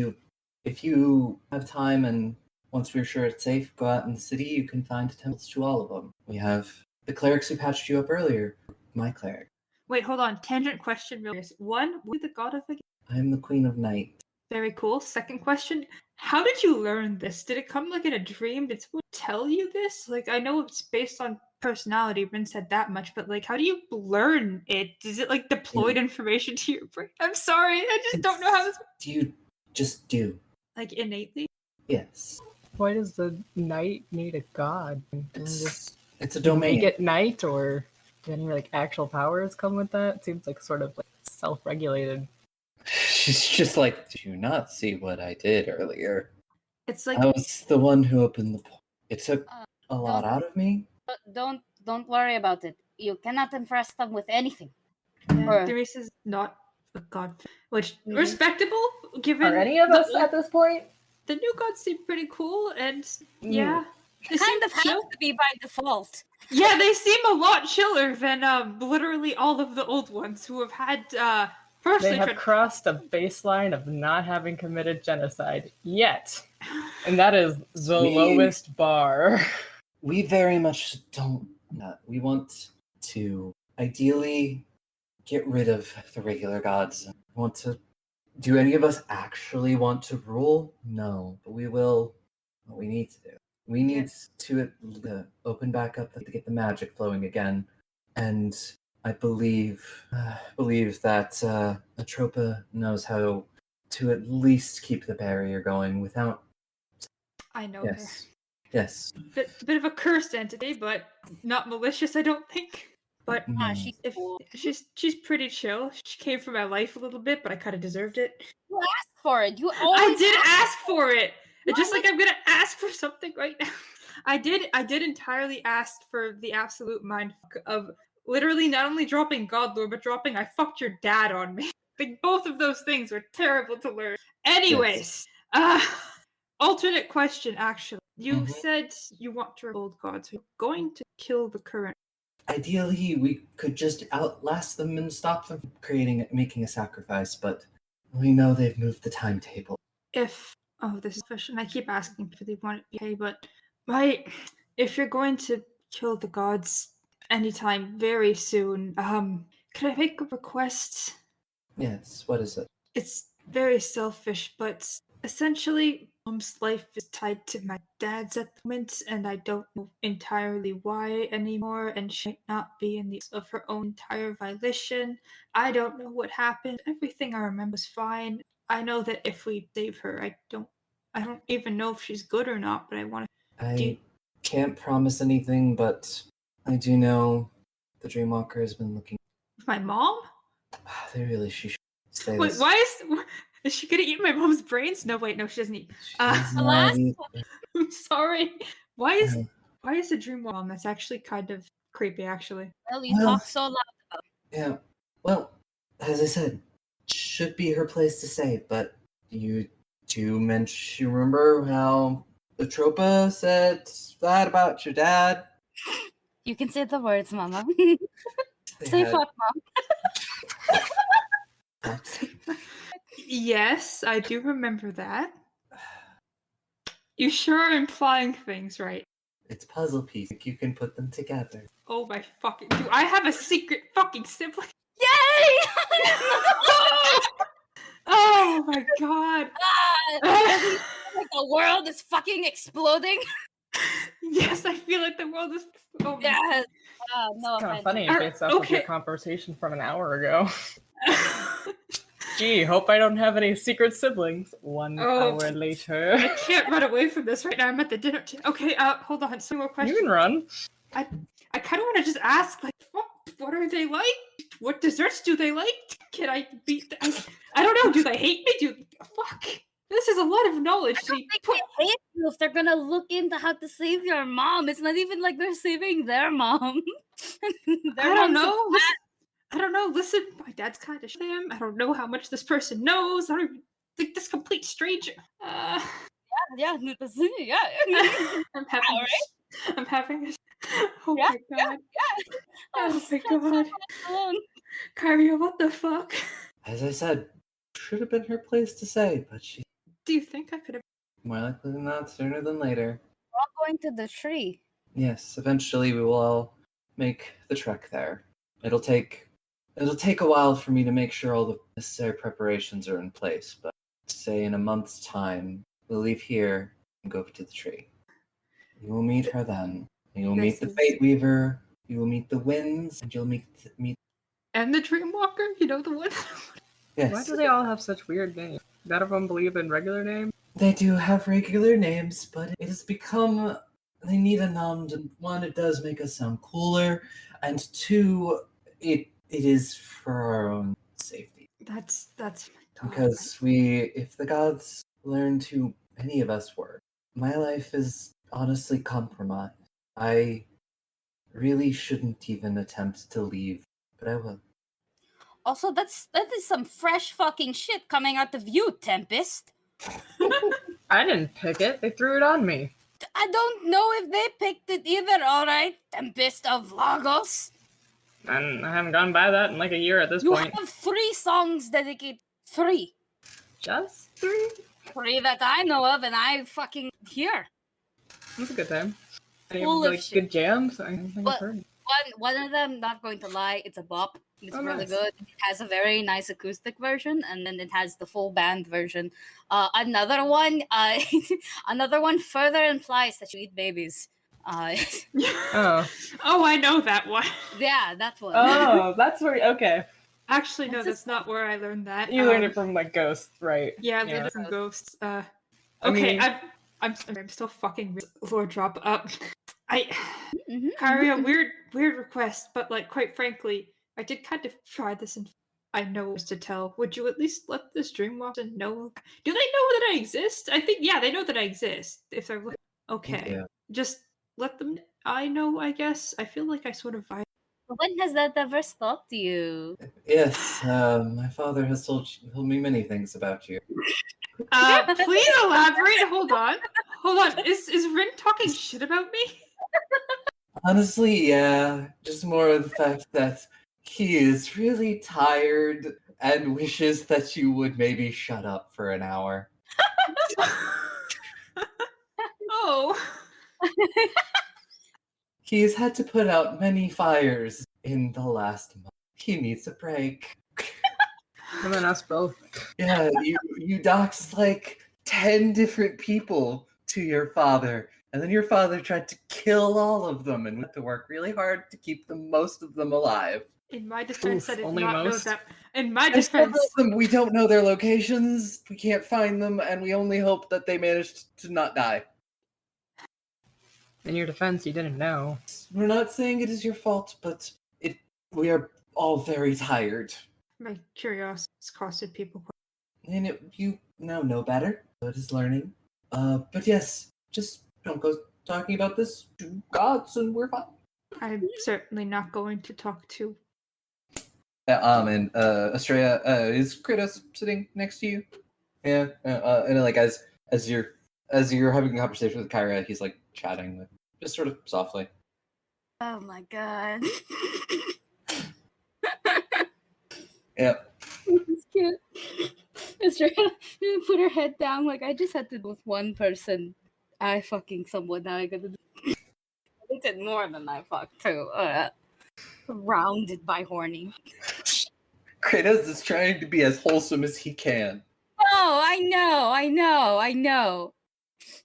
if you have time and once we're sure it's safe, go out in the city, you can find temples to all of them. We have the clerics who patched you up earlier. My cleric. Wait, hold on. Tangent question. Real quick. One, what is the god of the? I am the queen of night. Very cool. Second question: how did you learn this? Did it come like in a dream? Did someone tell you this? Like, I know it's based on personality. Rin said that much, but like, how do you learn it? Is it like deployed information to your brain? I'm sorry, I just don't know how this. You just do. Like innately. Yes. Why does the knight need a god? It's a domain. Make it night, or do any like actual powers come with that? It seems like sort of like self-regulated. She's just like, did you not see what I did earlier? It's like I was the one who opened the portal. It took a lot out of me. Don't worry about it. You cannot impress them with anything. Darius is not a god, which respectable given. Are any of us at this point? The new gods seem pretty cool, and yeah, they seem Kind of chill. have to be by default. Yeah, they seem a lot chiller than literally all of the old ones who have had They personally. have crossed a baseline of not having committed genocide yet. And that is the lowest bar. We very much don't. We want to ideally get rid of the regular gods. Want to? Do any of us actually want to rule? No, but we will. What we need to do. We need to open back up to get the magic flowing again, and I believe that Atropa knows how to at least keep the barrier going without. I know Yes. Yes. her. Bit of a cursed entity, but not malicious, I don't think. But Mm. She's cool. she's pretty chill. She came for my life a little bit, but I kind of deserved it. You asked for it. You I always did ask. ask for it. Just Why? like I'm gonna ask for something right now. I did entirely ask for the absolute mindfuck of literally not only dropping Godlore, but dropping I fucked your dad on me. Like, both of those things are terrible to learn. Anyways, alternate question actually. You Mhm. said you want to old gods. Are you going to kill the current? Ideally, we could just outlast them and stop them from making a sacrifice, but we know they've moved the timetable. This is a question I keep asking if they want it to be, but if you're going to kill the gods anytime very soon, could I make a request? Yes, what is it? It's very selfish, but essentially, Mom's life is tied to my dad's at the moment, and I don't know entirely why anymore, and she might not be in the of her own entire volition. I don't know what happened. Everything I remember is fine. I know that if we save her, I don't even know if she's good or not, but I want to. I can't promise anything, but I do know the Dreamwalker has been looking. My mom? She should say Wait, this. why is she gonna eat my mom's brains? No, wait, no, she doesn't eat. She does not Alas. eat- I'm sorry. Why is Yeah. a dream mom? That's actually kind of creepy, actually. Well, you Well- talk so loud. Yeah. Well, as I said, should be her place to say, but you remember how Atropa said that about your dad? You can say the words, Mama. They Say had- fuck, Mom. Yes, I do remember that. You sure are implying things, right? It's puzzle pieces. You can put them together. Oh my fucking... Do I have a secret fucking sibling? Yay! Oh my god. Like the world is fucking exploding. Yes, I feel like the world is... Oh my Yes. No It's kind of offense. funny Are- based off of your okay. conversation from an hour ago. Gee, hope I don't have any secret siblings. 1 Oh. hour later. I can't run away from this right now. I'm at the dinner table. Okay, hold on. Some more You questions. can run. I kind of want to just ask, like, what are they like? What desserts do they like? Can I beat? I don't know. Do they hate me? Fuck? This is a lot of knowledge. I don't think they hate you if they're gonna look into how to save your mom. It's not even like they're saving their mom. I don't know. I don't know. Listen, my dad's kind of him. I don't know how much this person knows. I don't even think this complete stranger. Yeah. I'm having. Alright. I'm having. Oh Yeah, my god. Oh my so god. alone. Kyria, what the fuck? As I said, should have been her place to say, but she Do you think I could have? more likely than not sooner than later. We're all going to the tree. Yes, eventually we will all make the trek there. It'll take a while for me to make sure all the necessary preparations are in place, but say in a month's time, we'll leave here and go to the tree. You will meet her then. You will meet the Fate Weaver, you will meet the Winds, and you'll meet And the Dreamwalker? You know the one? yes. Why do they all have such weird names? None of them believe in regular names? They do have regular names, but it has become they need a nom. One, it does make us sound cooler, and two, it is for our own safety. That's Because if the gods learn who any of us were, my life is honestly compromised. I really shouldn't even attempt to leave, but I will. Also, that is some fresh fucking shit coming out of you, Tempest. I didn't pick it. They threw it on me. I don't know if they picked it either, alright, Tempest of Lagos. And I haven't gone by that in like a year at this You point. have 3 songs dedicated. 3. Just 3? 3 that I know of, and I fucking hear. It was a good time. Any Full of like shit. good jams? I don't think But- I've heard. One of them, not going to lie, it's a bop. It's Oh, really nice. good. It has a very nice acoustic version, and then it has the full band version. Another one further implies that you eat babies. Oh. Oh, I know that one. Yeah, that one. Oh, that's where. Okay. Actually, no, That's that's not where I learned that. You learned it from like ghosts, right? Yeah, I learned it from ghosts. I Okay, mean- I'm still fucking Lord Drop up. Mhm, Karia, mhm. weird request, but like quite frankly, I did kind of try this and I know what to tell. Would you at least let this Dreamwalker know? Do they know that I exist? I think they know that I exist. If they're okay, Yeah. just let them. I know. I guess I feel like I sort of. When has that ever stopped you? Yes, my father has told me many things about you. Please elaborate. Hold on. Is Rin talking shit about me? Honestly, yeah. Just more of the fact that he is really tired and wishes that you would maybe shut up for an hour. Oh. He has had to put out many fires in the last month. He needs a break. And then us both. Yeah, you doxed like 10 different people to your father, and then your father tried to kill all of them, and we had to work really hard to keep most of them alive. In my defense, Oof, I did only not know most? that. In my And some of defense, them, we don't know their locations, we can't find them, and we only hope that they managed to not die. In your defense, you didn't know. We're not saying it is your fault, but we are all very tired. my curiosity has costed people. And you now know better. So it is learning. But yes, just don't go talking about this to gods, and we're fine. I'm certainly not going to talk to. And Estrella, is Kratos sitting next to you? Yeah. And then, like as you're having a conversation with Kyra, he's like chatting with just sort of softly. Oh my god. Yep. It's cute. Estrella put her head down like I just had to do with one person. I fucking someone now I gotta do. I did more than I fucked too. Surrounded by horny. Kratos is trying to be as wholesome as he can. Oh, I know.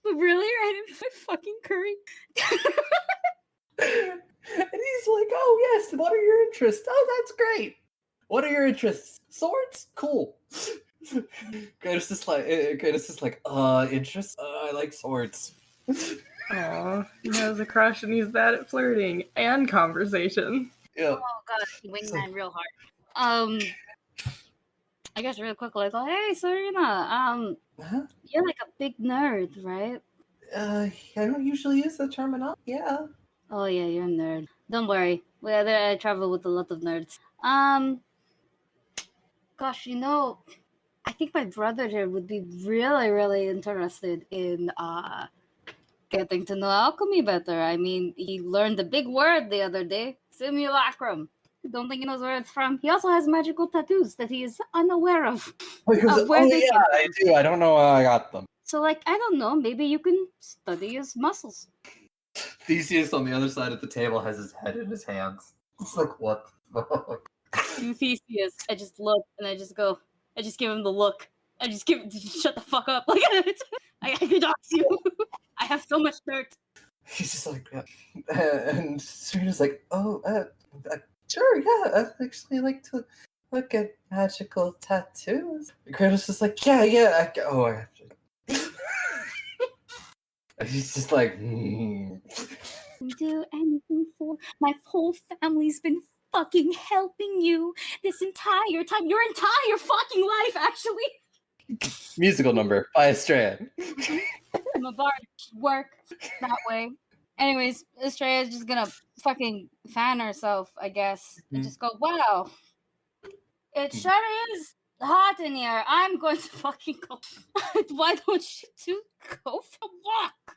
But really, right in my fucking curry. And he's like, "Oh yes, what are your interests? Oh, that's great. What are your interests? Swords? Cool." Kratos is like, interests? I like swords. Aw, he has a crush and he's bad at flirting and conversation. Yeah. Oh god, he wingman real hard. I guess real quick, like, hey, Serena, Huh? you're like a big nerd, right? I don't usually use the terminology. Yeah. Oh yeah, you're a nerd. Don't worry. I travel with a lot of nerds. Gosh, I think my brother here would be really, really interested in getting to know alchemy better. I mean, he learned a big word the other day, simulacrum. Don't think he knows where it's from. He also has magical tattoos that he is unaware of. Because, where they came I do. I don't know how I got them. So, like, I don't know. Maybe you can study his muscles. Theseus on the other side of the table has his head in his hands. It's like, what the fuck? Theseus. I just look and I just go. I just give him the look. I just shut the fuck up. Like, I can dox you. I have so much dirt. He's just like, yeah. And Serena's like, sure, yeah. I actually like to look at magical tattoos. And Kratos is like, yeah. I have to. And he's just like, Do anything for my whole family's been fucking helping you this entire time. Your entire fucking life, actually. Musical number by Estrella. I'm a bard. Work that way. Anyways, Estrella's just gonna fucking fan herself, I guess, and just go, wow, it sure is hot in here. I'm going to fucking go. Why don't you two go for a walk?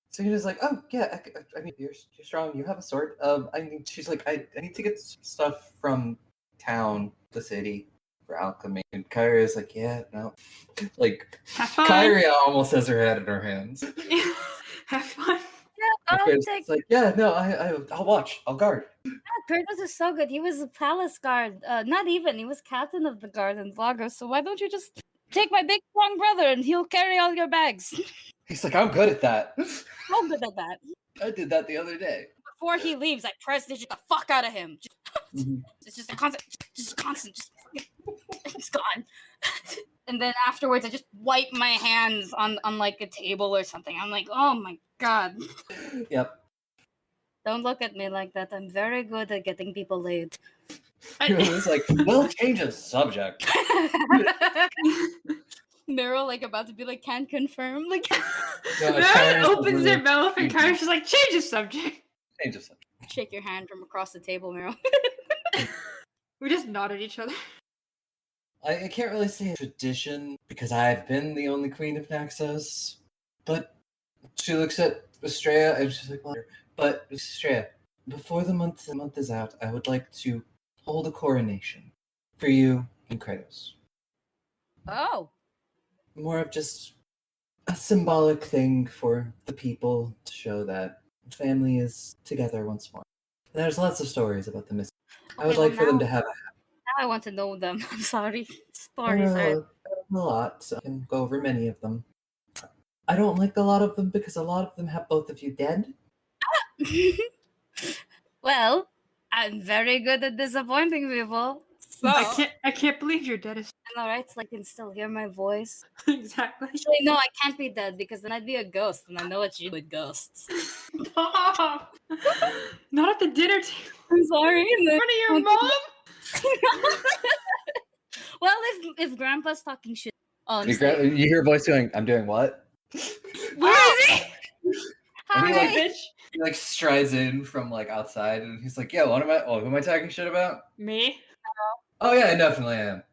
Serena's like, oh yeah, I mean, you're strong. You have a sword. I mean, she's like, I need to get some stuff from town, the city, for alchemy. And Kyria's like, yeah, no. Like, Have fun. Kyria almost has her head in her hands. Have fun. Yeah, It's like, yeah, no, I'll watch. I'll guard. Kratos is so good. He was a palace guard. Not even. He was captain of the guard in Vlogos. So why don't you just take my big strong brother and he'll carry all your bags? He's like, I'm good at that. How good at that? I did that the other day. before he leaves, I press digit the fuck out of him. Mhm. It's just a constant, it's gone. And then afterwards, I just wipe my hands on like a table or something. I'm like, oh my god. Yep. Don't look at me like that. I'm very good at getting people laid. It's like, we'll change the subject. Meryl, like, about to be like, can't confirm. Like, No, Meryl Karen's opens their really- mouth and Karen's just like, change the subject. Change the subject. shake your hand from across the table, Meryl. We just nod at each other. I can't really say a tradition because I've been the only queen of Naxos, but she looks at Estrella and she's like, well, but Estrella, before the month is out, I would like to hold a coronation for you and Kratos. Oh. More of just a symbolic thing for the people to show that family is together once more. And there's lots of stories about the missing. I would Okay, like for them to now- have Now I want to know them. I'm sorry. Stories are... a lot. So I can go over many of them. I don't like a lot of them because a lot of them have both of you dead. Well, I'm very good at disappointing people. So, I can't believe you're dead. I know, right? It's like I can still hear my voice. Exactly. Actually, no, I can't be dead because then I'd be a ghost, and I know what you do with ghosts. Stop! Not at the dinner table. I'm sorry. In front of your mom? Well, if Grandpa's talking shit, oh, You hear a voice going, "I'm doing what?" Where is he? And he, hi. like, Bitch. he like strides in from like outside, and he's like, "Yeah, who am I talking shit about?" Me? Oh yeah, I definitely am.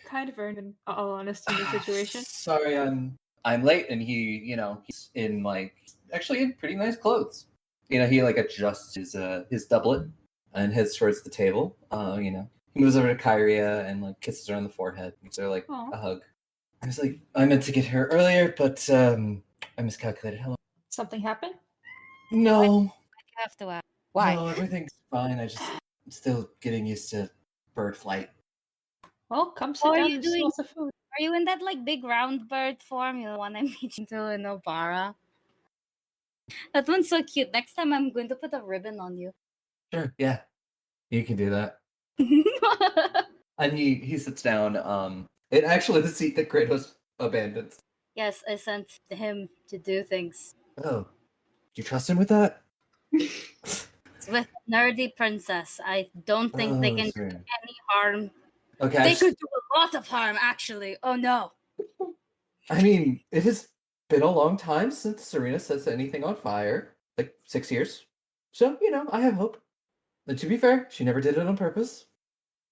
Kind of earned in all honesty in the situation. Sorry, I'm late, and he's in like actually in pretty nice clothes. He like adjusts his doublet and heads towards the table. He moves over to Kyria and like kisses her on the forehead. Gives her like Aw. a hug. I was like, I meant to get here earlier, but I miscalculated. Hello. Something happened? No, You have to ask. Why? no, everything's fine. I'm still getting used to bird flight. Well, come sit What are down you and doing? steal some food. Are you in that like big round bird form? You know, the one I made you to in Obara? That one's so cute. Next time I'm going to put a ribbon on you. Sure, yeah, you can do that. And he sits down. It actually the seat that Kratos abandons. Yes, I sent him to do things. Oh, do you trust him with that? With nerdy princess, I don't think they Oh, can do sorry. any harm. Okay, They could do a lot of harm, actually. Oh no. I mean, it has been a long time since Serena sets anything on fire. Like 6 years. So, I have hope. And to be fair, she never did it on purpose.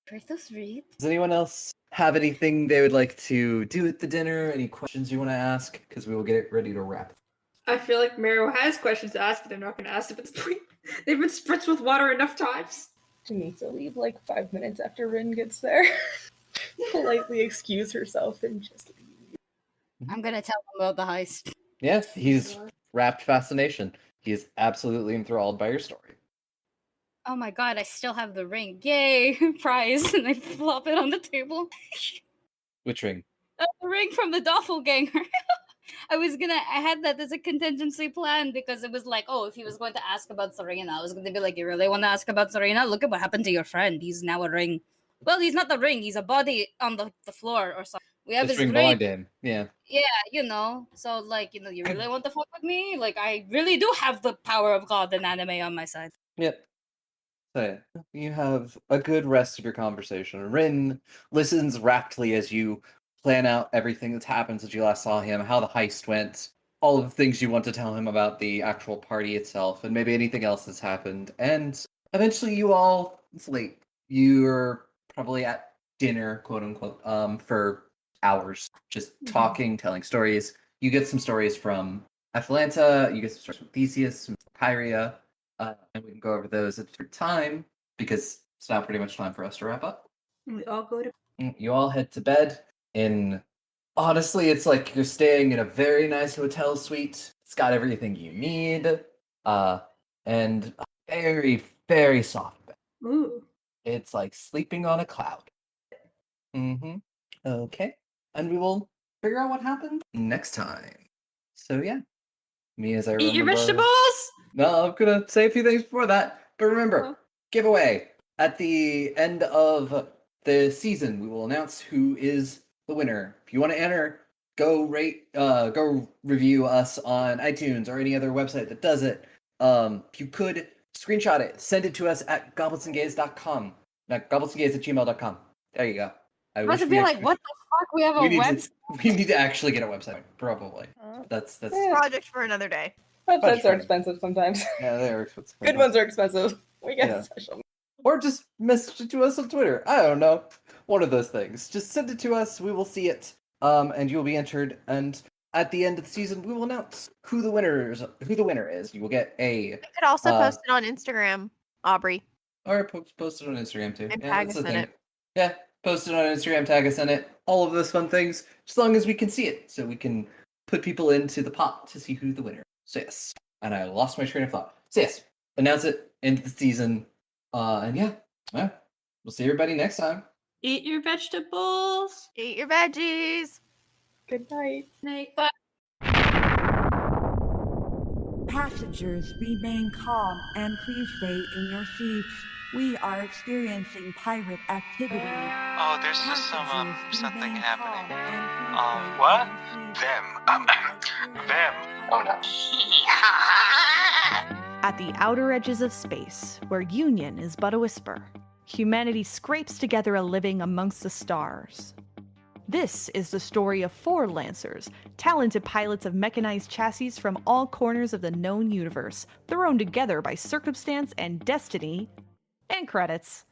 Kratos read? Does anyone else have anything they would like to do at the dinner? Any questions you want to ask? Because we will get ready to wrap. I feel like Meryl has questions to ask, but they're not going to ask if it's they've been spritzed with water enough times. She needs to leave like 5 minutes after Rin gets there. Politely excuse herself and just leave. I'm gonna tell them about the heist. Yes, he's wrapped fascination. He is absolutely enthralled by your story. Oh my god, I still have the ring. Yay! Prize. And I flop it on the table. Which ring? The ring from the doppelganger. I had that as a contingency plan because it was like, oh, if he was going to ask about Serena, I was going to be like, you really want to ask about Serena? Look at what happened to your friend. He's now a ring. Well, he's not the ring. He's a body on the floor or something. We have This his ring ring. belonged to him. Yeah. Yeah, so like, you really want to fuck with me? Like, I really do have the power of God and anime on my side. Yep. So you have a good rest of your conversation. Rin listens raptly as you plan out everything that's happened since you last saw him, how the heist went, all of the things you want to tell him about the actual party itself, and maybe anything else that's happened. And eventually it's late. You're probably at dinner, quote unquote, for hours, just talking, telling stories. You get some stories from Atalanta, you get some stories from Theseus, from Kyria, and we can go over those at a different time because it's now pretty much time for us to wrap up. We all go to. You all head to bed honestly, it's like you're staying in a very nice hotel suite. It's got everything you need, and a very, very soft bed. Ooh. It's like sleeping on a cloud. Okay. And we will figure out what happened next time. So yeah. Me as I Eat your remember- vegetables! No, I'm gonna say a few things before that. But remember, giveaway at the end of the season, we will announce who is the winner. If you want to enter, go review us on iTunes or any other website that does it. If you could screenshot it, send it to us at goblinsandgays.com. Not goblinsandgays@gmail.com. There you go. I was be like, what the fuck? We have a website. We need to actually get a website, probably. That's Project for another day. Websites are expensive sometimes. Yeah, they are expensive. Good ones are expensive. We get special. Or just message it to us on Twitter. I don't know. One of those things. Just send it to us. We will see it. And you'll be entered. And at the end of the season, we will announce who the winner is. You will get a. You could also post it on Instagram, Aubrey. Or post it on Instagram too. And yeah, tag that's us the in thing. it. Yeah, post it on Instagram, tag us in it. All of those fun things, as long as we can see it, so we can put people into the pot to see who the winner is. So yes. And I lost my train of thought. So yes, announce it, end of the season. And yeah, we'll see everybody next time. Eat your vegetables. Eat your veggies. Good night. Night. Bye. Passengers, remain calm and please stay in your seats. We are experiencing pirate activity. Oh, there's just something happening. What? Them. Oh no. At the outer edges of space, where union is but a whisper, humanity scrapes together a living amongst the stars. This is the story of 4 Lancers, talented pilots of mechanized chassis from all corners of the known universe, thrown together by circumstance and destiny, and credits.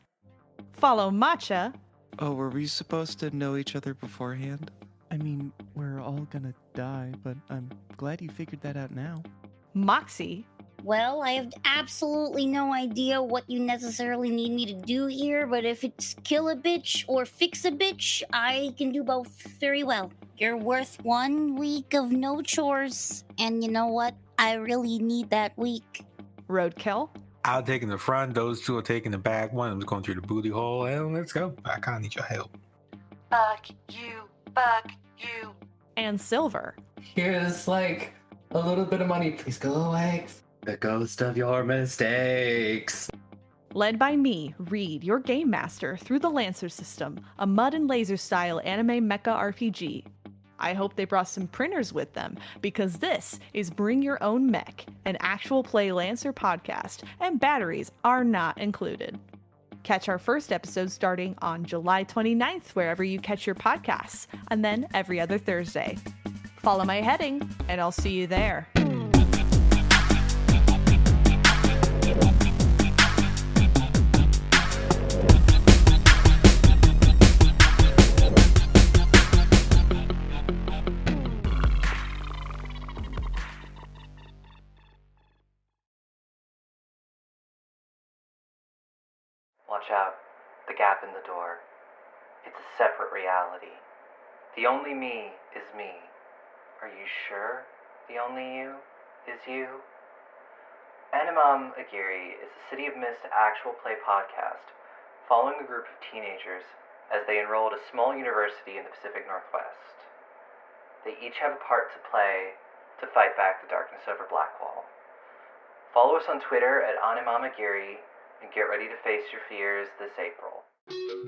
Follow Matcha. Oh, were we supposed to know each other beforehand? I mean, we're all gonna die, but I'm glad you figured that out now. Moxie. Well, I have absolutely no idea what you necessarily need me to do here, but if it's kill a bitch or fix a bitch, I can do both very well. You're worth 1 week of no chores, and you know what? I really need that week. Roadkill. I'll take in the front, those 2 are taking the back. One of them's going through the booty hole, and let's go. I kinda need your help. Fuck you. And Silver. Here's like a little bit of money. Please go away. The ghost of your mistakes. Led by me, Reed, your game master, through the Lancer system, a mud and laser style anime mecha RPG. I hope they brought some printers with them, because this is Bring Your Own Mech, an actual play Lancer podcast, and batteries are not included. Catch our first episode starting on July 29th, wherever you catch your podcasts, and then every other Thursday. Follow my heading, and I'll see you there. Watch out. The gap in the door. It's a separate reality. The only me is me. Are you sure the only you is you? Animam Aguirre is a City of Mist actual play podcast following a group of teenagers as they enroll at a small university in the Pacific Northwest. They each have a part to play to fight back the darkness over Blackwall. Follow us on Twitter at Animam Aguirre and get ready to face your fears this April.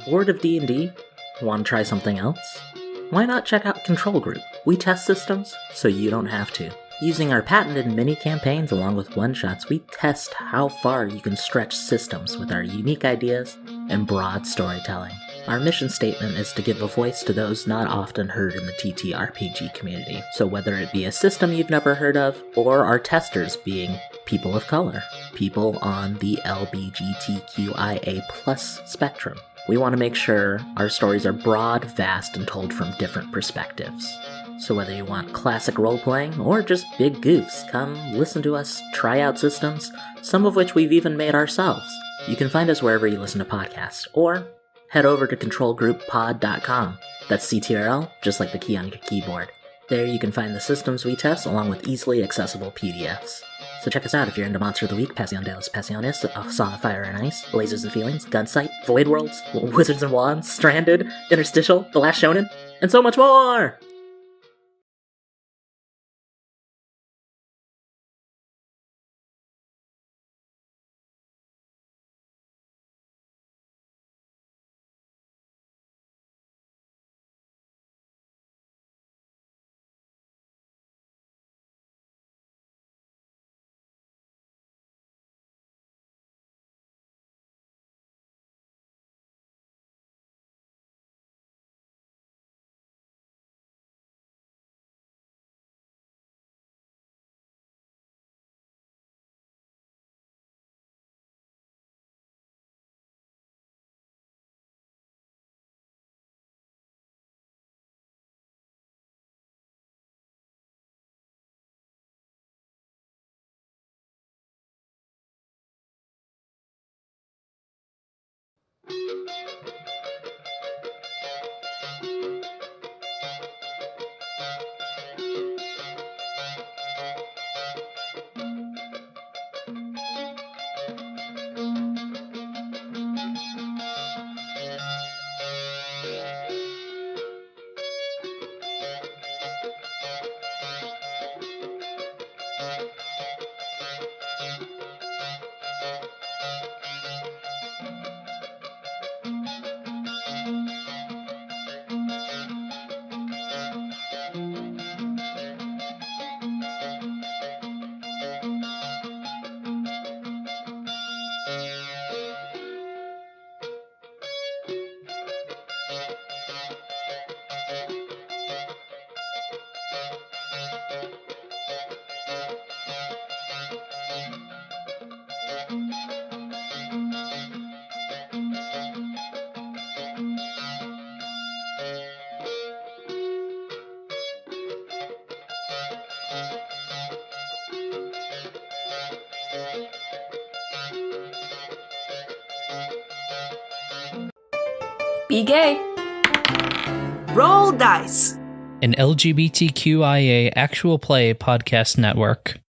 Bored of D&D? Want to try something else? Why not check out Control Group? We test systems so you don't have to. Using our patented mini campaigns along with one-shots, we test how far you can stretch systems with our unique ideas and broad storytelling. Our mission statement is to give a voice to those not often heard in the TTRPG community. So whether it be a system you've never heard of, or our testers being people of color, people on the LGBTQIA+ spectrum, we want to make sure our stories are broad, vast, and told from different perspectives. So whether you want classic role-playing or just big goofs, come listen to us try out systems, some of which we've even made ourselves. You can find us wherever you listen to podcasts, or head over to controlgrouppod.com. That's CTRL, just like the key on your keyboard. There you can find the systems we test along with easily accessible PDFs. So check us out if you're into Monster of the Week, Passion de los Pasiones, A Song of Fire and Ice, Lasers and Feelings, Gunsight, Void Worlds, Wizards and Wands, Stranded, Interstitial, The Last Shonen, and so much more! Be gay. Roll dice. An LGBTQIA actual play podcast network.